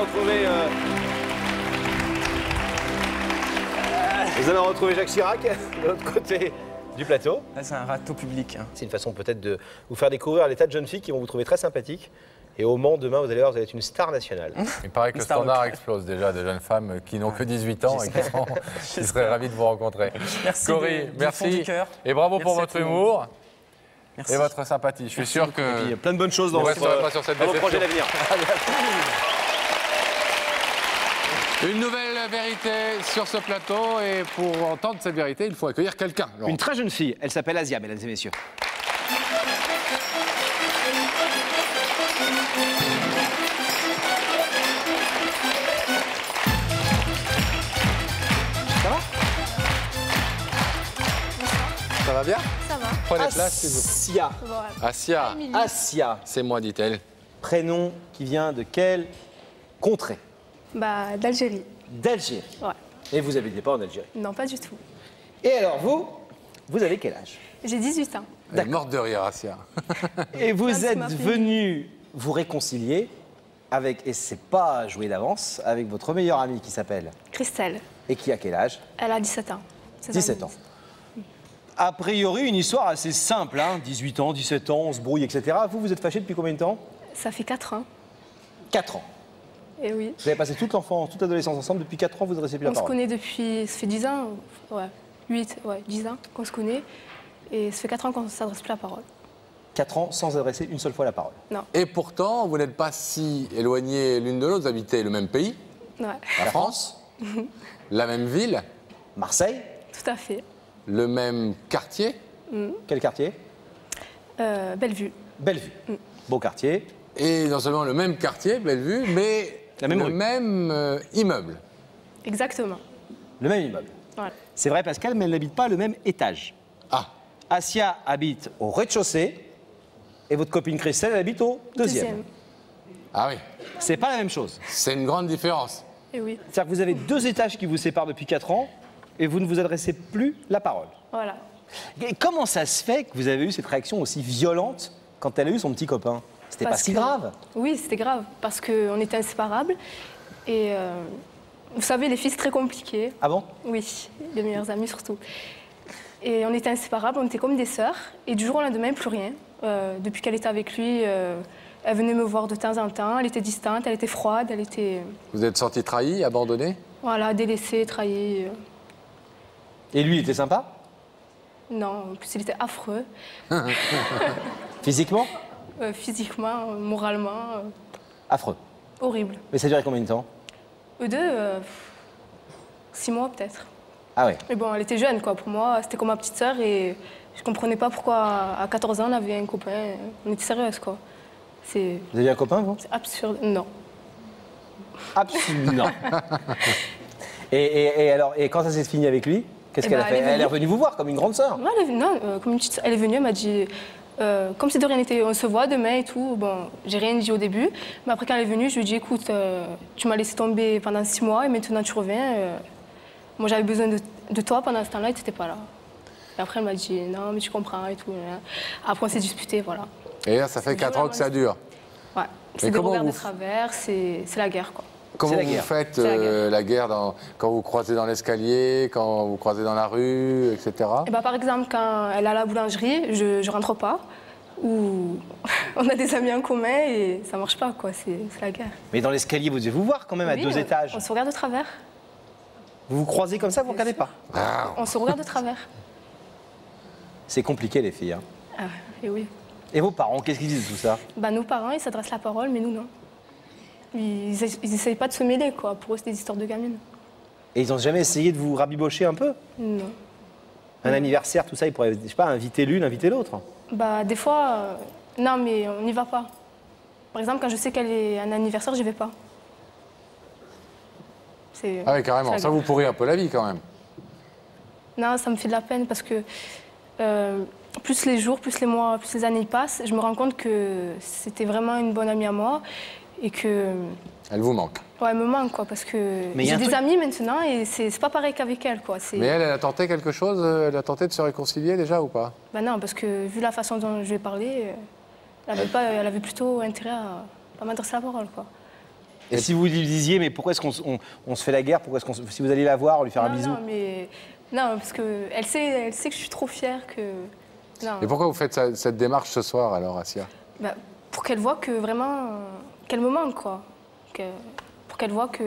[SPEAKER 2] retrouver Jacques Chirac de l'autre côté du plateau.
[SPEAKER 15] Là, c'est un râteau public. Hein.
[SPEAKER 2] C'est une façon peut-être de vous faire découvrir les tas de jeunes filles qui vont vous trouver très sympathiques. Et au Mans, demain, vous allez voir, vous allez être une star nationale.
[SPEAKER 1] Il paraît que le standard explose déjà de jeunes femmes qui n'ont que 18 ans et qui seraient ravis de vous rencontrer.
[SPEAKER 15] Merci
[SPEAKER 1] Cory, merci. Et bravo pour votre humour.
[SPEAKER 15] Merci.
[SPEAKER 1] Et votre sympathie. Je suis sûr que...
[SPEAKER 2] Et puis, plein de bonnes choses dans vos projets d'avenir.
[SPEAKER 1] Une nouvelle vérité sur ce plateau. Et pour entendre cette vérité, il faut accueillir quelqu'un.
[SPEAKER 2] Une très jeune fille. Elle s'appelle Asia, mesdames et messieurs.
[SPEAKER 1] Ça va bien?
[SPEAKER 4] Ça va.
[SPEAKER 1] Prenez place, s'il vous plaît. Asia.
[SPEAKER 2] Asia.
[SPEAKER 1] C'est moi, dit-elle.
[SPEAKER 2] Prénom qui vient de quelle contrée?
[SPEAKER 4] Bah, d'Algérie.
[SPEAKER 2] D'Algérie.
[SPEAKER 4] Ouais.
[SPEAKER 2] Et vous habitez pas en Algérie?
[SPEAKER 4] Non, pas du tout.
[SPEAKER 2] Et alors vous avez quel âge?
[SPEAKER 4] J'ai 18 ans.
[SPEAKER 1] Elle est morte de rire, Asia.
[SPEAKER 2] Et vous êtes venu vous réconcilier avec, et c'est pas joué d'avance, avec votre meilleure amie qui s'appelle
[SPEAKER 4] Christelle.
[SPEAKER 2] Et qui a quel âge?
[SPEAKER 4] Elle a 17 ans.
[SPEAKER 2] 17 ans. A priori, une histoire assez simple, hein, 18 ans, 17 ans, on se brouille, etc. Vous êtes fâchés depuis combien de temps?
[SPEAKER 4] Ça fait 4 ans.
[SPEAKER 2] 4 ans.
[SPEAKER 4] Et oui.
[SPEAKER 2] Vous avez passé toute l'enfance, toute l'adolescence ensemble, depuis 4 ans, vous ne adressez plus la parole?
[SPEAKER 4] On se connaît depuis, ça fait 10 ans, ouais, 10 ans qu'on se connaît. Et ça fait 4 ans qu'on ne s'adresse plus la parole.
[SPEAKER 2] 4 ans sans adresser une seule fois la parole?
[SPEAKER 4] Non.
[SPEAKER 1] Et pourtant, vous n'êtes pas si éloignés l'une de l'autre, vous habitez le même pays,
[SPEAKER 4] ouais.
[SPEAKER 1] La France, la même ville,
[SPEAKER 2] Marseille.
[SPEAKER 4] Tout à fait.
[SPEAKER 1] Le même quartier.
[SPEAKER 2] Quel quartier?
[SPEAKER 4] Bellevue.
[SPEAKER 2] Bellevue. Beau quartier.
[SPEAKER 1] Et non seulement le même quartier, Bellevue, mais même immeuble.
[SPEAKER 4] Exactement.
[SPEAKER 2] Le même immeuble.
[SPEAKER 4] Voilà.
[SPEAKER 2] C'est vrai, Pascal, mais elle n'habite pas le même étage.
[SPEAKER 1] Ah.
[SPEAKER 2] Asia habite au rez-de-chaussée et votre copine Christelle, elle habite au deuxième.
[SPEAKER 1] Ah oui.
[SPEAKER 2] C'est pas la même chose.
[SPEAKER 1] C'est une grande différence.
[SPEAKER 4] Et oui.
[SPEAKER 2] C'est-à-dire que vous avez 2 étages qui vous séparent depuis 4 ans et vous ne vous adressez plus la parole.
[SPEAKER 4] Voilà.
[SPEAKER 2] Et comment ça se fait que vous avez eu cette réaction aussi violente quand elle a eu son petit copain? C'était pas si grave?
[SPEAKER 4] Oui, c'était grave, parce qu'on était inséparables. Et vous savez, les filles, c'est très compliqué.
[SPEAKER 2] Ah bon?
[SPEAKER 4] Oui, les meilleures amies surtout. Et on était inséparables, on était comme des sœurs. Et du jour au lendemain, plus rien. Depuis qu'elle était avec lui, elle venait me voir de temps en temps. Elle était distante, elle était froide, elle était...
[SPEAKER 1] Vous êtes senti trahi, abandonné?
[SPEAKER 4] Voilà, délaissée, trahie.
[SPEAKER 2] Et lui, il était sympa?
[SPEAKER 4] Non, en plus, il était affreux.
[SPEAKER 2] Physiquement?
[SPEAKER 4] Physiquement, moralement.
[SPEAKER 2] Affreux.
[SPEAKER 4] Horrible.
[SPEAKER 2] Mais ça durait combien de temps?
[SPEAKER 4] Eux deux, 6 mois peut-être.
[SPEAKER 2] Ah ouais.
[SPEAKER 4] Mais bon, elle était jeune, quoi. Pour moi, c'était comme ma petite sœur et je comprenais pas pourquoi à 14 ans, on avait un copain. On était sérieuses, quoi. C'est...
[SPEAKER 2] Vous aviez un copain, vous?
[SPEAKER 4] C'est absurde. Non.
[SPEAKER 2] Absolument. Non. Et alors, et quand ça s'est fini avec lui, qu'est-ce qu'elle a fait? Elle est revenue vous voir comme une grande sœur?
[SPEAKER 4] Non, comme une petite sœur. Elle est venue, elle m'a dit... comme si de rien n'était, on se voit demain et tout. Bon, j'ai rien dit au début, mais après quand elle est venue, je lui ai dit écoute, tu m'as laissé tomber pendant 6 mois et maintenant tu reviens. Moi j'avais besoin de toi pendant ce temps-là et tu n'étais pas là. Et après elle m'a dit non mais tu comprends et tout. Après on s'est disputé, voilà.
[SPEAKER 1] Et là, ça fait 4 ans que ça dure.
[SPEAKER 4] Ouais, c'est des regards de travers, c'est la guerre quoi.
[SPEAKER 1] Comment vous faites la guerre quand vous croisez dans l'escalier, quand vous croisez dans la rue, etc.
[SPEAKER 4] Et bah, par exemple, quand elle est à la boulangerie, je rentre pas. Ou on a des amis en commun et ça marche pas, quoi. C'est la guerre.
[SPEAKER 2] Mais dans l'escalier, vous devez vous voir quand même à 2 étages.
[SPEAKER 4] On se regarde de travers.
[SPEAKER 2] Vous vous croisez comme ça, vous ne regardez pas?
[SPEAKER 4] On se regarde de travers.
[SPEAKER 2] C'est compliqué, les filles. Hein.
[SPEAKER 4] Ah, et oui.
[SPEAKER 2] Et vos parents, qu'est-ce qu'ils disent de tout ça?
[SPEAKER 4] Bah, nos parents, ils s'adressent la parole, mais nous, non. Ils n'essayent pas de se mêler, quoi. Pour eux, c'est des histoires de gamines.
[SPEAKER 2] Et ils n'ont jamais essayé de vous rabibocher un peu?
[SPEAKER 4] Non.
[SPEAKER 2] Un anniversaire, tout ça, ils pourraient, je sais pas, inviter l'une, inviter l'autre?
[SPEAKER 4] Bah, des fois, non, mais on n'y va pas. Par exemple, quand je sais qu'elle est un anniversaire, j'y vais pas.
[SPEAKER 1] Ah oui, carrément. Ça vous pourrit un peu la vie, quand même.
[SPEAKER 4] Non, ça me fait de la peine parce que plus les jours, plus les mois, plus les années passent, je me rends compte que c'était vraiment une bonne amie à moi et que...
[SPEAKER 1] Elle vous manque?
[SPEAKER 4] Ouais, elle me manque, quoi, parce que
[SPEAKER 1] Mais
[SPEAKER 4] j'ai des amis maintenant et c'est pas pareil qu'avec elle, quoi.
[SPEAKER 1] Mais elle a tenté quelque chose? Elle a tenté de se réconcilier déjà ou pas?
[SPEAKER 4] Ben non, parce que vu la façon dont je lui ai parlé, elle avait plutôt intérêt à pas m'adresser la parole, quoi.
[SPEAKER 2] Et si vous lui disiez, mais pourquoi est-ce qu'on se fait la guerre? Pourquoi est-ce si vous alliez la voir, lui faire un bisou?
[SPEAKER 4] Non, parce qu'elle sait que je suis trop fière que... Non.
[SPEAKER 1] Et pourquoi vous faites cette démarche ce soir alors, Assia?
[SPEAKER 4] Ben, pour qu'elle voit que vraiment... qu'elle me manque, quoi. Pour qu'elle voit que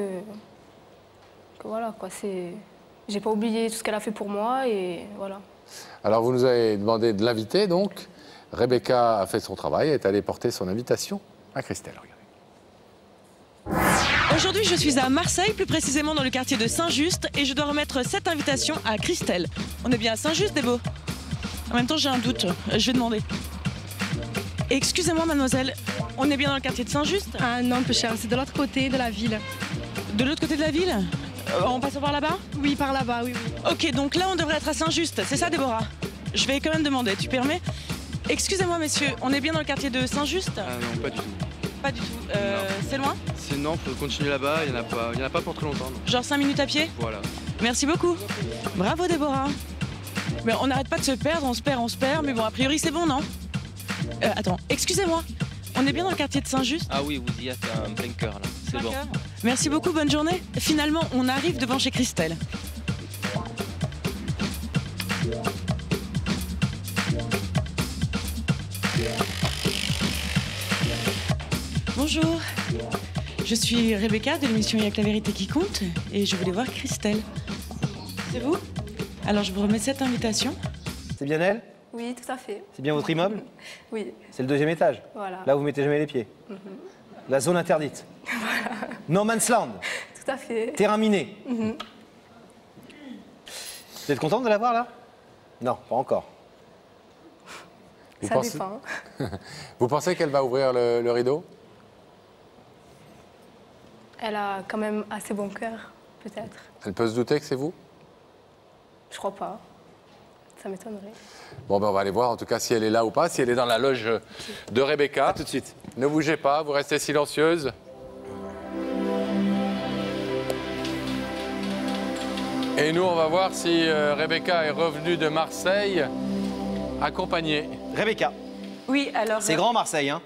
[SPEAKER 4] voilà, quoi, c'est... J'ai pas oublié tout ce qu'elle a fait pour moi et voilà.
[SPEAKER 1] Alors vous nous avez demandé de l'inviter donc. Rebecca a fait son travail et est allée porter son invitation à Christelle.
[SPEAKER 17] Aujourd'hui, je suis à Marseille, plus précisément dans le quartier de Saint-Just, et je dois remettre cette invitation à Christelle. On est bien à Saint-Just, Débo? En même temps, j'ai un doute. Je vais demander. Excusez-moi, mademoiselle, on est bien dans le quartier de Saint-Just?
[SPEAKER 6] Ah non, peu cher, c'est de l'autre côté de la ville.
[SPEAKER 17] De l'autre côté de la ville? En passant par là-bas?
[SPEAKER 6] Oui, par là-bas, oui.
[SPEAKER 17] Ok, donc là, on devrait être à Saint-Just, c'est ça, Déborah? Je vais quand même demander, tu permets? Excusez-moi, messieurs, on est bien dans le quartier de Saint-Just?
[SPEAKER 19] Ah non, pas du tout.
[SPEAKER 17] Pas du tout. C'est loin?
[SPEAKER 19] C'est non, faut continuer là-bas, il n'y en a pas pour très longtemps. Non.
[SPEAKER 17] Genre 5 minutes à pied?
[SPEAKER 19] Voilà.
[SPEAKER 17] Merci beaucoup. Bravo, Déborah. Mais on n'arrête pas de se perdre, on se perd, mais bon, a priori, c'est bon, non? Attends, excusez-moi, on est bien dans le quartier de Saint-Just?
[SPEAKER 20] Ah oui, vous y êtes un plein cœur, là. C'est bon.
[SPEAKER 17] Merci beaucoup, bonne journée. Finalement, on arrive devant chez Christelle. Bonjour, je suis Rebecca de l'émission Y'a que la vérité qui compte et je voulais voir Christelle. C'est vous? Alors je vous remets cette invitation.
[SPEAKER 2] C'est bien elle?
[SPEAKER 4] Oui, tout à fait.
[SPEAKER 2] C'est bien votre immeuble?
[SPEAKER 4] Oui.
[SPEAKER 2] C'est le 2e étage?
[SPEAKER 4] Voilà.
[SPEAKER 2] Là où vous mettez jamais les pieds? La zone interdite? No Man's Land?
[SPEAKER 4] Tout à fait.
[SPEAKER 2] Terrain miné? Vous êtes contente de la voir là? Non, pas encore.
[SPEAKER 4] Ça dépend.
[SPEAKER 1] Vous pensez qu'elle va ouvrir le rideau?
[SPEAKER 4] Elle a quand même assez bon cœur, peut-être.
[SPEAKER 1] Elle peut se douter que c'est vous?
[SPEAKER 4] Je crois pas. Ça m'étonnerait.
[SPEAKER 1] Bon, ben on va aller voir en tout cas si elle est là ou pas, si elle est dans la loge de Rebecca.
[SPEAKER 2] À tout de suite.
[SPEAKER 1] Ne bougez pas, vous restez silencieuse. Et nous, on va voir si Rebecca est revenue de Marseille accompagnée.
[SPEAKER 2] Rebecca.
[SPEAKER 3] Oui, alors...
[SPEAKER 2] C'est grand Marseille, hein?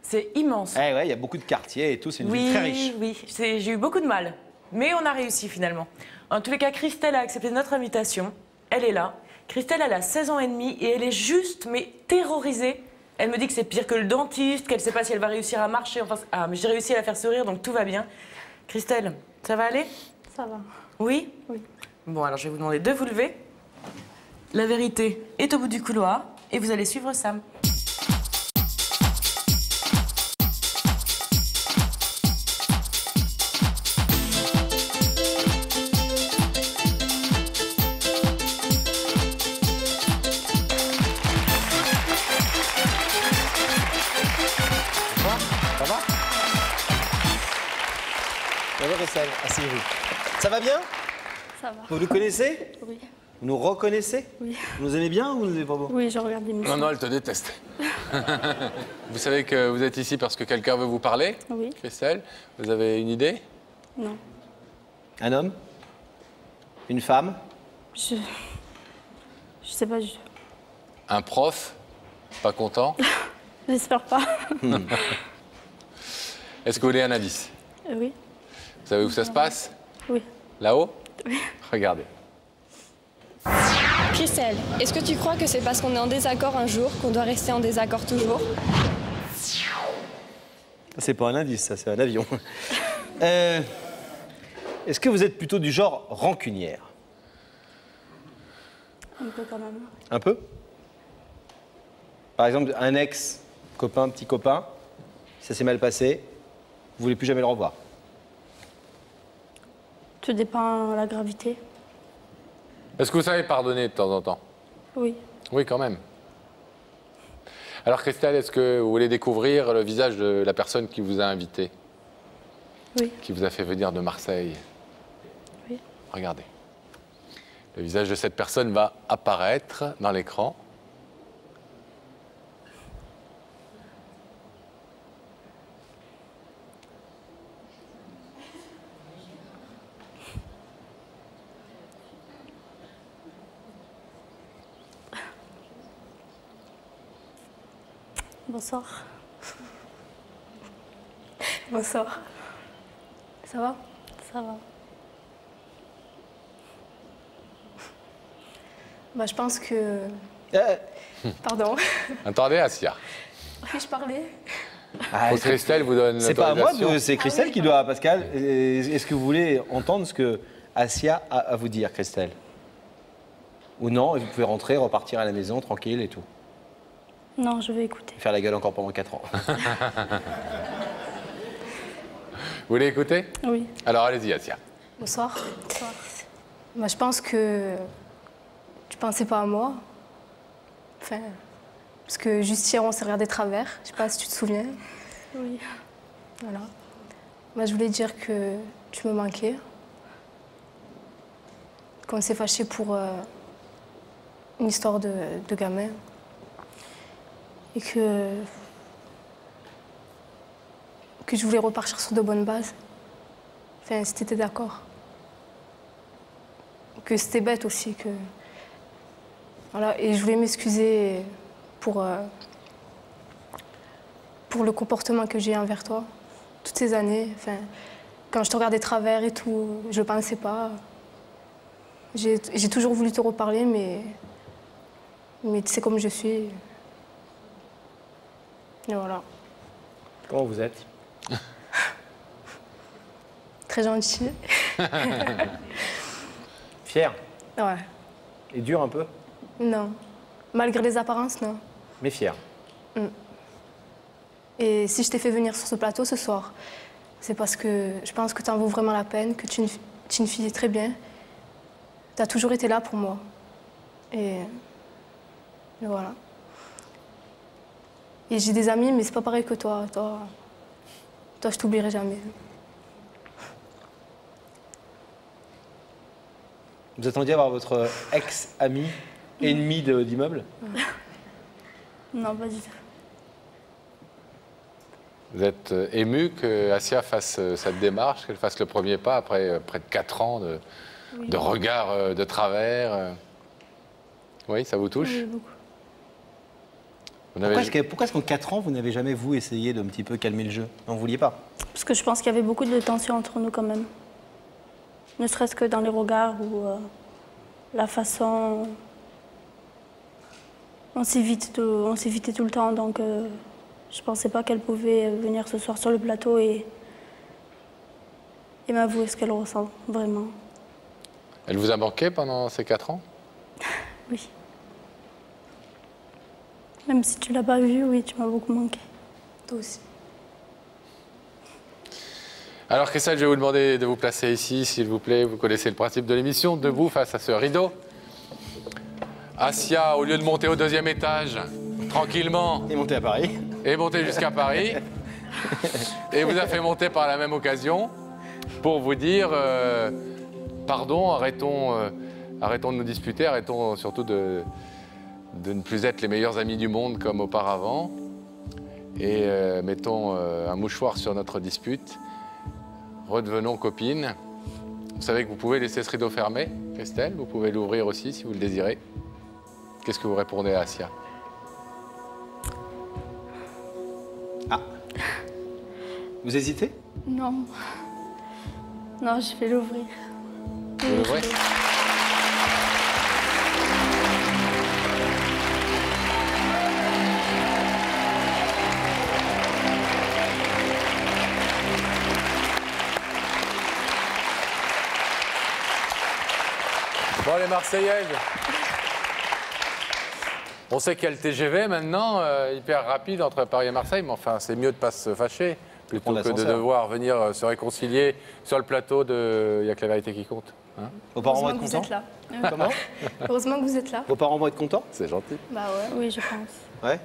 [SPEAKER 3] C'est immense.
[SPEAKER 2] Eh ouais, il y a beaucoup de quartiers et tout, c'est une ville très riche.
[SPEAKER 3] Oui, j'ai eu beaucoup de mal. Mais on a réussi finalement. En tous les cas, Christelle a accepté notre invitation. Elle est là. Christelle, elle a 16 ans et demi et elle est juste, mais terrorisée. Elle me dit que c'est pire que le dentiste, qu'elle ne sait pas si elle va réussir à marcher. Enfin, mais j'ai réussi à la faire sourire, donc tout va bien. Christelle, ça va aller?
[SPEAKER 6] Ça va.
[SPEAKER 3] Oui?
[SPEAKER 6] Oui.
[SPEAKER 3] Bon, alors je vais vous demander de vous lever. La vérité est au bout du couloir et vous allez suivre Sam.
[SPEAKER 2] Ça va? Bonjour Christelle, asseyez-vous. Ça va bien?
[SPEAKER 6] Ça va.
[SPEAKER 2] Vous nous connaissez?
[SPEAKER 6] Oui.
[SPEAKER 2] Vous nous reconnaissez?
[SPEAKER 6] Oui.
[SPEAKER 2] Vous nous aimez bien ou vous nous aimez pas beaucoup?
[SPEAKER 6] Oui, je regarde l'émission.
[SPEAKER 1] Non, non, elle te déteste. Vous savez que vous êtes ici parce que quelqu'un veut vous parler?
[SPEAKER 6] Oui.
[SPEAKER 1] Christelle, vous avez une idée?
[SPEAKER 6] Non.
[SPEAKER 2] Un homme? Une femme?
[SPEAKER 6] Je sais pas.
[SPEAKER 1] Un prof? Pas content?
[SPEAKER 6] J'espère pas.
[SPEAKER 1] Est-ce que vous voulez un indice?
[SPEAKER 6] Oui.
[SPEAKER 1] Vous savez où ça se passe?
[SPEAKER 6] Oui.
[SPEAKER 1] Là-haut?
[SPEAKER 6] Oui.
[SPEAKER 1] Regardez.
[SPEAKER 21] Christelle, est-ce que tu crois que c'est parce qu'on est en désaccord un jour qu'on doit rester en désaccord toujours?
[SPEAKER 2] C'est pas un indice, ça, c'est un avion. Est-ce que vous êtes plutôt du genre rancunière?
[SPEAKER 6] Un peu quand même.
[SPEAKER 2] Un peu? Par exemple, un ex-copain, petit copain, ça s'est mal passé, vous voulez plus jamais le revoir?
[SPEAKER 6] Tout dépend de la gravité.
[SPEAKER 1] Est-ce que vous savez pardonner de temps en temps?
[SPEAKER 6] Oui.
[SPEAKER 1] Oui, quand même. Alors, Christelle, est-ce que vous voulez découvrir le visage de la personne qui vous a invité?
[SPEAKER 6] Oui.
[SPEAKER 1] Qui vous a fait venir de Marseille?
[SPEAKER 6] Oui.
[SPEAKER 1] Regardez. Le visage de cette personne va apparaître dans l'écran.
[SPEAKER 6] Bonsoir.
[SPEAKER 4] Bonsoir. Ça va?
[SPEAKER 6] Ça va.
[SPEAKER 4] Bah, je pense que... Pardon.
[SPEAKER 1] Attendez, Assia.
[SPEAKER 4] Puis-je parler?
[SPEAKER 1] Faut que Christelle vous donne
[SPEAKER 2] C'est pas à moi,
[SPEAKER 1] l'autorisation.
[SPEAKER 2] c'est Christelle qui doit. Pascal, est-ce que vous voulez entendre ce que Assia a à vous dire, Christelle? Ou non, et vous pouvez rentrer, repartir à la maison, tranquille et tout.
[SPEAKER 6] Non, je vais écouter.
[SPEAKER 2] Faire la gueule encore pendant 4 ans.
[SPEAKER 1] Vous voulez écouter?
[SPEAKER 6] Oui.
[SPEAKER 1] Alors allez-y, Assia.
[SPEAKER 4] Bonsoir. Bonsoir. Bah, je pense que tu pensais pas à moi. Enfin, parce que juste hier, on s'est regardé de travers. Je sais pas si tu te souviens.
[SPEAKER 6] Oui.
[SPEAKER 4] Voilà. Moi, je voulais dire que tu me manquais. Qu'on s'est fâché pour une histoire de gamin. Et que je voulais repartir sur de bonnes bases. Enfin, si t'étais d'accord. Que c'était bête aussi, que... Voilà, et je voulais m'excuser pour le comportement que j'ai envers toi, toutes ces années. Enfin, quand je te regardais de travers et tout, je ne pensais pas. J'ai toujours voulu te reparler, mais tu sais comme je suis. Et voilà.
[SPEAKER 2] Comment vous êtes?
[SPEAKER 4] Très gentil.
[SPEAKER 2] Fier?
[SPEAKER 4] Ouais.
[SPEAKER 2] Et dur un peu?
[SPEAKER 4] Non. Malgré les apparences, non.
[SPEAKER 2] Mais fier.
[SPEAKER 4] Et si je t'ai fait venir sur ce plateau ce soir, c'est parce que je pense que tu en vaux vraiment la peine, que tu es une fille très bien. Tu as toujours été là pour moi. Et voilà. Et j'ai des amis, mais c'est pas pareil que toi. Toi, je t'oublierai jamais.
[SPEAKER 2] Vous attendiez à voir votre ex-ami, ennemi d'immeuble?
[SPEAKER 6] Non, pas du tout.
[SPEAKER 1] Vous êtes ému que Assia fasse cette démarche, qu'elle fasse le premier pas après près de 4 ans de regard de travers. Oui, ça vous touche?
[SPEAKER 6] Oui, beaucoup.
[SPEAKER 2] Pourquoi est-ce qu'en 4 ans, vous n'avez jamais, vous, essayé d'un petit peu calmer le jeu? Non, vous ne vouliez pas?
[SPEAKER 6] Parce que je pense qu'il y avait beaucoup de tension entre nous quand même. Ne serait-ce que dans les regards ou la façon... On s'évitait tout le temps, donc je pensais pas qu'elle pouvait venir ce soir sur le plateau et m'avouer ce qu'elle ressent vraiment.
[SPEAKER 1] Elle vous a manqué pendant ces 4 ans?
[SPEAKER 6] Oui. Même si tu l'as pas vu, oui, tu m'as beaucoup manqué.
[SPEAKER 4] Toi aussi.
[SPEAKER 1] Alors Christelle, je vais vous demander de vous placer ici, s'il vous plaît. Vous connaissez le principe de l'émission, debout face à ce rideau. Assia, au lieu de monter au 2e étage, tranquillement...
[SPEAKER 2] Et monter à Paris.
[SPEAKER 1] Et monter jusqu'à Paris. Et vous a fait monter par la même occasion pour vous dire pardon, arrêtons de nous disputer, arrêtons surtout de ne plus être les meilleurs amis du monde comme auparavant. Et mettons un mouchoir sur notre dispute. Redevenons copines. Vous savez que vous pouvez laisser ce rideau fermé, Christelle. Vous pouvez l'ouvrir aussi si vous le désirez. Qu'est-ce que vous répondez à Assia?
[SPEAKER 2] Ah. Vous hésitez?
[SPEAKER 6] Non. Non, je vais l'ouvrir.
[SPEAKER 1] Vous l'ouvrez? Bon, les Marseillaises, on sait qu'il y a le TGV maintenant, hyper rapide entre Paris et Marseille, mais enfin, c'est mieux de ne pas se fâcher plutôt que de devoir venir se réconcilier sur le plateau de Il n'y a que la vérité qui compte. Hein?
[SPEAKER 2] Vos parents vont être
[SPEAKER 4] Heureusement que
[SPEAKER 2] contents?
[SPEAKER 4] vous êtes là.
[SPEAKER 2] Comment?
[SPEAKER 4] Heureusement que vous êtes là.
[SPEAKER 2] Vos parents vont être contents?
[SPEAKER 1] C'est gentil.
[SPEAKER 4] Bah ouais.
[SPEAKER 6] Oui, je pense.
[SPEAKER 2] Ouais.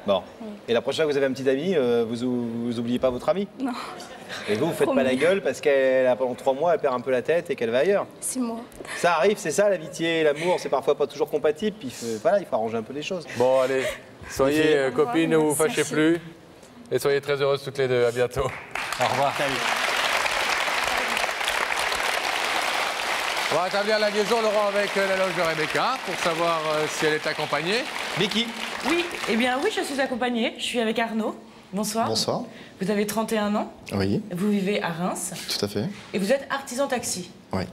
[SPEAKER 2] Bon. Et la prochaine fois que vous avez un petit ami, vous oubliez pas votre ami?
[SPEAKER 6] Non.
[SPEAKER 2] Et vous faites pas la gueule parce qu'elle a pendant 3 mois, elle perd un peu la tête et qu'elle va ailleurs.
[SPEAKER 4] 6 mois.
[SPEAKER 2] Ça arrive, c'est ça l'amitié, l'amour, c'est parfois pas toujours compatible. Puis voilà, il faut arranger un peu les choses.
[SPEAKER 1] Bon, allez, soyez copines, ne vous fâchez plus. Et soyez très heureuses toutes les deux. À bientôt.
[SPEAKER 2] Au revoir. Salut.
[SPEAKER 1] On va rétablir la liaison, Laurent, avec la loge de Rebecca pour savoir si elle est accompagnée.
[SPEAKER 2] Becky.
[SPEAKER 3] Oui, eh bien oui, je suis accompagnée. Je suis avec Arnaud. Bonsoir.
[SPEAKER 5] Bonsoir.
[SPEAKER 3] Vous avez 31 ans.
[SPEAKER 5] Oui.
[SPEAKER 3] Vous vivez à Reims.
[SPEAKER 5] Tout à fait.
[SPEAKER 3] Et vous êtes artisan taxi.
[SPEAKER 5] Oui.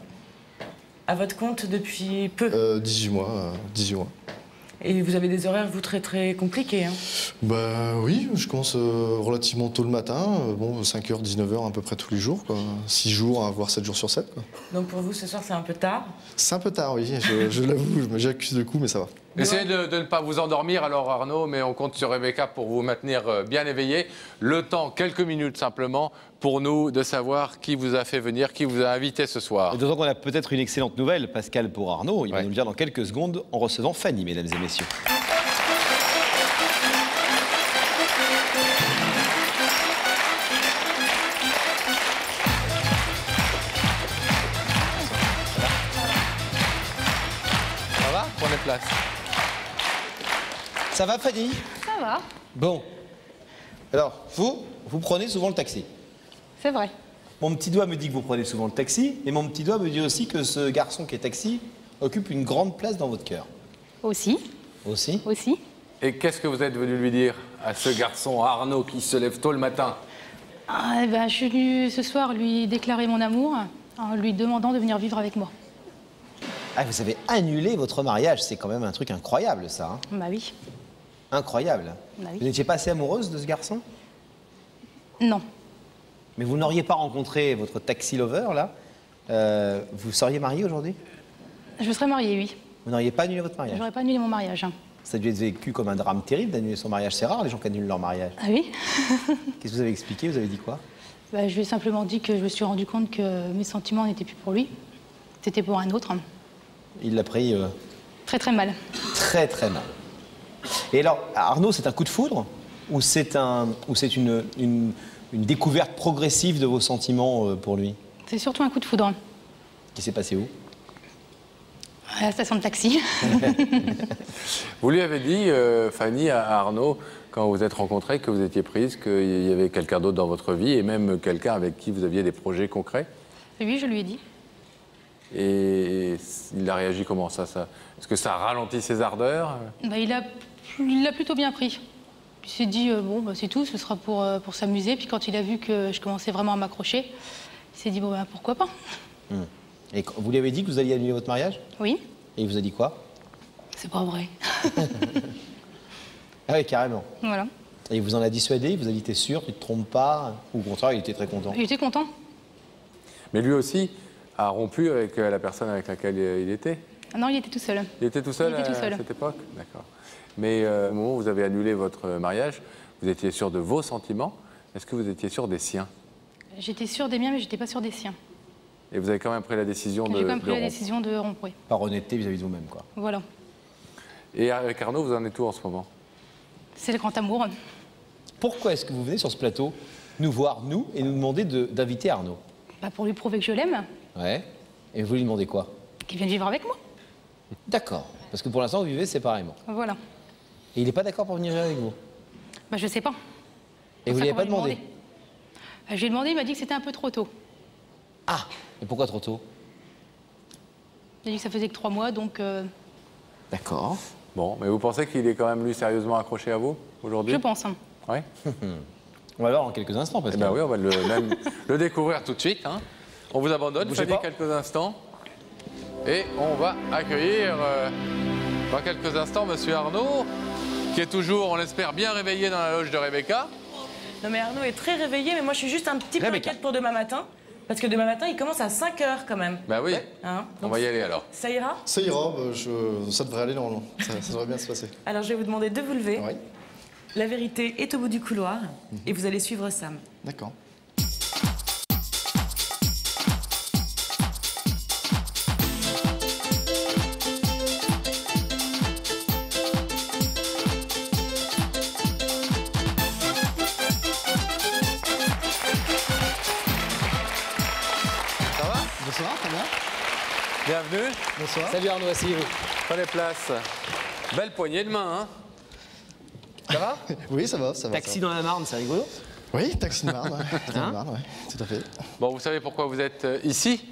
[SPEAKER 3] À votre compte depuis peu.
[SPEAKER 5] 18 mois. 18 mois.
[SPEAKER 3] Et vous avez des horaires, vous, très compliqués. Hein.
[SPEAKER 5] Bah oui, je commence relativement tôt le matin. Bon, 5h, 19h à peu près tous les jours, quoi. 6 jours, voire 7 jours sur 7, quoi.
[SPEAKER 3] Donc pour vous, ce soir, c'est un peu tard?
[SPEAKER 5] C'est un peu tard, oui. Je l'avoue, j'accuse le coup, mais ça va.
[SPEAKER 1] Essayez de ne pas vous endormir alors Arnaud, mais on compte sur Rebecca pour vous maintenir bien éveillé. Le temps, quelques minutes simplement, pour nous de savoir qui vous a fait venir, qui vous a invité ce soir.
[SPEAKER 2] Et d'autant qu'on a peut-être une excellente nouvelle, Pascal, pour Arnaud. Il va nous le dire dans quelques secondes en recevant Fanny, mesdames et messieurs.
[SPEAKER 1] Ça va? Prenez place.
[SPEAKER 2] Ça va, Fanny?
[SPEAKER 21] Ça va,
[SPEAKER 2] Bon. Alors, vous prenez souvent le taxi.
[SPEAKER 21] c'est vrai.
[SPEAKER 2] Mon petit doigt me dit que vous prenez souvent le taxi, et mon petit doigt me dit aussi que ce garçon qui est taxi occupe une grande place dans votre cœur.
[SPEAKER 21] Aussi.
[SPEAKER 2] Aussi?
[SPEAKER 21] Aussi.
[SPEAKER 1] Et qu'est-ce que vous êtes venu lui dire à ce garçon, à Arnaud, qui se lève tôt le matin?
[SPEAKER 21] Ah, ben, je suis venue ce soir lui déclarer mon amour en lui demandant de venir vivre avec moi.
[SPEAKER 2] Ah, vous avez annulé votre mariage, c'est quand même un truc incroyable, ça. Hein.
[SPEAKER 21] Bah oui.
[SPEAKER 2] Incroyable.
[SPEAKER 21] Bah oui.
[SPEAKER 2] Vous n'étiez pas assez amoureuse de ce garçon?
[SPEAKER 21] Non.
[SPEAKER 2] Mais vous n'auriez pas rencontré votre taxi lover, là vous seriez mariée aujourd'hui?
[SPEAKER 21] Je serais mariée, oui.
[SPEAKER 2] Vous n'auriez pas annulé votre mariage?
[SPEAKER 21] J'aurais pas annulé mon mariage. Hein.
[SPEAKER 2] Ça a dû être vécu comme un drame terrible d'annuler son mariage. C'est rare, les gens qui annulent leur mariage.
[SPEAKER 21] Ah oui?
[SPEAKER 2] Qu'est-ce que vous avez expliqué? Vous avez dit quoi?
[SPEAKER 21] Bah, je lui ai simplement dit que je me suis rendu compte que mes sentiments n'étaient plus pour lui. C'était pour un autre.
[SPEAKER 2] Il l'a pris
[SPEAKER 21] Très mal.
[SPEAKER 2] très mal. Et alors, Arnaud, c'est un coup de foudre? Ou c'est une découverte progressive de vos sentiments pour lui?
[SPEAKER 21] C'est surtout un coup de foudre.
[SPEAKER 2] Qui s'est passé où?
[SPEAKER 21] À la station de taxi.
[SPEAKER 1] Vous lui avez dit, Fanny, à Arnaud, quand vous êtes rencontrés, que vous étiez prise, qu'il y avait quelqu'un d'autre dans votre vie, et même quelqu'un avec qui vous aviez des projets concrets?
[SPEAKER 21] Oui, je lui ai dit.
[SPEAKER 1] Et il a réagi comment, ça Est-ce que ça a ralenti ses ardeurs?
[SPEAKER 21] Bah, il l'a plutôt bien pris. Il s'est dit, bon, bah, c'est tout, ce sera pour s'amuser. Puis quand il a vu que je commençais vraiment à m'accrocher, il s'est dit, bon, bah, pourquoi pas.
[SPEAKER 2] Et vous lui avez dit que vous alliez annuler votre mariage?
[SPEAKER 21] Oui.
[SPEAKER 2] Et il vous a dit quoi?
[SPEAKER 21] C'est pas vrai.
[SPEAKER 2] Ah oui, carrément.
[SPEAKER 21] Voilà.
[SPEAKER 2] Et il vous en a dissuadé? Il vous a dit, t'es sûr, tu te trompes pas? Ou au contraire, il était très content?
[SPEAKER 21] Il était content.
[SPEAKER 1] Mais lui aussi a rompu avec la personne avec laquelle il était?
[SPEAKER 21] Ah non, il était tout seul.
[SPEAKER 1] Il était tout seul,
[SPEAKER 21] Il était tout seul.
[SPEAKER 1] à cette époque? D'accord. Mais au moment où vous avez annulé votre mariage, vous étiez sûr de vos sentiments. Est-ce que vous étiez sûr des siens?
[SPEAKER 21] J'étais sûre des miens, mais j'étais pas sûre des siens.
[SPEAKER 1] Et vous avez quand même pris la décision de
[SPEAKER 21] J'ai quand même pris la
[SPEAKER 1] rompre.
[SPEAKER 21] décision de rompre, oui.
[SPEAKER 2] Par honnêteté vis-à-vis de vous-même, quoi.
[SPEAKER 21] Voilà.
[SPEAKER 1] Et avec Arnaud, vous en êtes où en ce moment?
[SPEAKER 21] C'est le grand amour.
[SPEAKER 2] Pourquoi est-ce que vous venez sur ce plateau nous voir, nous, et nous demander d'inviter Arnaud?
[SPEAKER 21] Bah, pour lui prouver que je l'aime,
[SPEAKER 2] Ouais. Et vous lui demandez quoi?
[SPEAKER 21] qu'il vienne vivre avec moi.
[SPEAKER 2] D'accord. Parce que pour l'instant, vous vivez séparément.
[SPEAKER 21] Voilà.
[SPEAKER 2] Et il n'est pas d'accord pour venir vivre avec vous?
[SPEAKER 21] Bah, je sais pas.
[SPEAKER 2] Et vous ne lui avez pas demandé?
[SPEAKER 21] Bah, je lui ai demandé, il m'a dit que c'était un peu trop tôt.
[SPEAKER 2] Ah. Et pourquoi trop tôt?
[SPEAKER 21] Il a dit que ça faisait que 3 mois, donc...
[SPEAKER 2] D'accord.
[SPEAKER 1] Bon, mais vous pensez qu'il est quand même, lui, sérieusement accroché à vous, aujourd'hui?
[SPEAKER 21] Je pense.
[SPEAKER 1] Oui.
[SPEAKER 2] On va voir en quelques instants, parce que...
[SPEAKER 1] Eh ben oui, on va même le découvrir tout de suite. Hein. On vous abandonne, Fanny, quelques instants. Et on va accueillir dans quelques instants Monsieur Arnaud, qui est toujours, on l'espère, bien réveillé dans la loge de Rebecca.
[SPEAKER 3] Non mais Arnaud est très réveillé, mais moi je suis juste un petit peu inquiète pour demain matin. Parce que demain matin, il commence à 5 h quand même.
[SPEAKER 1] Bah oui,
[SPEAKER 3] Hein,
[SPEAKER 1] on va y aller alors.
[SPEAKER 3] Ça ira?
[SPEAKER 5] Ça ira, ça devrait aller normalement. Ça devrait bien se passer.
[SPEAKER 3] Alors je vais vous demander de vous lever.
[SPEAKER 5] Oui.
[SPEAKER 3] La vérité est au bout du couloir et vous allez suivre Sam.
[SPEAKER 5] D'accord.
[SPEAKER 1] Ça va?
[SPEAKER 5] Bonsoir, très bien.
[SPEAKER 1] Bienvenue.
[SPEAKER 5] Bonsoir.
[SPEAKER 2] Salut Arnaud, asseyez-vous.
[SPEAKER 1] Prenez place. Belle poignée de main, hein? Ça va?
[SPEAKER 5] Oui, ça va, ça va.
[SPEAKER 2] Taxi dans la Marne, c'est rigolo?
[SPEAKER 5] Oui, taxi de Marne, ouais. Dans la Marne, ouais, tout à fait.
[SPEAKER 1] Bon, vous savez pourquoi vous êtes ici?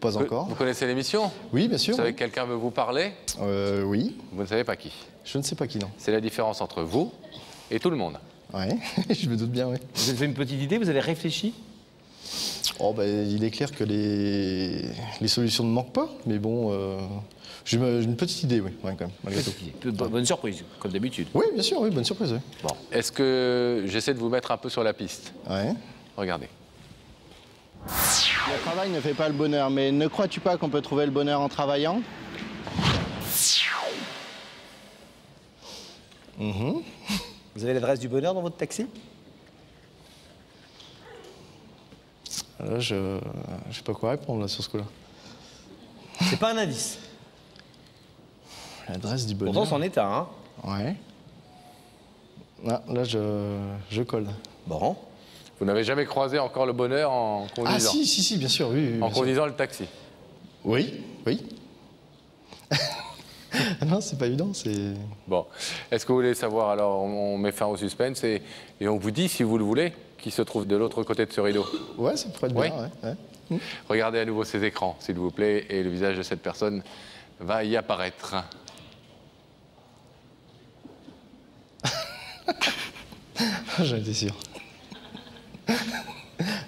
[SPEAKER 5] Pas encore.
[SPEAKER 1] Vous connaissez l'émission?
[SPEAKER 5] Oui, bien sûr.
[SPEAKER 1] Vous savez que quelqu'un veut vous parler?
[SPEAKER 5] Oui.
[SPEAKER 1] Vous ne savez pas qui?
[SPEAKER 5] Je ne sais pas qui, non.
[SPEAKER 1] C'est la différence entre vous et tout le monde.
[SPEAKER 5] Ouais, je me doute bien, oui.
[SPEAKER 2] Vous avez une petite idée? Vous avez réfléchi?
[SPEAKER 5] Oh, ben, il est clair que les solutions ne manquent pas, mais bon, j'ai une petite idée, oui, ouais, quand même, malgré tout.
[SPEAKER 2] Bonne surprise, comme d'habitude.
[SPEAKER 5] Oui, bien sûr, oui, bonne surprise, oui.
[SPEAKER 1] Bon. Est-ce que j'essaie de vous mettre un peu sur la piste?
[SPEAKER 5] Ouais.
[SPEAKER 1] Regardez.
[SPEAKER 9] Le travail ne fait pas le bonheur, mais ne crois-tu pas qu'on peut trouver le bonheur en travaillant?
[SPEAKER 2] Vous avez l'adresse du bonheur dans votre taxi?
[SPEAKER 5] Là, je ne sais pas quoi répondre là, sur ce coup-là.
[SPEAKER 2] C'est pas un indice.
[SPEAKER 5] L'adresse du bonheur.
[SPEAKER 2] Pourtant, c'en est un, hein?
[SPEAKER 5] Ouais. Ah, là, je colle.
[SPEAKER 2] Bon.
[SPEAKER 1] Vous n'avez jamais croisé encore le bonheur en conduisant?
[SPEAKER 5] Ah si, bien sûr, oui.
[SPEAKER 1] En conduisant le taxi?
[SPEAKER 5] Oui. Non, c'est pas évident, c'est...
[SPEAKER 1] Bon. Est-ce que vous voulez savoir, alors, on met fin au suspense et on vous dit, si vous le voulez, qui se trouve de l'autre côté de ce rideau?
[SPEAKER 5] Ouais, ça pourrait être bien, ouais.
[SPEAKER 1] Regardez à nouveau ces écrans, s'il vous plaît, et le visage de cette personne va y apparaître.
[SPEAKER 5] J'en étais sûr.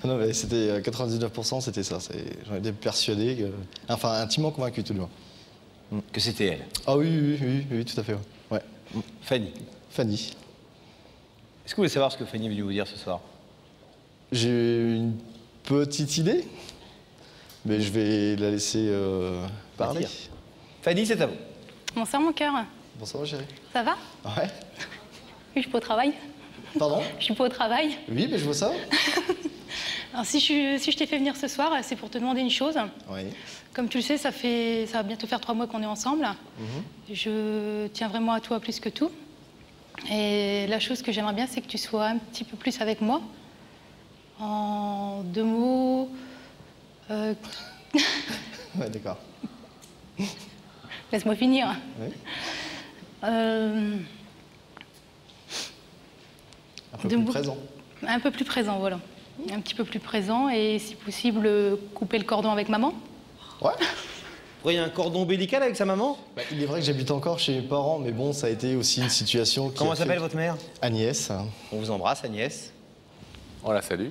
[SPEAKER 5] Non, mais c'était 99%, c'était ça. J'en étais persuadé, enfin intimement convaincu tout le monde.
[SPEAKER 2] Que c'était elle?
[SPEAKER 5] Ah oui, tout à fait. Ouais.
[SPEAKER 2] Fanny.
[SPEAKER 5] Fanny.
[SPEAKER 2] Est-ce que vous voulez savoir ce que Fanny est venue vous dire ce soir?
[SPEAKER 5] J'ai une petite idée, mais je vais la laisser parler.
[SPEAKER 2] Fanny, c'est à vous.
[SPEAKER 4] Bonsoir mon cœur.
[SPEAKER 5] Bonsoir chérie.
[SPEAKER 4] Ça va?
[SPEAKER 5] Ouais.
[SPEAKER 4] Oui, je suis pas au travail.
[SPEAKER 5] Pardon?
[SPEAKER 4] Je suis pas au travail.
[SPEAKER 5] Oui, mais je vois ça.
[SPEAKER 4] Alors si je t'ai fait venir ce soir, c'est pour te demander une chose.
[SPEAKER 5] Oui.
[SPEAKER 4] Comme tu le sais, ça va bientôt faire 3 mois qu'on est ensemble. Je tiens vraiment à toi plus que tout. Et la chose que j'aimerais bien, c'est que tu sois un petit peu plus avec moi. En 2 mots...
[SPEAKER 5] Ouais, d'accord.
[SPEAKER 4] Laisse-moi finir.
[SPEAKER 5] Oui.
[SPEAKER 4] Un
[SPEAKER 5] peu plus présent.
[SPEAKER 4] Un peu plus présent, voilà. Un petit peu plus présent et, si possible, couper le cordon avec maman.
[SPEAKER 5] Ouais.
[SPEAKER 2] Pourquoi il y a un cordon ombilical avec sa maman?
[SPEAKER 5] Il est vrai que j'habite encore chez mes parents, mais bon, ça a été aussi une situation qui...
[SPEAKER 2] Comment s'appelle votre mère?
[SPEAKER 5] Agnès.
[SPEAKER 2] On vous embrasse, Agnès.
[SPEAKER 1] On la salue.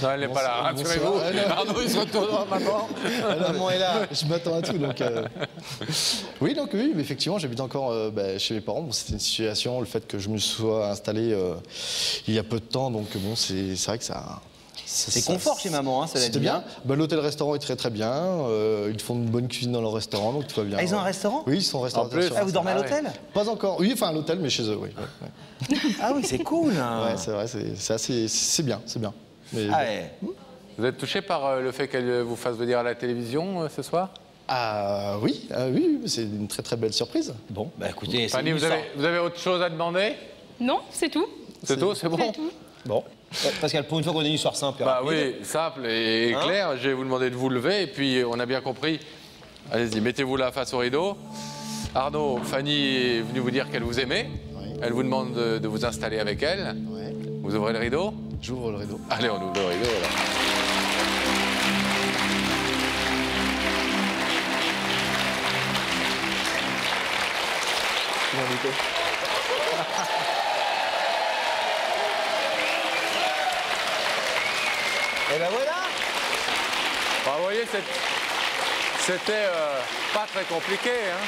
[SPEAKER 1] Non, elle n'est pas là, rassurez-vous. Arnaud, il se retourne vers maman.
[SPEAKER 5] Maman est là. Je m'attends à tout, donc... Oui, mais effectivement, j'habite encore chez mes parents. Bon, c'était une situation, le fait que je me sois installé il y a peu de temps, donc bon, c'est vrai que ça...
[SPEAKER 2] C'est confort chez maman, hein, ça
[SPEAKER 5] C'était bien. L'hôtel-restaurant est très bien. Ils font une bonne cuisine dans leur restaurant, donc tout va bien.
[SPEAKER 2] Ah, ils ont un restaurant?
[SPEAKER 5] Oui, ils sont restaurateurs.
[SPEAKER 2] Ah, vous dormez à l'hôtel?
[SPEAKER 5] Pas encore. Oui, enfin à l'hôtel, mais chez eux, oui.
[SPEAKER 2] Ah oui, c'est cool.
[SPEAKER 5] Ouais, c'est vrai, c'est bien. Mais
[SPEAKER 1] Vous êtes touché par le fait qu'elle vous fasse venir à la télévision ce soir?
[SPEAKER 5] Ah oui, c'est une très belle surprise.
[SPEAKER 2] Bon, bah écoutez,
[SPEAKER 1] Fanny, vous avez autre chose à demander?
[SPEAKER 4] Non, c'est tout.
[SPEAKER 1] C'est tout, c'est bon?
[SPEAKER 4] C'est tout.
[SPEAKER 2] Bon. Pascal, pour une fois qu'on a une histoire simple.
[SPEAKER 1] Bah oui, simple et clair. Je vais vous demander de vous lever et puis on a bien compris. Allez-y, mettez-vous là face au rideau. Arnaud, Fanny est venue vous dire qu'elle vous aimait. Oui. Elle vous demande de vous installer avec elle. Oui. Vous ouvrez le rideau?
[SPEAKER 5] J'ouvre le rideau.
[SPEAKER 1] Allez, on ouvre le rideau. Là.
[SPEAKER 2] Et ben voilà.
[SPEAKER 1] Bah, vous voyez, c'était pas très compliqué. Hein.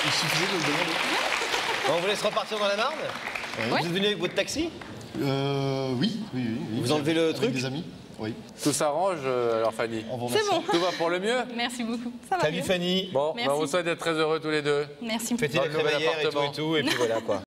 [SPEAKER 5] Il suffisait de le demander.
[SPEAKER 2] Bon, on vous laisse repartir dans la Marne. Vous êtes venu avec votre taxi?
[SPEAKER 5] Oui.
[SPEAKER 2] Vous enlevez le truc?
[SPEAKER 5] Avec des amis. Oui.
[SPEAKER 1] Tout s'arrange, alors Fanny?
[SPEAKER 4] C'est bon.
[SPEAKER 1] Tout va pour le mieux?
[SPEAKER 4] Merci beaucoup. Ça va
[SPEAKER 2] Salut
[SPEAKER 4] mieux.
[SPEAKER 2] Fanny.
[SPEAKER 1] Bon, on vous souhaite d'être très heureux tous les deux.
[SPEAKER 4] Merci.
[SPEAKER 2] Fêtez la crémaillère et tout, et puis voilà quoi.